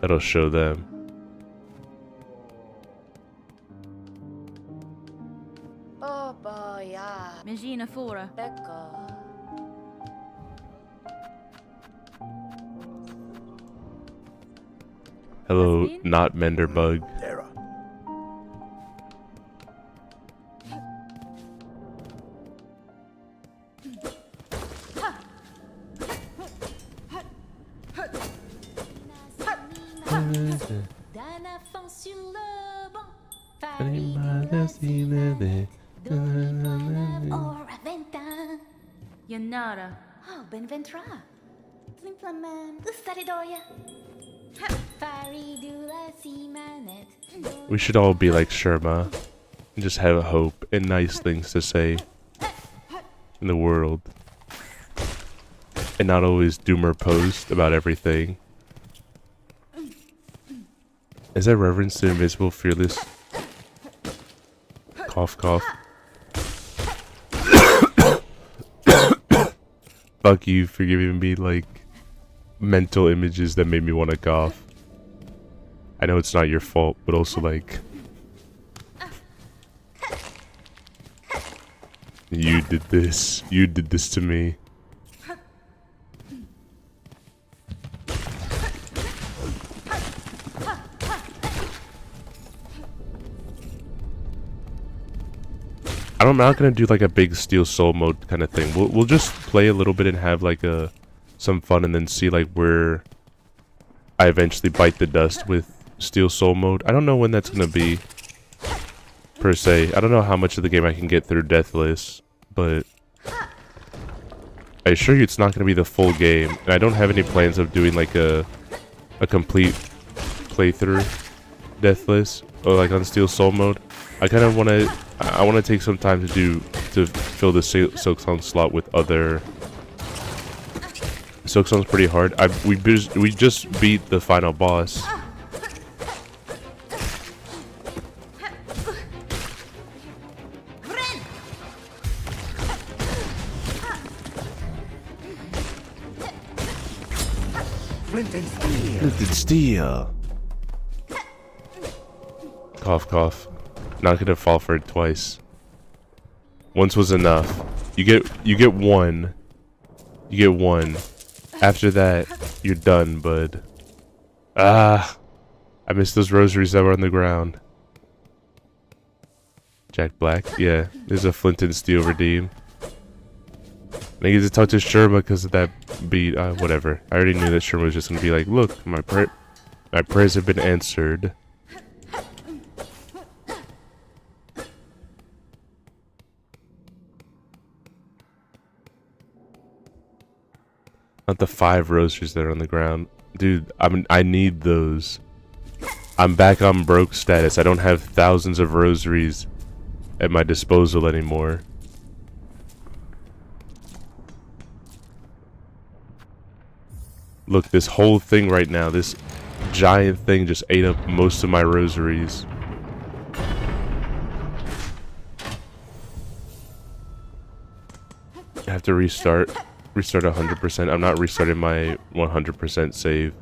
That'll show them. Machine Fora. Hello, not Menderbug. Yanara. Oh, Benventra. Simplement. Ustaridoria. Faridula Simanet. We should all be like Sherma and just have hope and nice things to say in the world. And not always doomer post about everything. Is that reverence to Invisible Fearless? Cough, cough. Fuck you for giving me, like, mental images that made me want to cough. I know it's not your fault, but also, like... You did this. You did this to me. I'm not gonna do like a big Steel Soul mode kind of thing. We'll just play a little bit and have like some fun, and then see like where I eventually bite the dust with Steel Soul mode. I don't know when that's gonna be per se. I don't know how much of the game I can get through Deathless, but I assure you it's not gonna be the full game. And I don't have any plans of doing like a complete playthrough Deathless or like on Steel Soul mode. I kind of want to take some time to fill the Silksong slot with other. Silksong's pretty hard. We just beat the final boss. Flint and steel. Flint and steel. Cough, cough. Not gonna fall for it twice. Once was enough. You get one. You get one. After that, you're done, bud. Ah, I missed those rosaries that were on the ground. Jack Black, yeah. There's a Flint and Steel redeem. I get to talk to Sherma because of that beat. Whatever. I already knew that Sherma was just gonna be like, "Look, my prayers have been answered." Not the 5 rosaries that are on the ground. Dude, I need those. I'm back on broke status. I don't have thousands of rosaries at my disposal anymore. Look, this whole thing right now, this giant thing just ate up most of my rosaries. I have to restart 100%. I'm not restarting my 100% save.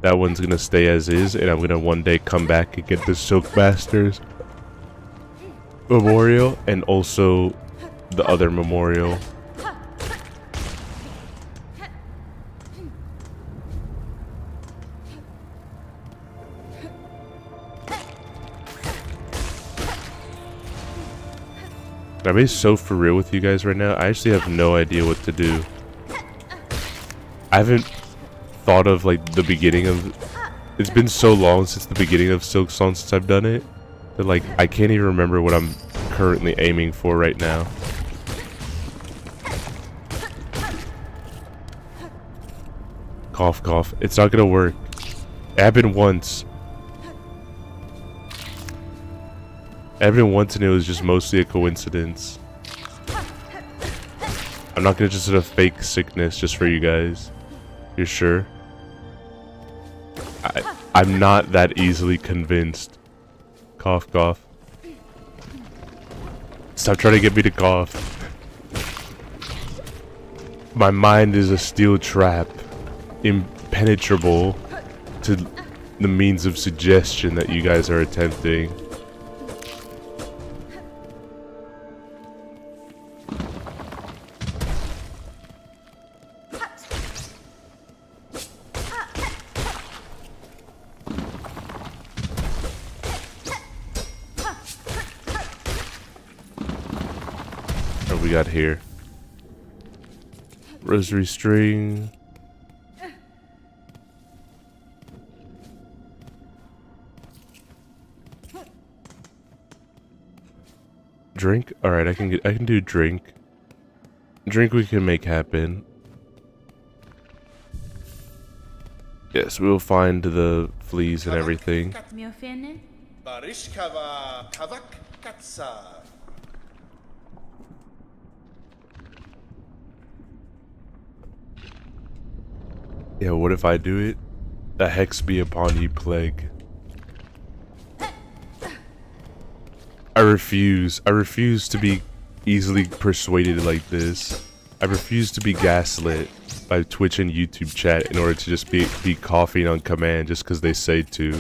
That one's gonna stay as is, and I'm gonna one day come back and get the Silk Masters memorial and also the other memorial. I'm being so for real with you guys right now. I actually have no idea what to do. I haven't thought of like the beginning of. It's been so long since the beginning of Silksong since I've done it that like I can't even remember what I'm currently aiming for right now. Cough, cough. It's not gonna work. It happened once. It happened once and it was just mostly a coincidence. I'm not gonna just hit a fake sickness just for you guys. You're sure? I'm not that easily convinced. Cough, cough. Stop trying to get me to cough. My mind is a steel trap, impenetrable to the means of suggestion that you guys are attempting. What we got here? Rosary string. Drink? Alright, I can do drink. Drink we can make happen. Yes, we'll find the fleas and everything. Mio fene? Barishkava Kavak Katsa. Yeah, what if I do it? The hex be upon you, plague. I refuse. I refuse to be easily persuaded like this. I refuse to be gaslit by Twitch and YouTube chat in order to just be coughing on command just because they say to.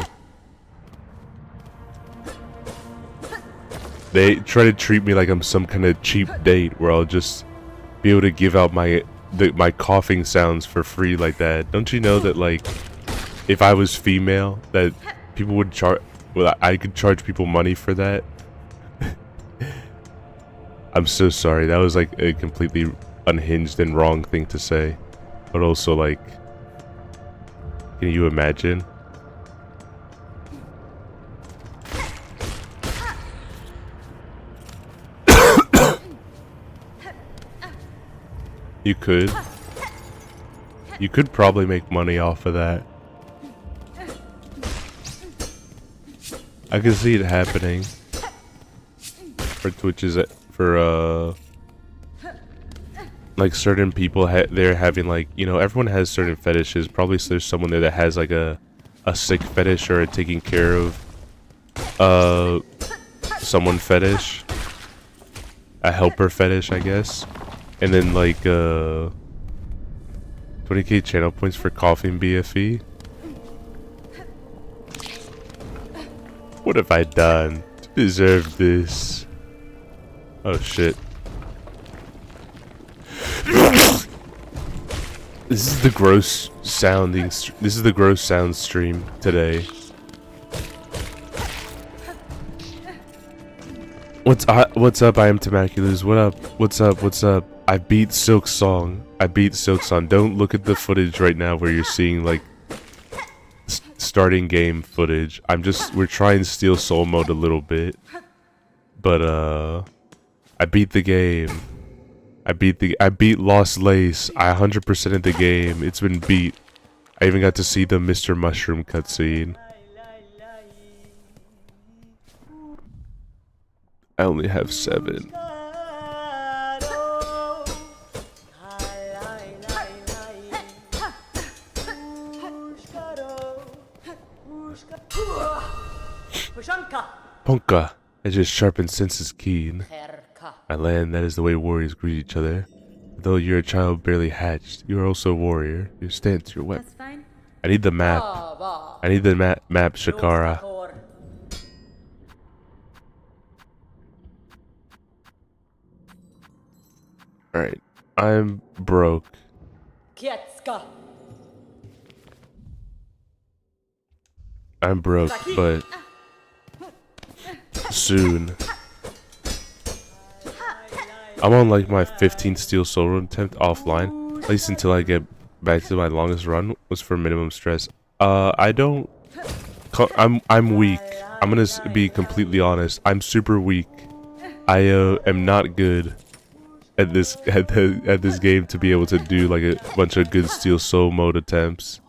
They try to treat me like I'm some kind of cheap date where I'll just be able to give out my coughing sounds for free like that. Don't you know that, like, if I was female, that people would charge, well, I could charge people money for that? I'm so sorry. That was like a completely unhinged and wrong thing to say. But also, like, can you imagine? You could. You could probably make money off of that. I can see it happening. For Twitches, for like certain people, they're having, like, you know, everyone has certain fetishes. Probably there's someone there that has like a sick fetish or a taking care of someone fetish, a helper fetish, I guess. And then, like, 20k channel points for coughing BFE. What have I done to deserve this? Oh shit. This is the gross sounding. This is the gross sound stream today. What's up? I am Tamaculus. What up? What's up? What's up? I beat Silksong. I beat Silksong. Don't look at the footage right now where you're seeing, like, starting game footage. We're trying Steel Soul mode a little bit, but I beat the game. I beat Lost Lace. I 100%ed the game. It's been beat. I even got to see the Mr. Mushroom cutscene. I only have 7. Ponka, as your sharpened senses keen. My land, that is the way warriors greet each other. Though you're a child barely hatched, you are also a warrior. Your stance, your weapon. That's fine. I need the map. I need the map, Shakara. Alright, I'm broke. I'm broke, but soon. I'm on like my 15th Steel Soul run attempt offline, at least until I get back to my longest run was for minimum stress. I'm weak. I'm gonna be completely honest. I'm super weak. I am not good. at this game to be able to do like a bunch of good Steel Soul mode attempts.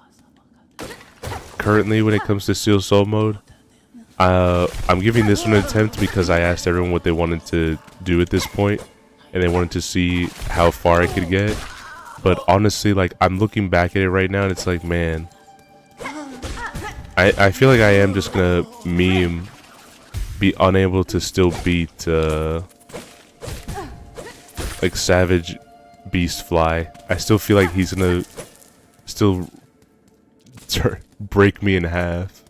Currently, when it comes to Steel Soul mode, I'm giving this one an attempt because I asked everyone what they wanted to do at this point, and they wanted to see how far I could get. But honestly, like, I'm looking back at it right now, and it's like, man, I feel like I am just gonna be unable to still beat like Savage Beast Fly. I still feel like he's gonna still break me in half.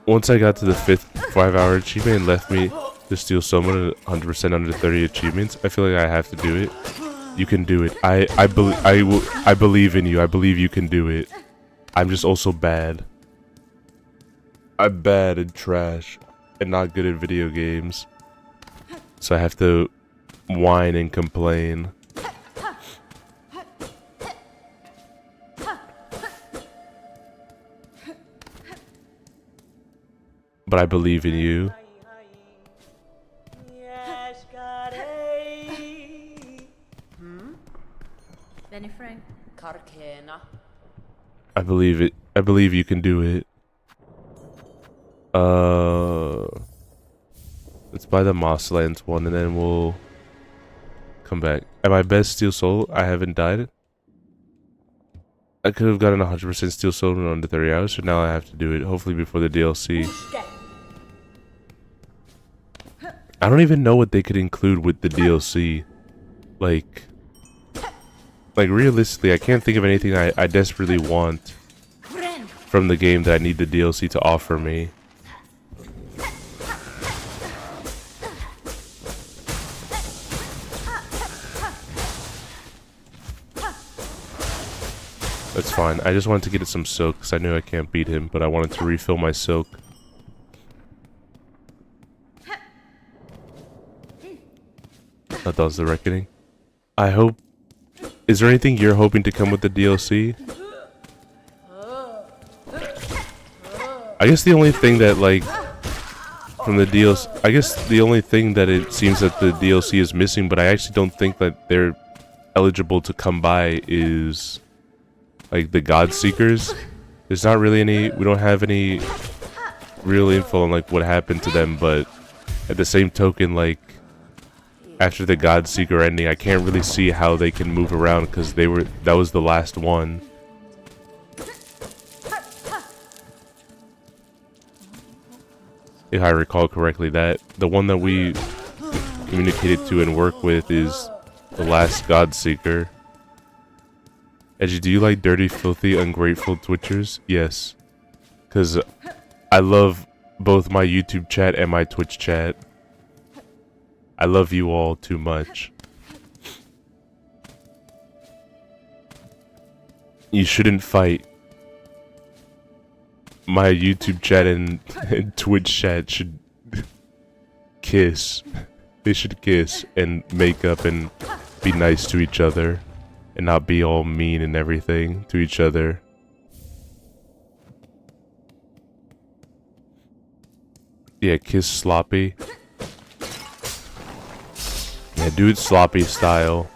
Once I got to the 5th 5-hour achievement and left me to steal someone at 100% under 30 achievements, I feel like I have to do it. You can do it. I believe in you. I believe you can do it. I'm just also bad. I'm bad and trash and not good at video games. So I have to whine and complain. But I believe in you. Benny Frank. I believe it. I believe you can do it. Let's buy the Mosslands one and then we'll come back. At my best Steel Soul, I haven't died. I could have gotten 100% Steel Soul in under 30 hours, so now I have to do it, hopefully before the DLC. I don't even know what they could include with the DLC. Like realistically, I can't think of anything I desperately want from the game that I need the DLC to offer me. That's fine. I just wanted to get some silk because I knew I can't beat him, but I wanted to refill my silk. That was the reckoning. I hope... Is there anything you're hoping to come with the DLC? I guess the only thing that, like, from the DLC... I guess the only thing that it seems that the DLC is missing, but I actually don't think that they're eligible to come by is... like the God Seekers. There's not really any, we don't have any real info on like what happened to them, but at the same token, like after the God Seeker ending, I can't really see how they can move around because that was the last one. If I recall correctly, that the one that we communicated to and work with is the last God Seeker. Edgey, do you like dirty, filthy, ungrateful Twitchers? Yes. Because I love both my YouTube chat and my Twitch chat. I love you all too much. You shouldn't fight. My YouTube chat and Twitch chat should kiss. They should kiss and make up and be nice to each other. And not be all mean and everything to each other. Yeah, kiss sloppy. Yeah, do it sloppy style.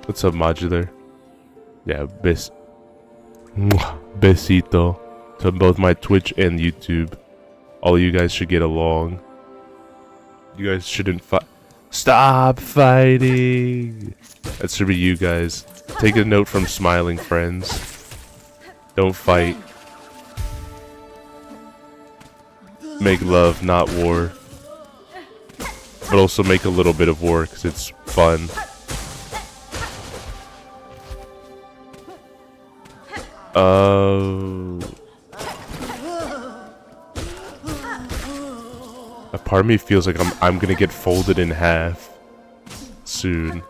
What's up, Modular? Yeah, besito to both my Twitch and YouTube. All you guys should get along. You guys shouldn't fight. Stop fighting! That should be you guys. Take a note from smiling friends. Don't fight. Make love, not war. But also make a little bit of war, because it's fun. A part of me feels like I'm gonna get folded in half soon.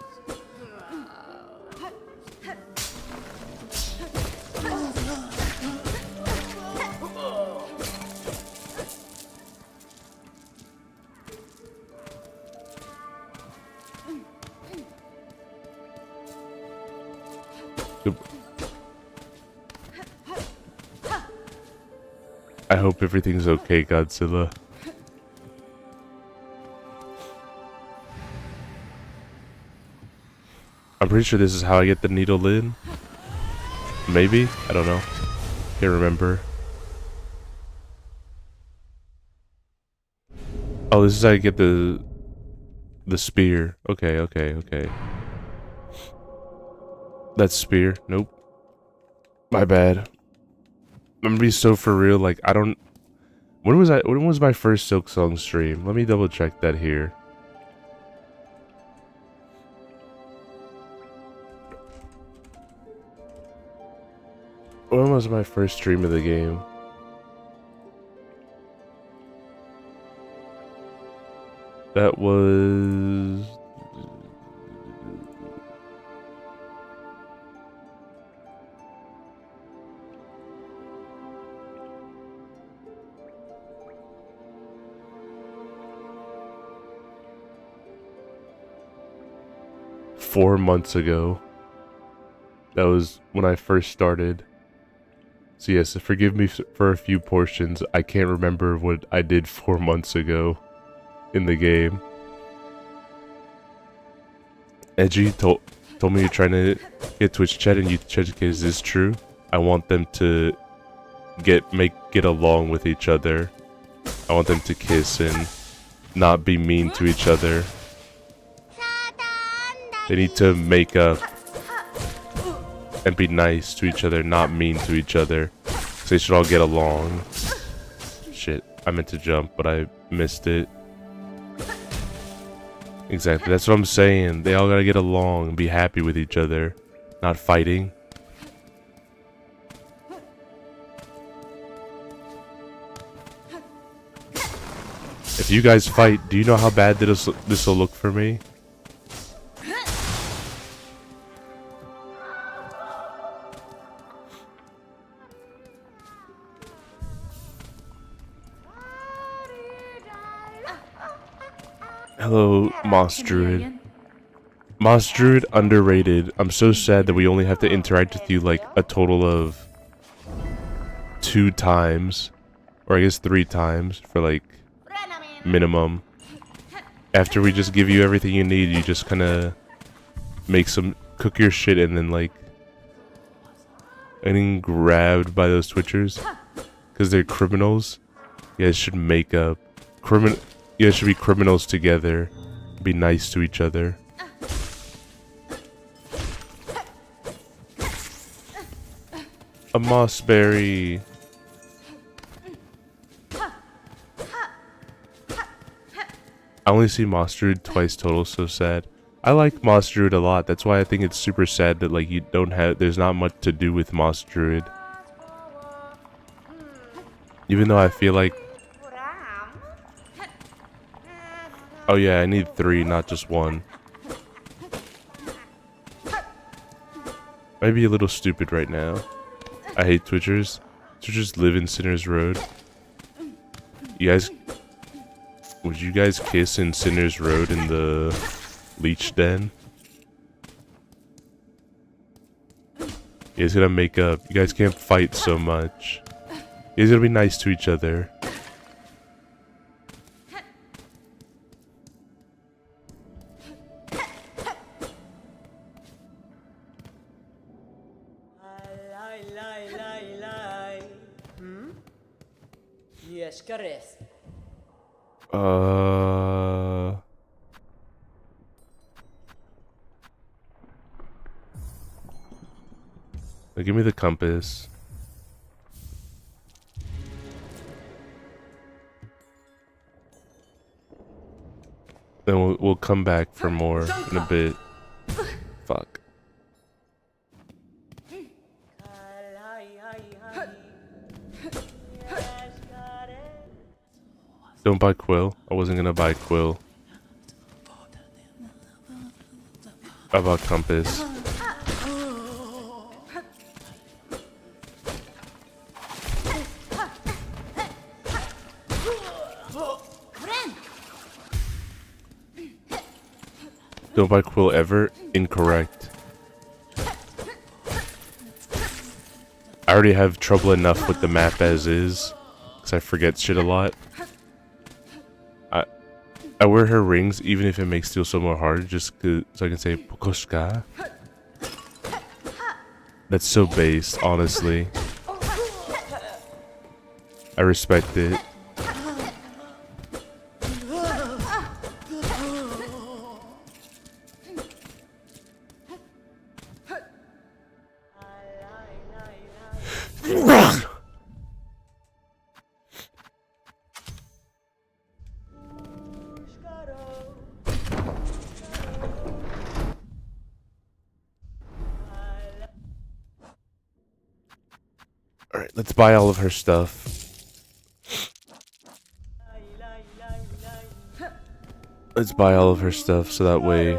I hope everything's okay, Godzilla. I'm pretty sure this is how I get the needle in. Maybe? I don't know. Can't remember. Oh, this is how I get the spear. Okay, okay, okay. That's spear. Nope. My bad. I'm gonna be so for real, like I don't when was my first Silksong stream? Let me double check that here. When was my first stream of the game? That was... ...4 months ago. That was when I first started. So yes, forgive me for a few portions. I can't remember what I did 4 months ago in the game. Edgey told me you're trying to get Twitch chat and you check, is this true? I want them to get along with each other. I want them to kiss and not be mean to each other. They need to make up and be nice to each other, not mean to each other. So they should all get along. Shit, I meant to jump, but I missed it. Exactly, that's what I'm saying. They all gotta get along and be happy with each other, not fighting. If you guys fight, do you know how bad this will look for me? Hello, Moss Druid. Moss Druid, underrated. I'm so sad that we only have to interact with you like a total of 2 times. Or I guess 3 times for like minimum. After we just give you everything you need, you just kind of cook your shit and then like getting grabbed by those Twitchers. Because they're criminals. You guys should make up. You guys should be criminals together. Be nice to each other. A mossberry. I only see Moss Druid twice total, so sad. I like Moss Druid a lot. That's why I think it's super sad that like there's not much to do with Moss Druid. Even though I feel like, oh yeah, I need 3, not just 1. Might be a little stupid right now. I hate Twitchers. Twitchers live in Sinner's Road. Would you guys kiss in Sinner's Road in the Leech Den? You guys gotta make up. You guys can't fight so much. You guys gotta be nice to each other. Yes, caress. Give me the compass. Then we'll come back for more in a bit. Fuck. Don't buy Quill. I wasn't gonna buy Quill. How about compass? Don't buy Quill ever? Incorrect. I already have trouble enough with the map as is, because I forget shit a lot. I wear her rings even if it makes Steel so more hard, just so I can say Pokoshka. That's so base, honestly. I respect it. Alright, let's buy all of her stuff. Let's buy all of her stuff so that way...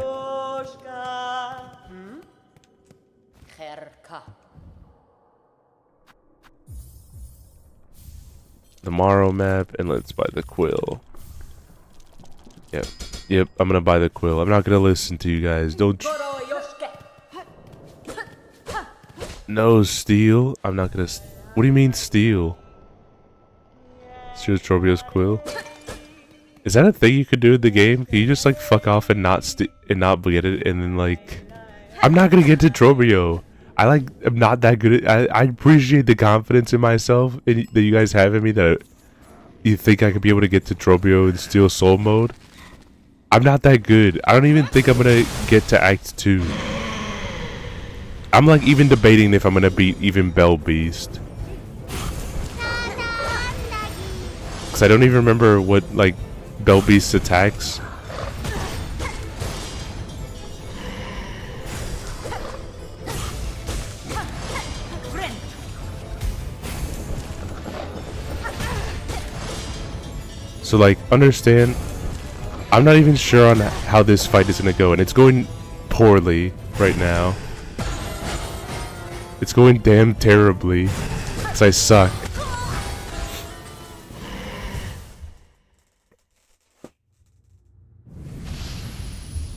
Gerka. The Morrow map, and let's buy the quill. Yep, I'm gonna buy the quill. I'm not gonna listen to you guys. Don't... No, steal? I'm not gonna... What do you mean steal? Steal Trobio's quill? Is that a thing you could do in the game? Can you just like fuck off and not get it, and then like... I'm not gonna get to Trobio. I'm not that good at... I appreciate the confidence in myself that you guys have in me, that you think I could be able to get to Trobio in Steel Soul mode. I'm not that good. I don't even think I'm gonna get to Act 2. I'm like even debating if I'm gonna beat even Bell Beast. Cause I don't even remember what like Bell Beast's attacks. So like understand, I'm not even sure on how this fight is gonna go, and it's going poorly right now. It's going damn terribly, cause I suck.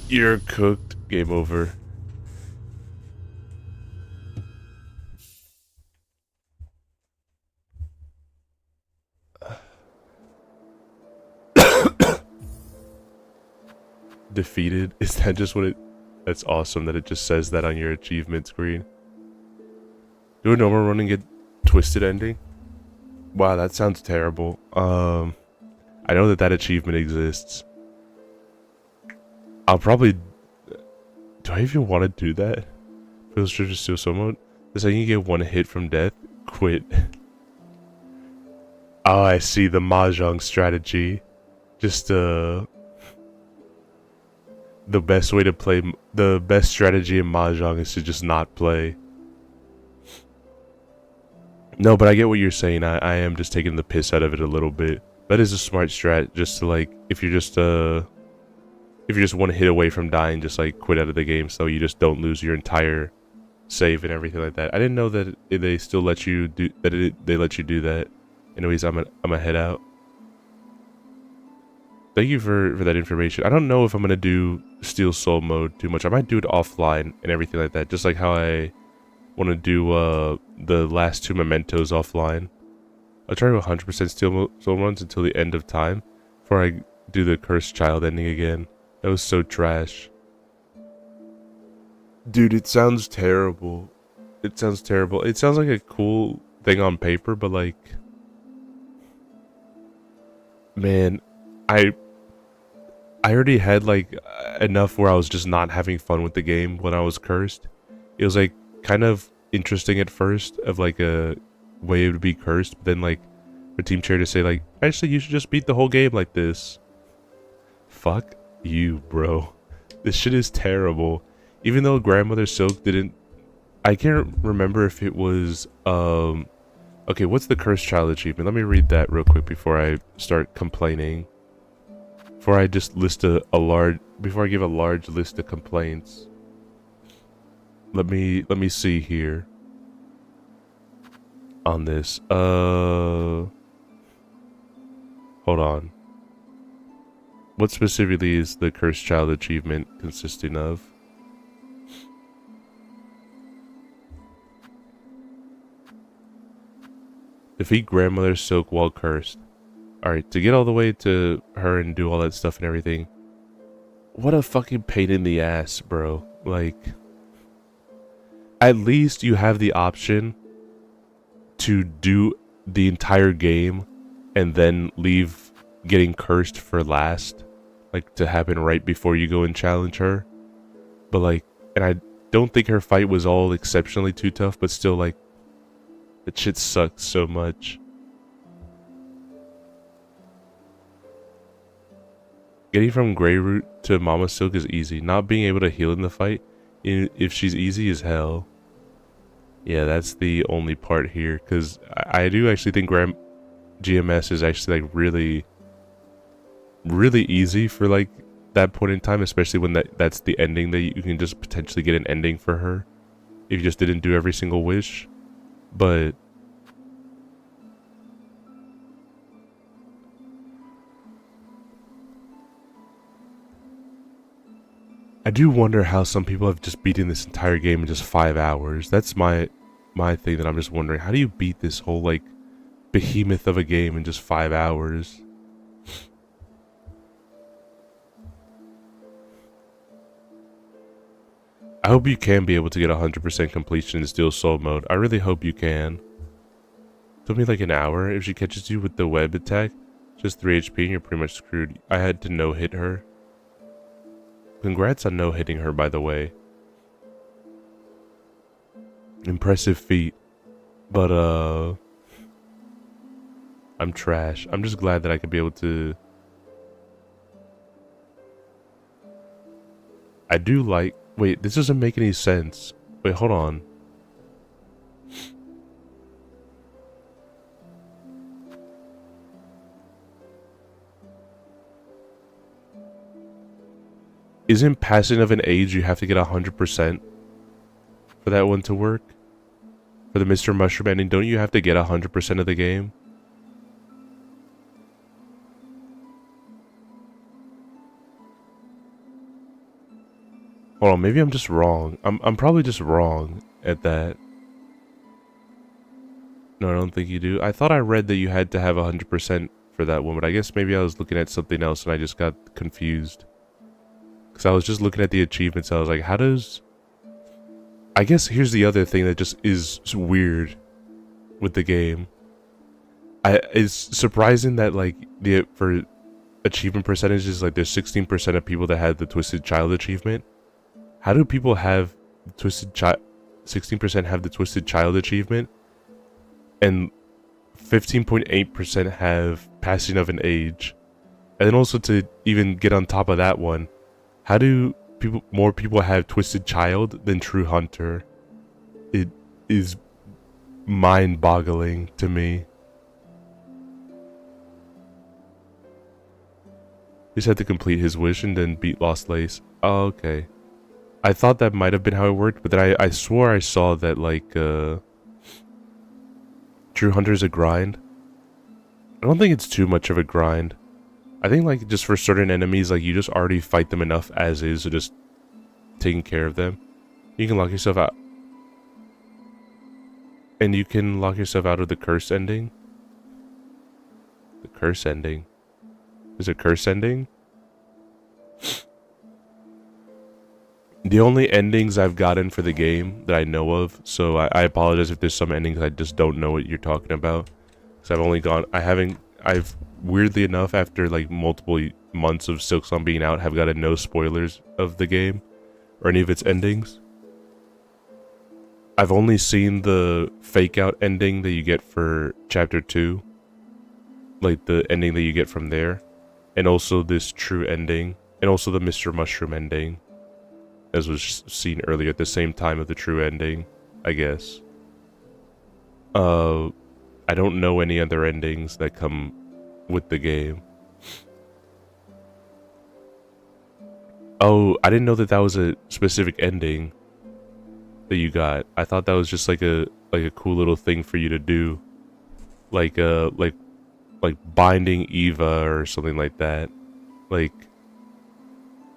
You're cooked. Game over. Defeated? Is that just what it... That's awesome that it just says that on your achievement screen. Do a normal run and get twisted ending? Wow, that sounds terrible. I know that achievement exists. I'll probably... Do I even want to do that? Feels sure to steal someone? The second you get one hit from death, quit. Oh, I see the Mahjong strategy. Just, the best way to play... The best strategy in Mahjong is to just not play. No, but I get what you're saying. I am just taking the piss out of it a little bit. That is a smart strat, just to like... If you're just one hit away from dying, just like quit out of the game so you just don't lose your entire save and everything like that. I didn't know that they still let you do that. They let you do that. Anyways, I'm gonna head out. Thank you for that information. I don't know if I'm gonna do Steel Soul mode too much. I might do it offline and everything like that, just like how I want to do the last two mementos offline. I'll try to 100% Steel Soul runs until the end of time before I do the Cursed Child ending again. That was so trash. Dude, it sounds terrible. It sounds terrible. It sounds like a cool thing on paper, but like... Man, I already had like enough where I was just not having fun with the game when I was cursed. It was like kind of interesting at first, of like a way to be cursed, but then like for Team Chair to say like, actually you should just beat the whole game like this. Fuck you, bro. This shit is terrible. Even though Grandmother Silk didn't... I can't remember if it was... Okay, what's the Cursed Child achievement? Let me read that real quick before I start complaining. Before I just list a large... Before I give a large list of complaints. Let me see here. On this. Hold on. What specifically is the Cursed Child achievement consisting of? Defeat Grandmother Silk while cursed. Alright, to get all the way to her and do all that stuff and everything. What a fucking pain in the ass, bro. Like, at least you have the option to do the entire game and then leave getting cursed for last. Like, to happen right before you go and challenge her. But like, and I don't think her fight was all exceptionally too tough, but still, like, that shit sucks so much. Getting from Greyroot to Mama Silk is easy. Not being able to heal in the fight, if she's easy as hell. Yeah, that's the only part here, because I do actually think GMS is actually like really easy for like that point in time, especially when that's the ending that you can just potentially get an ending for her if you just didn't do every single wish. But I do wonder how some people have just beaten this entire game in just 5 hours. That's my thing that I'm just wondering. How do you beat this whole like behemoth of a game in just 5 hours? I hope you can be able to get 100% completion in Steel Soul mode. I really hope you can. Took me like an hour. If she catches you with the web attack, just 3 HP and you're pretty much screwed. I had to no-hit her. Congrats on no-hitting her, by the way. Impressive feat. But, I'm trash. I'm just glad that I could be able to... I do like... Wait, this doesn't make any sense. Wait, hold on. Isn't passing of an age you have to get 100% for that one to work? For the Mr. Mushroom ending, don't you have to get 100% of the game? Hold on, maybe I'm just wrong. I'm probably just wrong at that. No, I don't think you do. I thought I read that you had to have 100% for that one, but I guess maybe I was looking at something else and I just got confused. Because I was just looking at the achievements, I was like, how does... I guess here's the other thing that just is weird with the game. It's surprising that, like, for achievement percentages, like, there's 16% of people that had the Twisted Child achievement. How do people have Twisted Child... 16% have the Twisted Child achievement, and 15.8% have Passing of an Age. And then also to even get on top of that one, how do more people have Twisted Child than True Hunter? It is mind-boggling to me. Just had to complete his wish and then beat Lost Lace. Oh, okay. I thought that might have been how it worked, but then I swore I saw that, like, True Hunter is a grind. I don't think it's too much of a grind. I think, like, just for certain enemies, like, you just already fight them enough as is, so just taking care of them. You can lock yourself out. And you can lock yourself out of the curse ending. The curse ending. Is it curse ending? The only endings I've gotten for the game that I know of, so I apologize if there's some endings I just don't know what you're talking about. Because I've weirdly enough, after like multiple months of Silksong being out, have gotten no spoilers of the game or any of its endings. I've only seen the fake out ending that you get for chapter 2, like the ending that you get from there, and also this true ending, and also the Mr. Mushroom ending, as was seen earlier at the same time of the true ending, I guess. I don't know any other endings that come with the game. Oh, I didn't know that was a specific ending that you got. I thought that was just like a cool little thing for you to do, like binding Eva or something like that. Like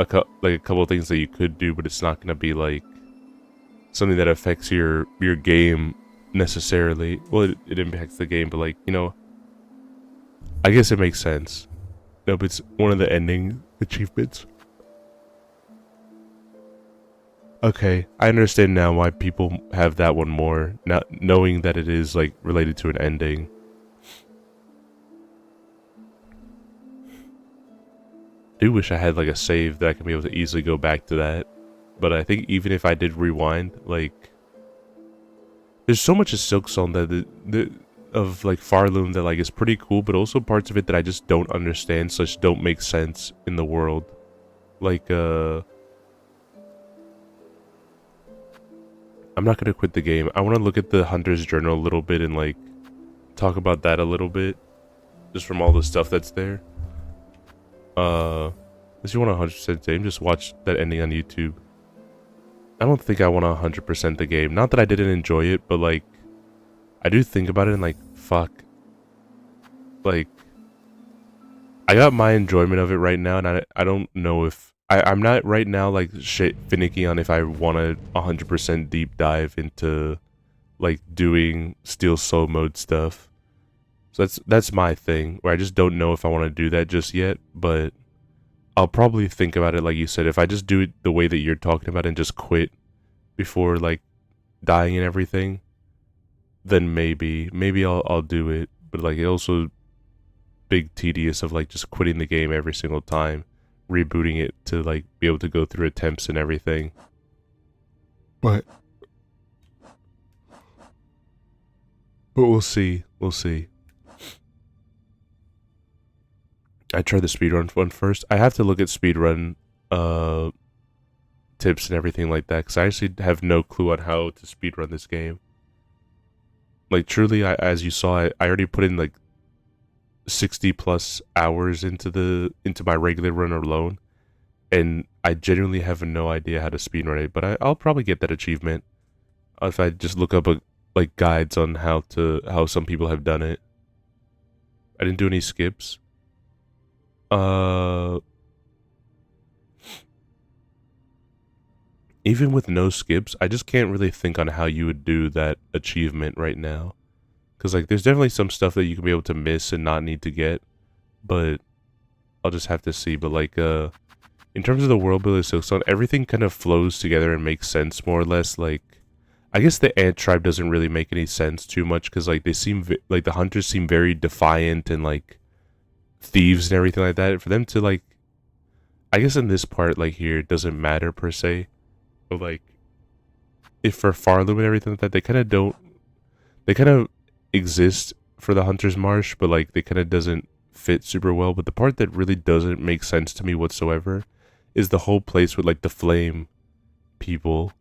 a couple of things that you could do, but it's not gonna be like something that affects your game necessarily. Well, it impacts the game, but like, you know, I guess it makes sense. Nope, it's one of the ending achievements. Okay, I understand now why people have that one more, not knowing that it is like related to an ending. I do wish I had like a save that I can be able to easily go back to that. But I think even if I did rewind, like, there's so much of Silksong that of like Farloom that like is pretty cool, but also parts of it that I just don't understand, such don't make sense in the world. Like I'm not gonna quit the game. I want to look at the Hunter's Journal a little bit and like talk about that a little bit, just from all the stuff that's there. If you want 100% game, just watch that ending on YouTube. I don't think I want to 100% the game. Not that I didn't enjoy it, but like, I do think about it and like, fuck. Like, I got my enjoyment of it right now, and I don't know if I'm not right now like finicky on if I want to 100% deep dive into like doing Steel Soul mode stuff. So that's my thing, where I just don't know if I want to do that just yet, but I'll probably think about it like you said. If I just do it the way that you're talking about and just quit before like dying and everything, then maybe I'll do it. But like, it also big tedious of like just quitting the game every single time, rebooting it to like be able to go through attempts and everything. But we'll see. I tried the speedrun one first. I have to look at speedrun tips and everything like that, because I actually have no clue on how to speedrun this game. Like, truly, as you saw, I already put in like 60 plus hours into my regular run alone, and I genuinely have no idea how to speedrun it. But I'll probably get that achievement if I just look up like guides on how some people have done it. I didn't do any skips. Even with no skips, I just can't really think on how you would do that achievement right now. Because, like, there's definitely some stuff that you can be able to miss and not need to get. But I'll just have to see. But, like, in terms of the world building of Silksong, everything kind of flows together and makes sense, more or less. Like, I guess the ant tribe doesn't really make any sense too much. Because, like, they seem, like, the hunters seem very defiant and, like, thieves and everything like that. For them to, like, I guess in this part, like, here, it doesn't matter, per se. But, like, if for Farloom and everything like that, they kind of exist for the Hunter's Marsh, but, like, they kind of doesn't fit super well. But the part that really doesn't make sense to me whatsoever is the whole place with, like, the flame people,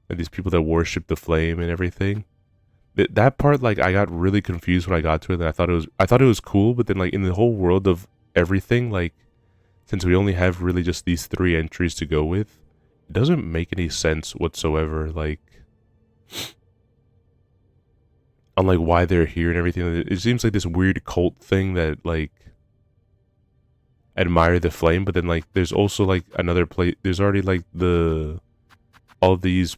and these people that worship the flame and everything. That part, like, I got really confused when I got to it, and I thought it was cool, but then, like, in the whole world of everything, like, since we only have really just these 3 entries to go with, it doesn't make any sense whatsoever, like, on, like, why they're here and everything. It seems like this weird cult thing that, like, admire the flame, but then, like, there's also, like, another place, there's already, like, all these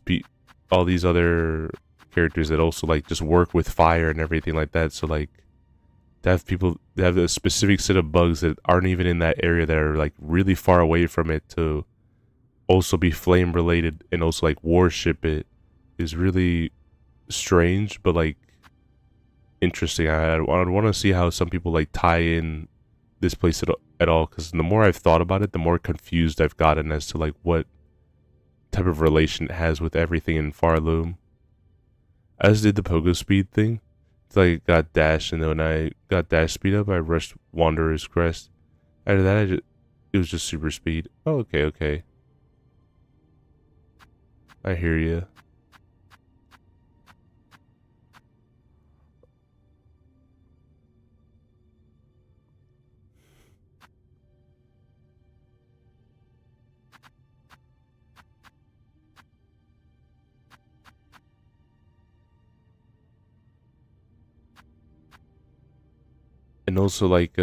other characters that also, like, just work with fire and everything like that. So, like, to have people that have a specific set of bugs that aren't even in that area, that are, like, really far away from it, to also be flame related and also, like, worship it, is really strange, but, like, interesting. I want to see how some people, like, tie in this place at all, because the more I've thought about it, the more confused I've gotten as to, like, what type of relation it has with everything in Farloom. As did the pogo speed thing. It's like, got dash, and then when I got dash speed up, I rushed Wanderer's Crest. After that, it was just super speed. Oh, okay. I hear you. And also, like,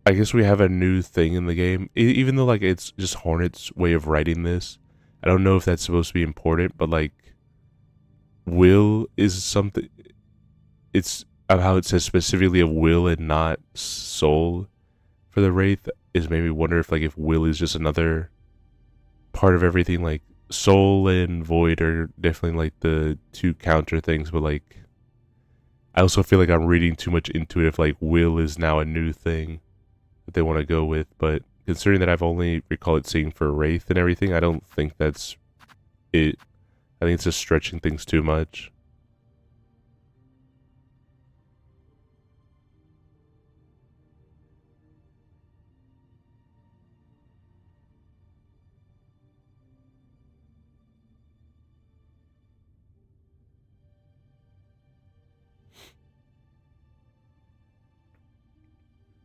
I guess we have a new thing in the game. Even though like it's just Hornet's way of writing this, I don't know if that's supposed to be important, but like will is something. It's how it says specifically of will and not soul for the wraith is made me wonder if like if will is just another part of everything. Like soul and void are definitely like the two counter things, but like I also feel like I'm reading too much into it if like will is now a new thing that they want to go with. But considering that I've only recall it seeing for wraith and everything, I don't think that's it. I think it's just stretching things too much.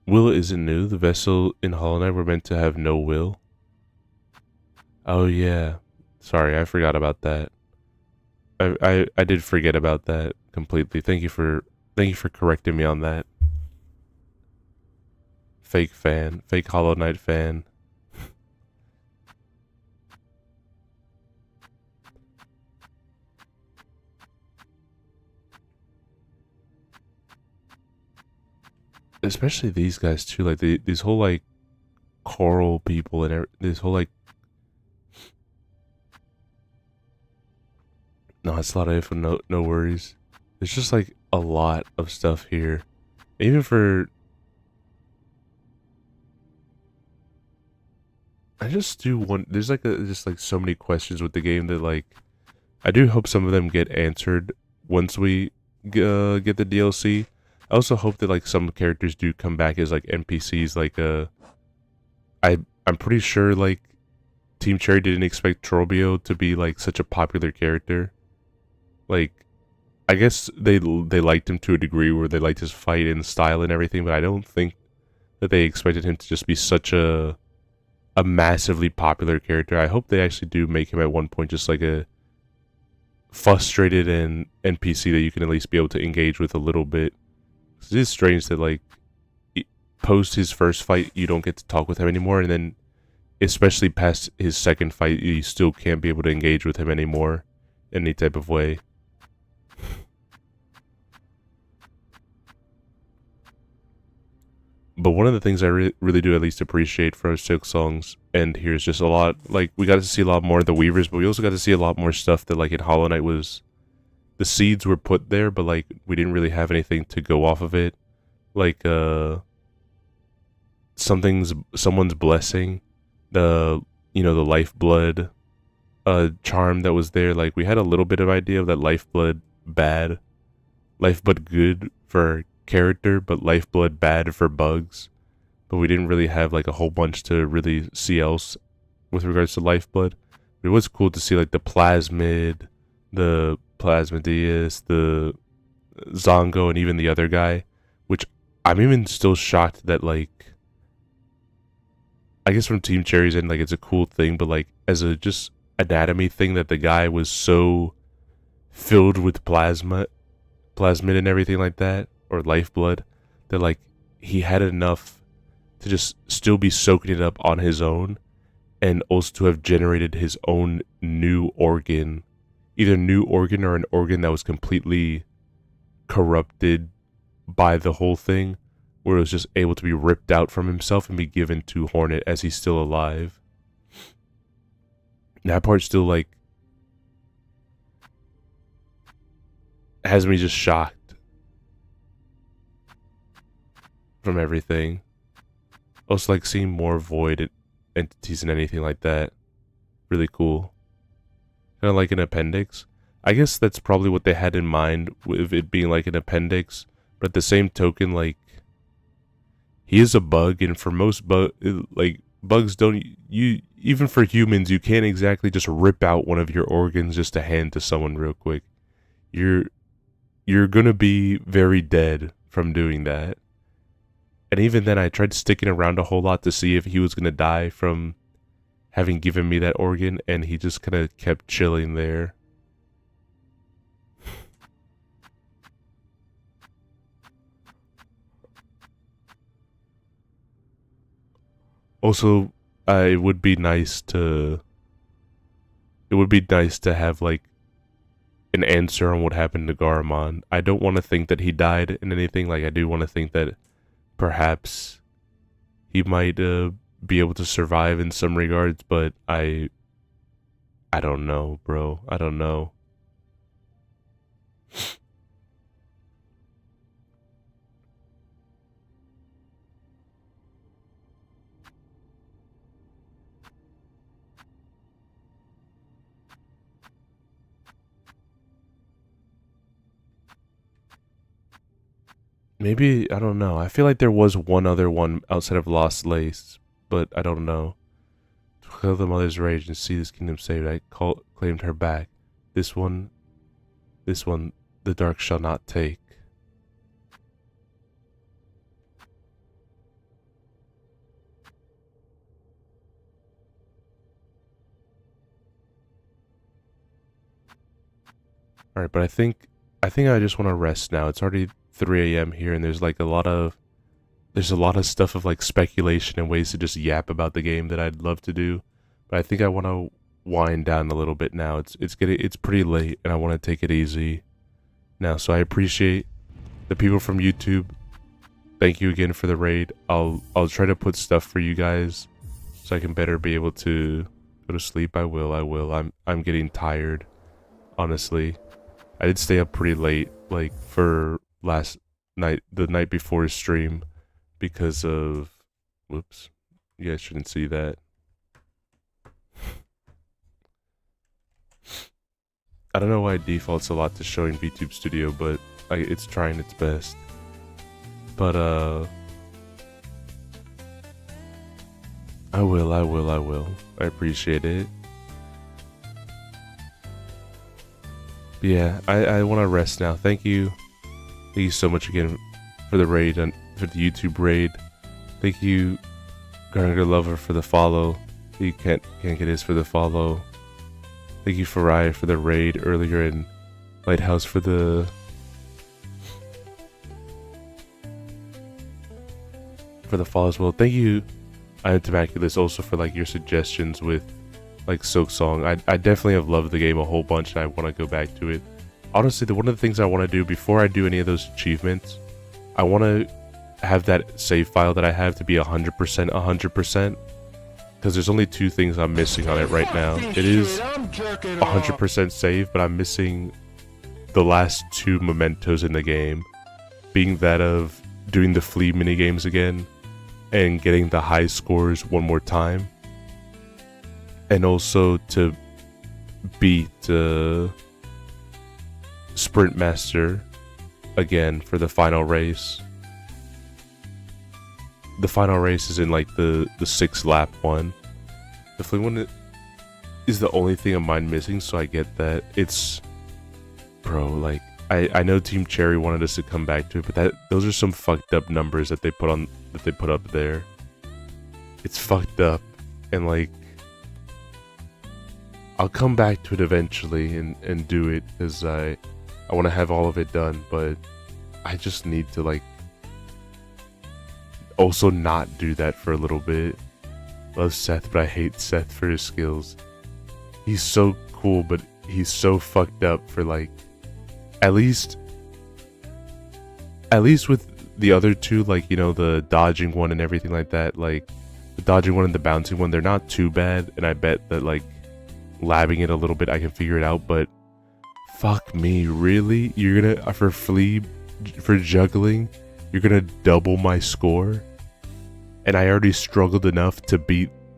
Will isn't new. The vessel in Hollow Knight were meant to have no will. Oh yeah. Sorry, I forgot about that. I did forget about that completely. Thank you for correcting me on that. Fake fan. Fake Hollow Knight fan. Especially these guys too, like these whole like coral people and this whole like no, it's a lot of info, no worries. There's just like a lot of stuff here. Even for I just do want there's like just like so many questions with the game that like I do hope some of them get answered once we get the DLC. I also hope that like some characters do come back as like NPCs. Like I'm pretty sure like Team Cherry didn't expect Trobio to be like such a popular character. Like I guess they liked him to a degree where they liked his fight and style and everything, but I don't think that they expected him to just be such a massively popular character. I hope they actually do make him at one point just like a frustrated and NPC that you can at least be able to engage with a little bit. It is strange that like post his first fight you don't get to talk with him anymore, and then especially past his second fight you still can't be able to engage with him anymore in any type of way. But one of the things I really do at least appreciate from Silksong's end here is just a lot, like, we got to see a lot more of the Weavers, but we also got to see a lot more stuff that, like, in Hollow Knight was, the seeds were put there, but, like, we didn't really have anything to go off of it. Like, someone's blessing, the lifeblood, charm that was there. Like, we had a little bit of idea of that lifeblood good for character, but lifeblood bad for bugs. But we didn't really have like a whole bunch to really see else with regards to lifeblood. But it was cool to see like the plasmid, the plasmideus, the zongo, and even the other guy, which I'm even still shocked that, like, I guess from Team Cherry's end, like, it's a cool thing, but like as a just anatomy thing, that the guy was so filled with plasmid and everything like that, or lifeblood, that like he had enough to just still be soaking it up on his own, and also to have generated his own new organ, either new organ or an organ that was completely corrupted by the whole thing, where it was just able to be ripped out from himself and be given to Hornet as he's still alive. That part still like has me just shocked from everything. Also, like, seeing more void entities and anything like that, really cool. Kind of like an appendix. I guess that's probably what they had in mind with it being like an appendix, but at the same token, like, he is a bug, and for most bugs don't, you even for humans, you can't exactly just rip out one of your organs just to hand to someone real quick. You're gonna be very dead from doing that. And even then, I tried sticking around a whole lot to see if he was going to die from having given me that organ, and he just kind of kept chilling there. Also, it would be nice to have like an answer on what happened to Garamond. I don't want to think that he died in anything. Like, I do want to think that perhaps he might be able to survive in some regards, but I don't know, bro. I don't know. Maybe, I don't know. I feel like there was one other one outside of Lost Lace, but I don't know. To kill the mother's rage and see this kingdom saved, claimed her back. This one, the dark shall not take. Alright, but I think I just want to rest now. It's already 3 a.m. here, and there's like a lot of stuff of like speculation and ways to just yap about the game that I'd love to do. But I think I want to wind down a little bit now. It's pretty late, and I want to take it easy now. So I appreciate the people from YouTube. Thank you again for the raid. I'll try to put stuff for you guys so I can better be able to go to sleep. I will. I'm getting tired, honestly. I did stay up pretty late, like for last night, the night before stream, because of, whoops, you guys shouldn't see that. I don't know why it defaults a lot to showing VTube Studio, but it's trying its best. But I will. I appreciate it. But yeah, I want to rest now. Thank you so much again for the raid and for the YouTube raid. Thank you, Garner Lover, for the follow. You can't get his for the follow. Thank you, Farai, for the raid earlier, and Lighthouse for the follow as well. Thank you, I am Tamaculus, also for like your suggestions with like Silksong. I definitely have loved the game a whole bunch, and I want to go back to it. Honestly, one of the things I want to do before I do any of those achievements, I want to have that save file that I have to be 100%, because there's only 2 things I'm missing on it right now. It is 100% save, but I'm missing the last 2 mementos in the game, being that of doing the flea minigames again and getting the high scores one more time, and also to beat Sprint Master again for the final race. The final race is in like the 6 lap one. The flea one is the only thing of mine missing, so I get that. It's, bro, like I know Team Cherry wanted us to come back to it, but those are some fucked up numbers that they put up there. It's fucked up, and like I'll come back to it eventually and do it, because I want to have all of it done, but I just need to like also not do that for a little bit. Love Seth, but I hate Seth for his skills. He's so cool, but he's so fucked up for like, at least with the other 2, like, you know, the dodging one and everything like that, like the dodging one and the bouncing one, they're not too bad, and I bet that like labbing it a little bit I can figure it out. But fuck me, really? You're gonna, for juggling, you're gonna double my score? And I already struggled enough to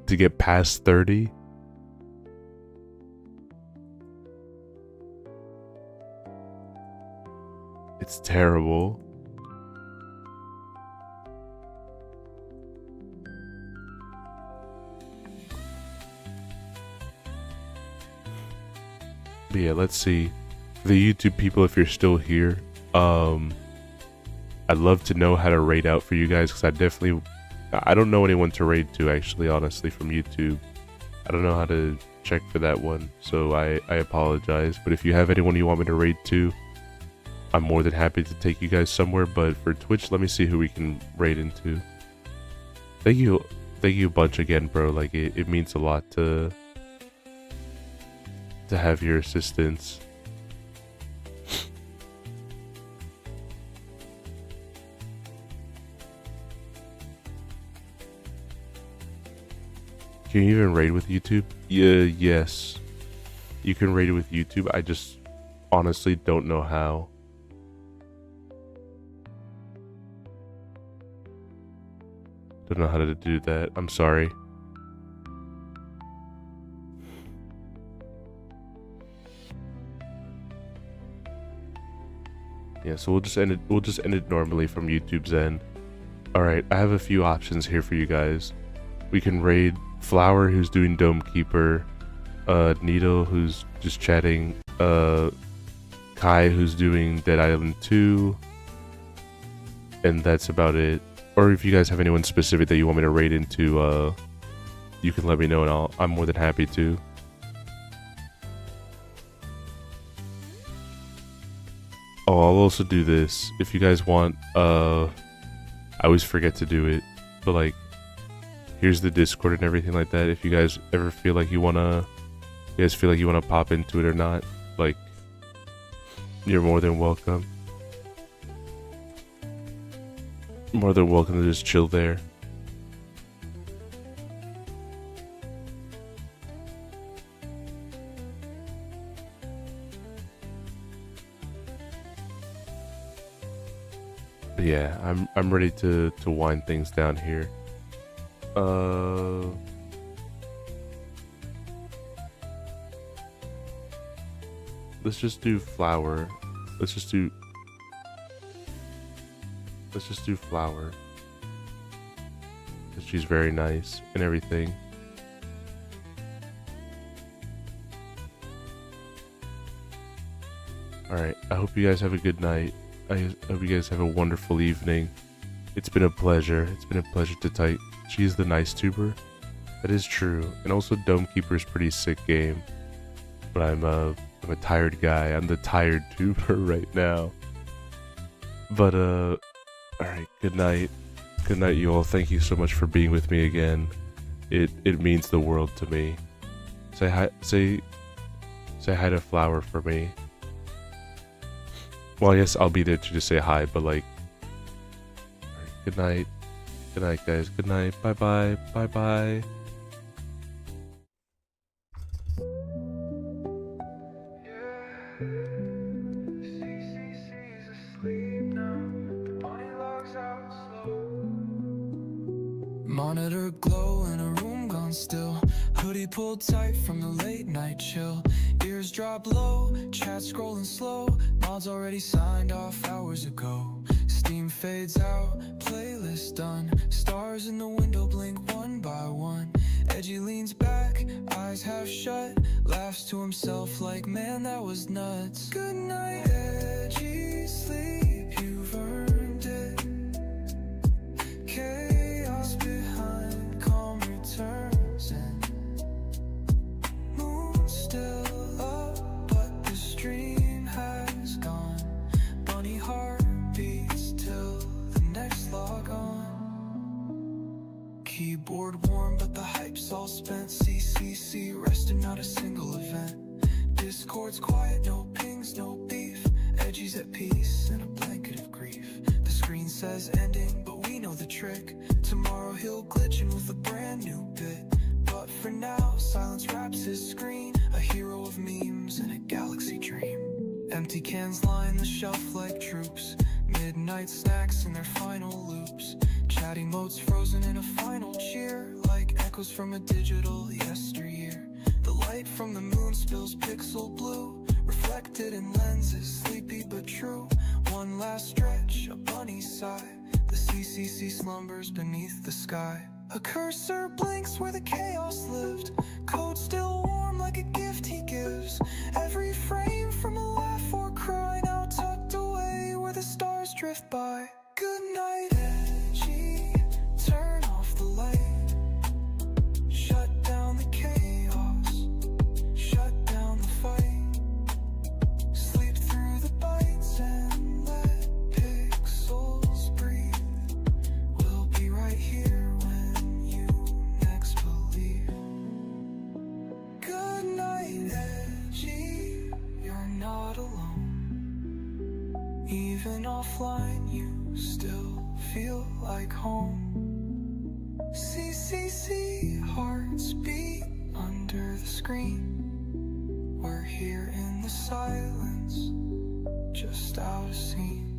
get past 30? It's terrible. But yeah, let's see. For the YouTube people, if you're still here, I'd love to know how to raid out for you guys, because I don't know anyone to raid to, actually, honestly, from YouTube. I don't know how to check for that one, so I apologize. But if you have anyone you want me to raid to, I'm more than happy to take you guys somewhere. But for Twitch, let me see who we can raid into. Thank you thank you a bunch again, bro. Like it means a lot to have your assistance. Can you even raid with YouTube? Yeah, yes. You can raid with YouTube. I just honestly don't know how. Don't know how to do that. I'm sorry. Yeah, so we'll just end it normally from YouTube's end. Alright, I have a few options here for you guys. We can raid Flower, who's doing Dome Keeper, Needle, who's just chatting, Kai, who's doing Dead Island 2, and that's about it. Or if you guys have anyone specific that you want me to raid into, you can let me know, and I'm more than happy to. Oh, I'll also do this if you guys want. I always forget to do it, but like, here's the Discord and everything like that. If you guys ever feel like you wanna pop into it or not, like, you're more than welcome. More than welcome to just chill there. But yeah, I'm ready to wind things down here. Let's just do Flower. Let's just do Flower. Because she's very nice and everything. Alright, I hope you guys have a good night. I hope you guys have a wonderful evening. It's been a pleasure. It's been a pleasure to type. She's the nice tuber. That is true. And also Dome Keeper is pretty sick game. But I'm a tired guy. I'm the tired tuber right now. But alright, good night. Good night, you all. Thank you so much for being with me again. It means the world to me. Say hi to Flower for me. Well, yes, I'll be there to just say hi, but like, alright, good night. Good night, guys. Good night. Bye-bye. Bye-bye. Monitor glow in a room gone still. Hoodie pulled tight from the late night chill. Ears drop low, chat scrolling slow. Mods already signed off hours ago. Steam fades out, playlist done. Stars in the window blink one by one. Edgey leans back, eyes half shut. Laughs to himself like, man, that was nuts. Good night, Edgey, sleep, you've earned it. Chaos behind, calm returns and moon still up, but the stream has gone. Bunny heart beats till the next log on. Keyboard warm, but the hype's all spent. CCC resting, not a single event. Discord's quiet, no pings, no beef. Edgey's at peace in a blanket of grief. The screen says ending, but we know the trick. Tomorrow he'll glitch in with a brand new bit. But for now, silence wraps his screen. A hero of memes in a galaxy dream. Empty cans line the shelf like troops. Midnight snacks in their final loops. Chatty modes frozen in a final cheer. Like echoes from a digital yesteryear. The light from the moon spills pixel blue. Reflected in lenses, sleepy but true. One last stretch, a bunny sigh. The CCC slumbers beneath the sky. A cursor blinks where the chaos lived. Code still warm like a gift he gives. Every frame from a laugh or cry now tucked away where the stars drift by. Good night, Edgey. Turn off the light. Shut down the chaos. Shut down the fight. Sleep through the bites and let pixels breathe. We'll be right here when you like home. See, hearts beat under the screen. We're here in the silence, just out of scene.